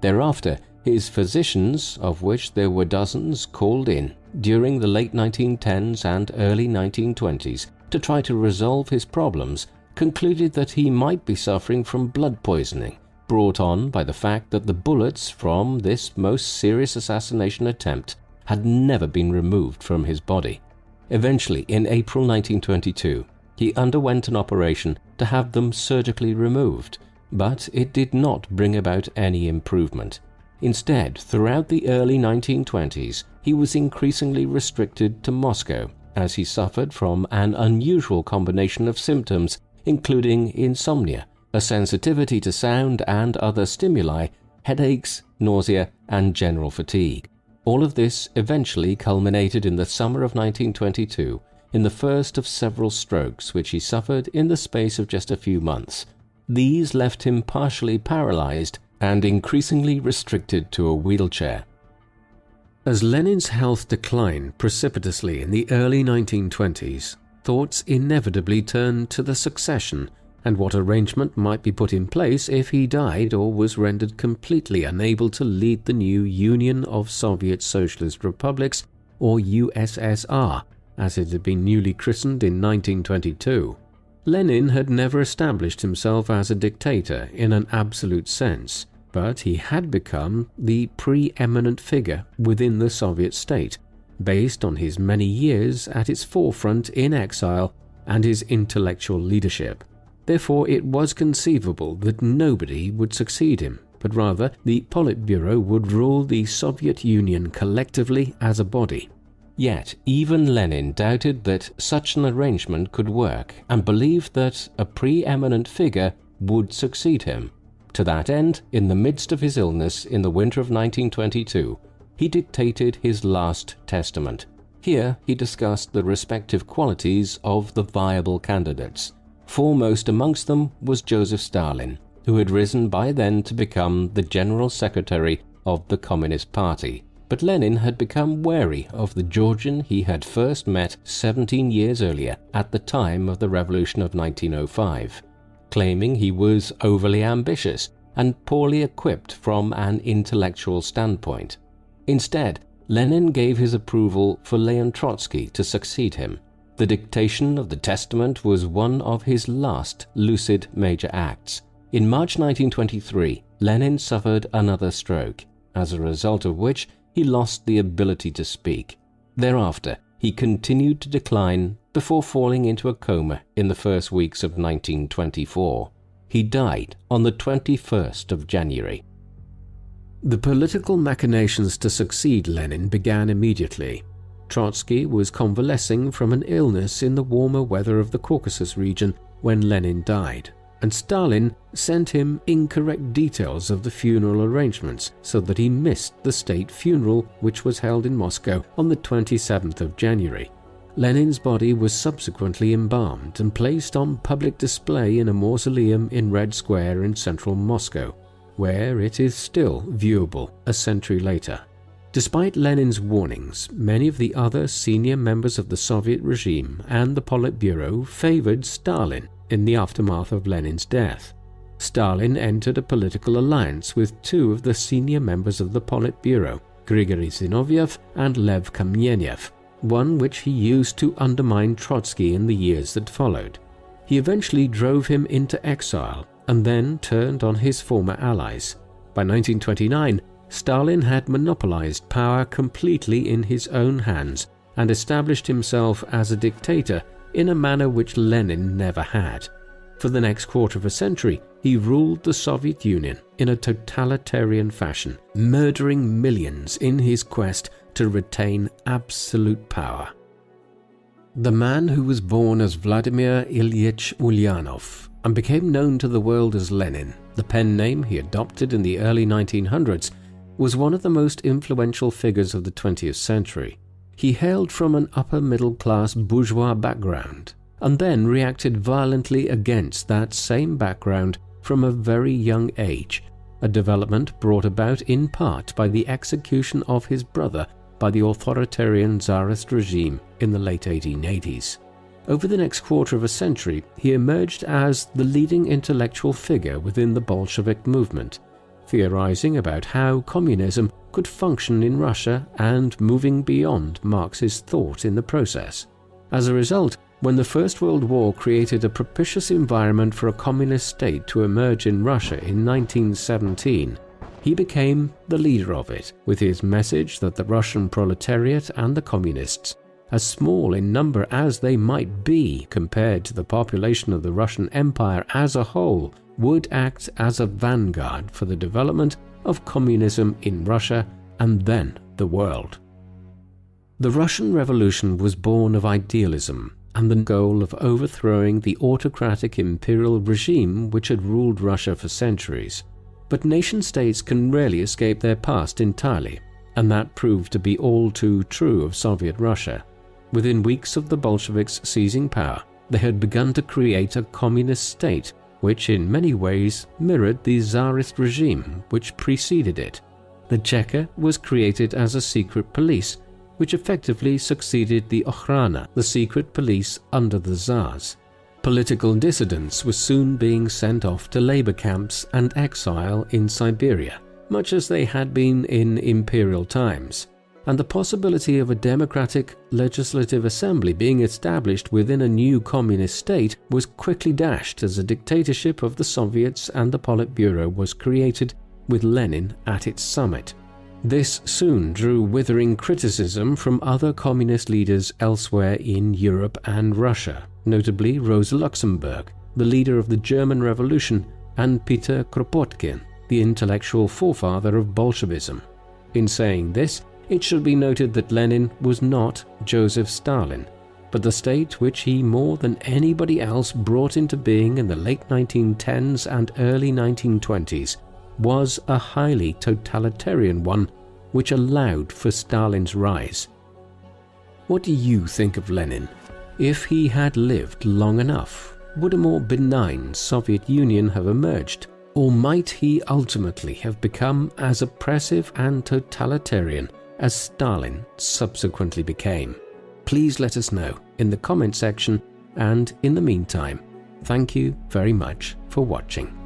Thereafter, his physicians, of which there were dozens, called in during the late 1910s and early 1920s to try to resolve his problems, concluded that he might be suffering from blood poisoning, brought on by the fact that the bullets from this most serious assassination attempt had never been removed from his body. Eventually, in April 1922, he underwent an operation to have them surgically removed, but it did not bring about any improvement. Instead, throughout the early 1920s, he was increasingly restricted to Moscow as he suffered from an unusual combination of symptoms, including insomnia, a sensitivity to sound and other stimuli, headaches, nausea, and general fatigue. All of this eventually culminated in the summer of 1922 in the first of several strokes which he suffered in the space of just a few months. These left him partially paralyzed and increasingly restricted to a wheelchair. As Lenin's health declined precipitously in the early 1920s, thoughts inevitably turned to the succession and what arrangement might be put in place if he died or was rendered completely unable to lead the new Union of Soviet Socialist Republics, or USSR, as it had been newly christened in 1922. Lenin had never established himself as a dictator in an absolute sense, but he had become the preeminent figure within the Soviet state, based on his many years at its forefront in exile and his intellectual leadership. Therefore, it was conceivable that nobody would succeed him, but rather the Politburo would rule the Soviet Union collectively as a body. Yet, even Lenin doubted that such an arrangement could work and believed that a preeminent figure would succeed him. To that end, in the midst of his illness in the winter of 1922, he dictated his last testament. Here, he discussed the respective qualities of the viable candidates. Foremost amongst them was Joseph Stalin, who had risen by then to become the General Secretary of the Communist Party. But Lenin had become wary of the Georgian he had first met 17 years earlier at the time of the Revolution of 1905, claiming he was overly ambitious and poorly equipped from an intellectual standpoint. Instead, Lenin gave his approval for Leon Trotsky to succeed him. The dictation of the testament was one of his last lucid major acts. In March 1923, Lenin suffered another stroke, as a result of which he lost the ability to speak. Thereafter, he continued to decline before falling into a coma in the first weeks of 1924. He died on the 21st of January. The political machinations to succeed Lenin began immediately. Trotsky was convalescing from an illness in the warmer weather of the Caucasus region when Lenin died, and Stalin sent him incorrect details of the funeral arrangements so that he missed the state funeral, which was held in Moscow on the 27th of January. Lenin's body was subsequently embalmed and placed on public display in a mausoleum in Red Square in central Moscow, where it is still viewable a century later. Despite Lenin's warnings, many of the other senior members of the Soviet regime and the Politburo favored Stalin in the aftermath of Lenin's death. Stalin entered a political alliance with two of the senior members of the Politburo, Grigory Zinoviev and Lev Kamenev, one which he used to undermine Trotsky in the years that followed. He eventually drove him into exile and then turned on his former allies. By 1929, Stalin had monopolized power completely in his own hands and established himself as a dictator in a manner which Lenin never had. For the next quarter of a century, he ruled the Soviet Union in a totalitarian fashion, murdering millions in his quest to retain absolute power. The man who was born as Vladimir Ilyich Ulyanov and became known to the world as Lenin, the pen name he adopted in the early 1900s, was one of the most influential figures of the 20th century. He hailed from an upper-middle-class bourgeois background and then reacted violently against that same background from a very young age, a development brought about in part by the execution of his brother by the authoritarian Tsarist regime in the late 1880s. Over the next quarter of a century, he emerged as the leading intellectual figure within the Bolshevik movement, theorizing about how communism could function in Russia and moving beyond Marxist thought in the process. As a result, when the First World War created a propitious environment for a communist state to emerge in Russia in 1917, he became the leader of it, with his message that the Russian proletariat and the communists, as small in number as they might be compared to the population of the Russian Empire as a whole, would act as a vanguard for the development of communism in Russia and then the world. The Russian Revolution was born of idealism and the goal of overthrowing the autocratic imperial regime which had ruled Russia for centuries. But nation-states can rarely escape their past entirely, and that proved to be all too true of Soviet Russia. Within weeks of the Bolsheviks seizing power, they had begun to create a communist state which in many ways mirrored the Tsarist regime which preceded it. The Cheka was created as a secret police, which effectively succeeded the Okhrana, the secret police under the Tsars. Political dissidents were soon being sent off to labor camps and exile in Siberia, much as they had been in imperial times, and the possibility of a democratic legislative assembly being established within a new communist state was quickly dashed as a dictatorship of the Soviets and the Politburo was created, with Lenin at its summit. This soon drew withering criticism from other communist leaders elsewhere in Europe and Russia, notably Rosa Luxemburg, the leader of the German Revolution, and Peter Kropotkin, the intellectual forefather of Bolshevism. In saying this, it should be noted that Lenin was not Joseph Stalin, but the state which he more than anybody else brought into being in the late 1910s and early 1920s was a highly totalitarian one which allowed for Stalin's rise. What do you think of Lenin? If he had lived long enough, would a more benign Soviet Union have emerged, or might he ultimately have become as oppressive and totalitarian as Stalin subsequently became? Please let us know in the comment section, and in the meantime, thank you very much for watching.